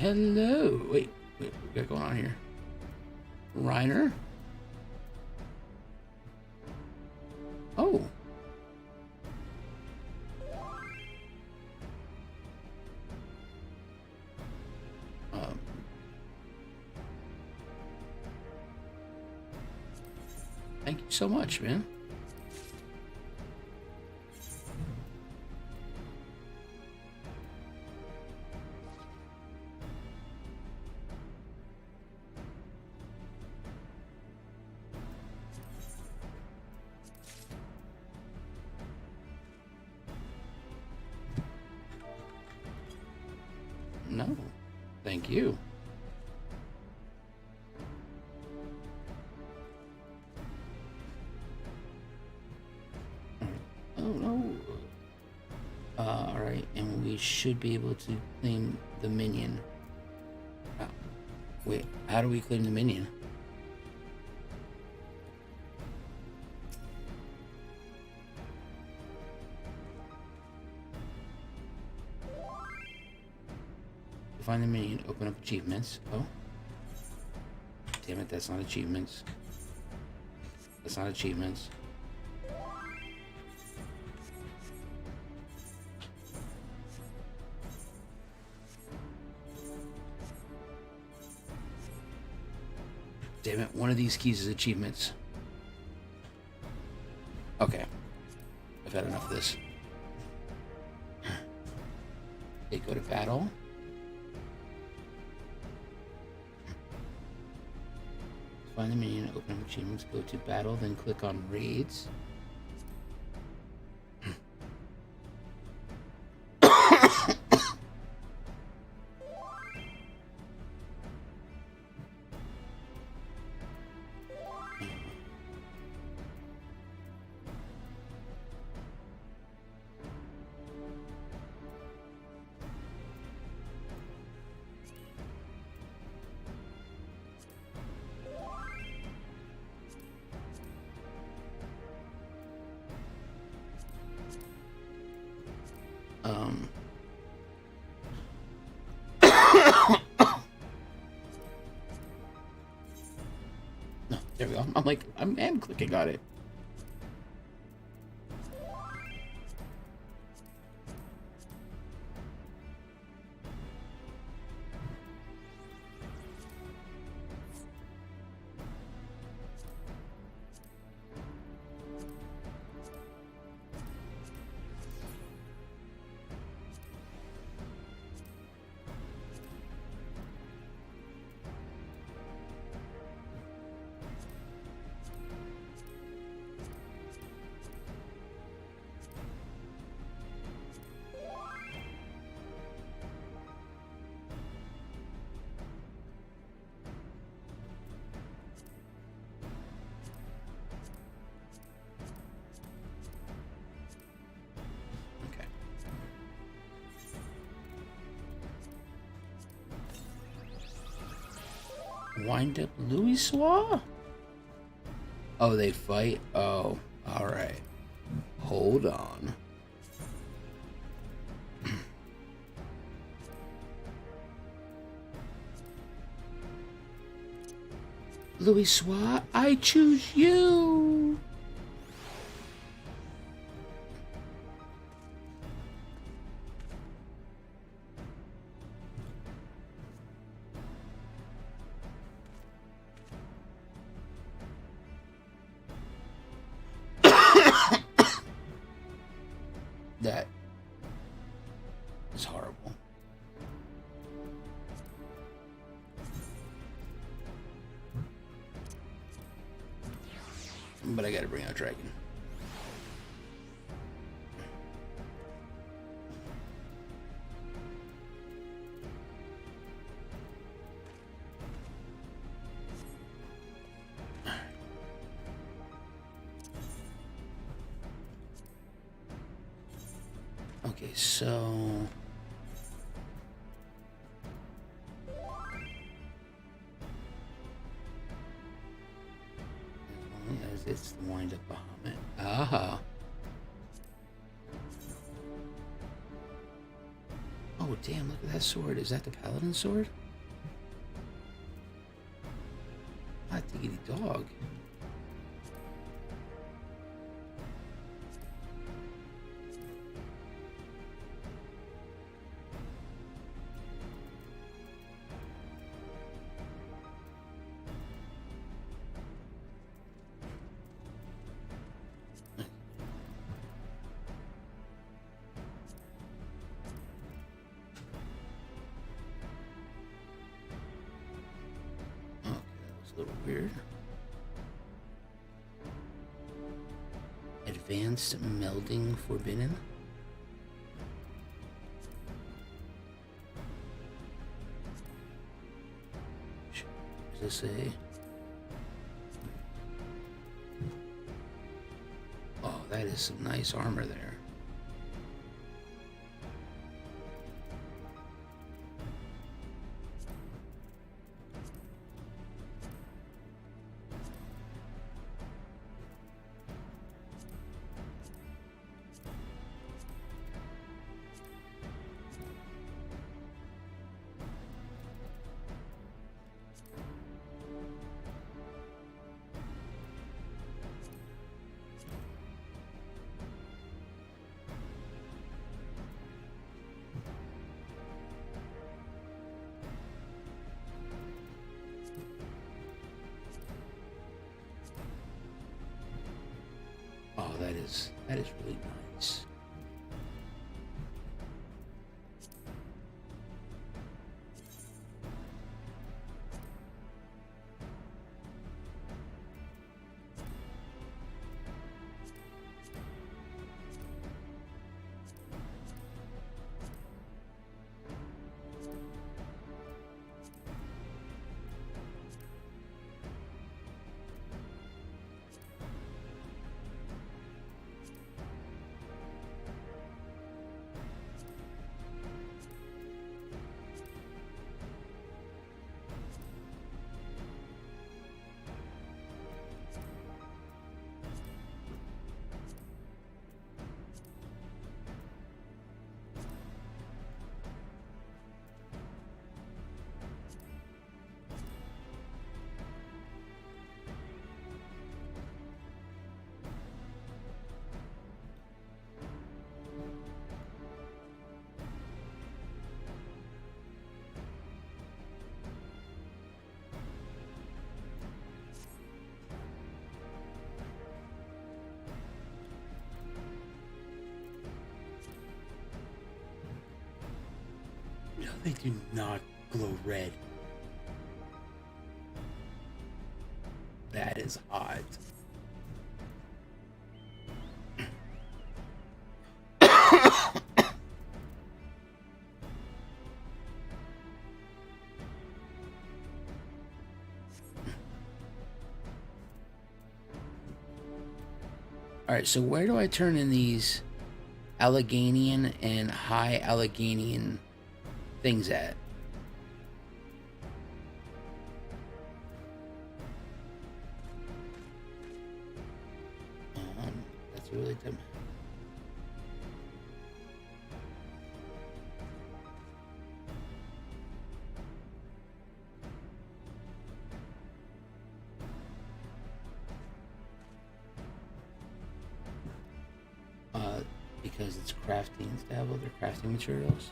Speaker 1: Hello. Wait, what we got going on here? Reiner? Oh. Thank you so much, man. No, thank you. Oh no. Alright, and we should be able to claim the minion. Wait, how do we claim the minion? Find the minion, open up achievements. Oh. Damn it, that's not achievements. That's not achievements. Damn it, one of these keys is achievements. Okay. I've had enough of this. Okay, go to battle. Find the minion, open up achievements, go to battle, then click on raids. No, there we go. I'm clicking on it. Wind up Louisoix? Oh, they fight? Oh, alright. Hold on. Louisoix, I choose you! That is horrible. But I gotta bring out Dragon. Okay, so as it's the wind up Bahamut. Ah. Oh, Oh, damn, look at that sword. Is that the paladin sword? Hot diggity dog. A little weird. Advanced melding forbidden. Does this say? Oh, that is some nice armor there. Oh, that is really nice. No, they do not glow red. That is odd. Alright, so where do I turn in these Alleghenian and High Alleghenian things at? That's really dumb. Because it's crafting stable, they're crafting materials.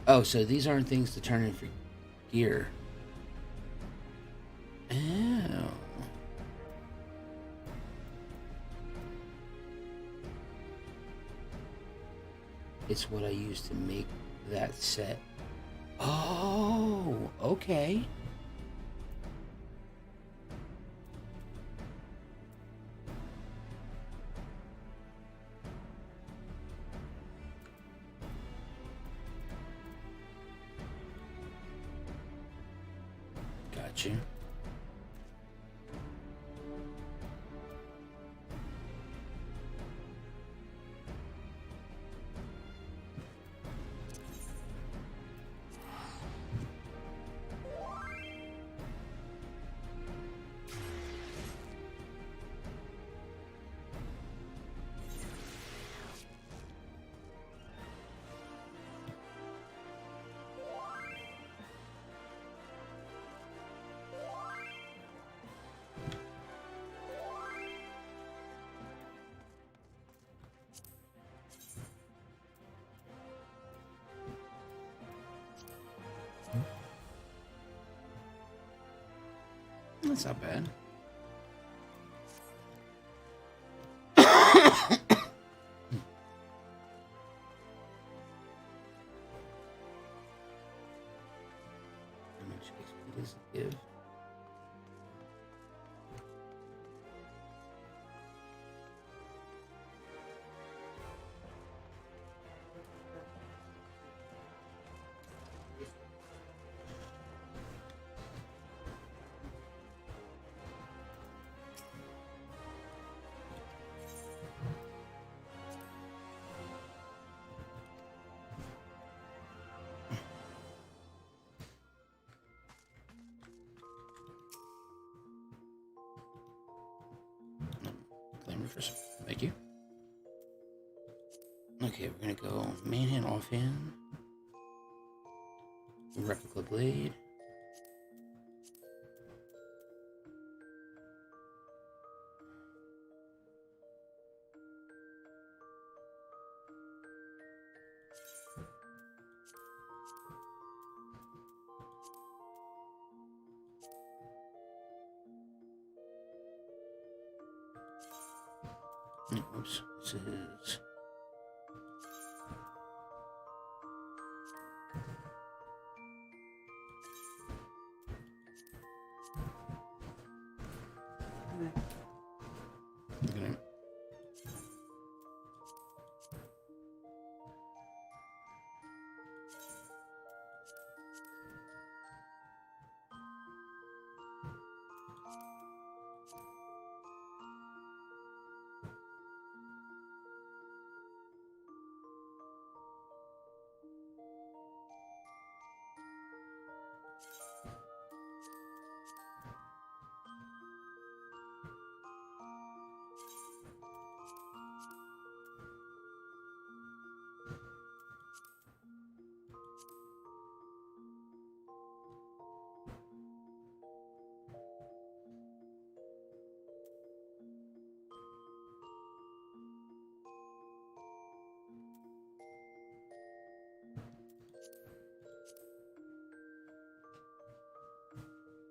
Speaker 1: Oh, so these aren't things to turn in for gear. Oh. It's what I use to make that set. Oh, okay. Got you. That's not bad. How much XP does it give? Thank you. Okay, we're gonna go main hand, off hand, replica blade. Oops, this is okay.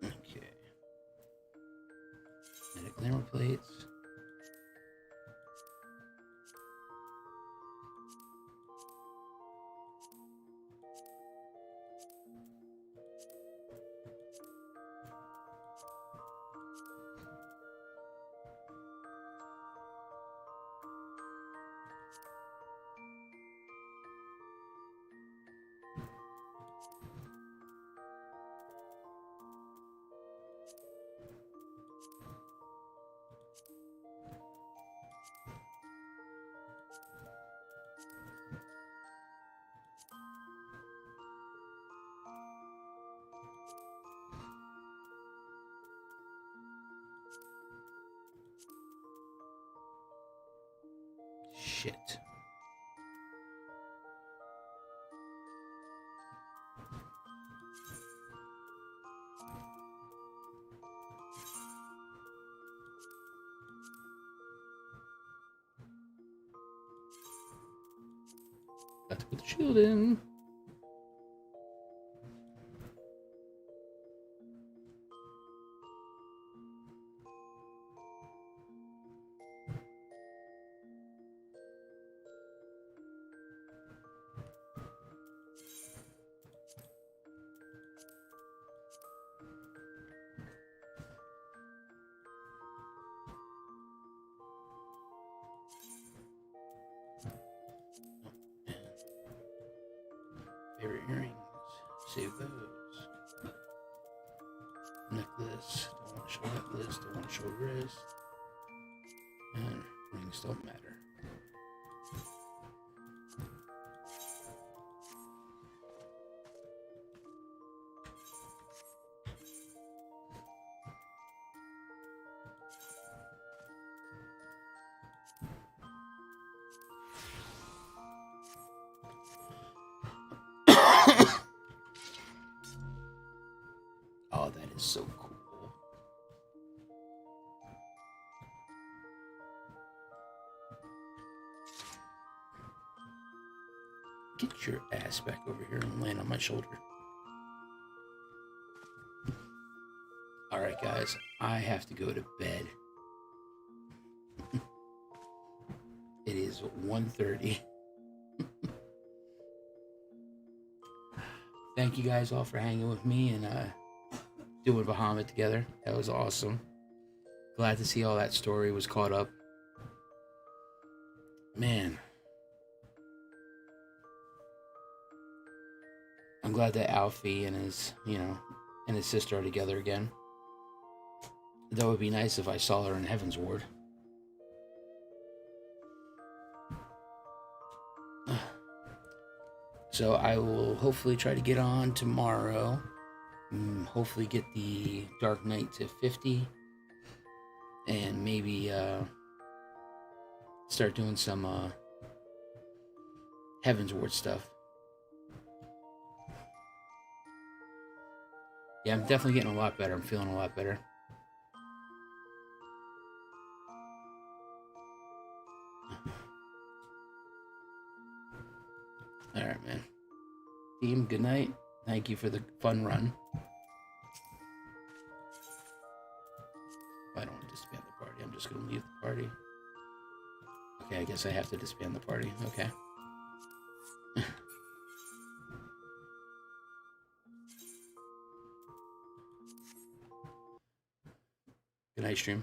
Speaker 1: Okay. And glamour plates. Shit. Got to put the shield in. Favorite earrings. Save those. Necklace. Don't want to show necklace. Don't want to show wrist. And rings don't matter. Oh, that is so cool. Get your ass back over here and land on my shoulder. Alright, right, guys. I have to go to bed. It is 1:30. Thank you guys all for hanging with me and doing Bahamut together. That was awesome. Glad to see all that story was caught up. Man. I'm glad that Alfie and his, and his sister are together again. That would be nice if I saw her in Heaven's Ward. So I will hopefully try to get on tomorrow. Hopefully get the Dark Knight to 50. And maybe start doing some Heaven's Ward stuff. Yeah, I'm definitely getting a lot better. I'm feeling a lot better. Alright, man. Team, good night. Thank you for the fun run. I don't want to disband the party. I'm just going to leave the party. Okay, I guess I have to disband the party. Okay. Good night, stream.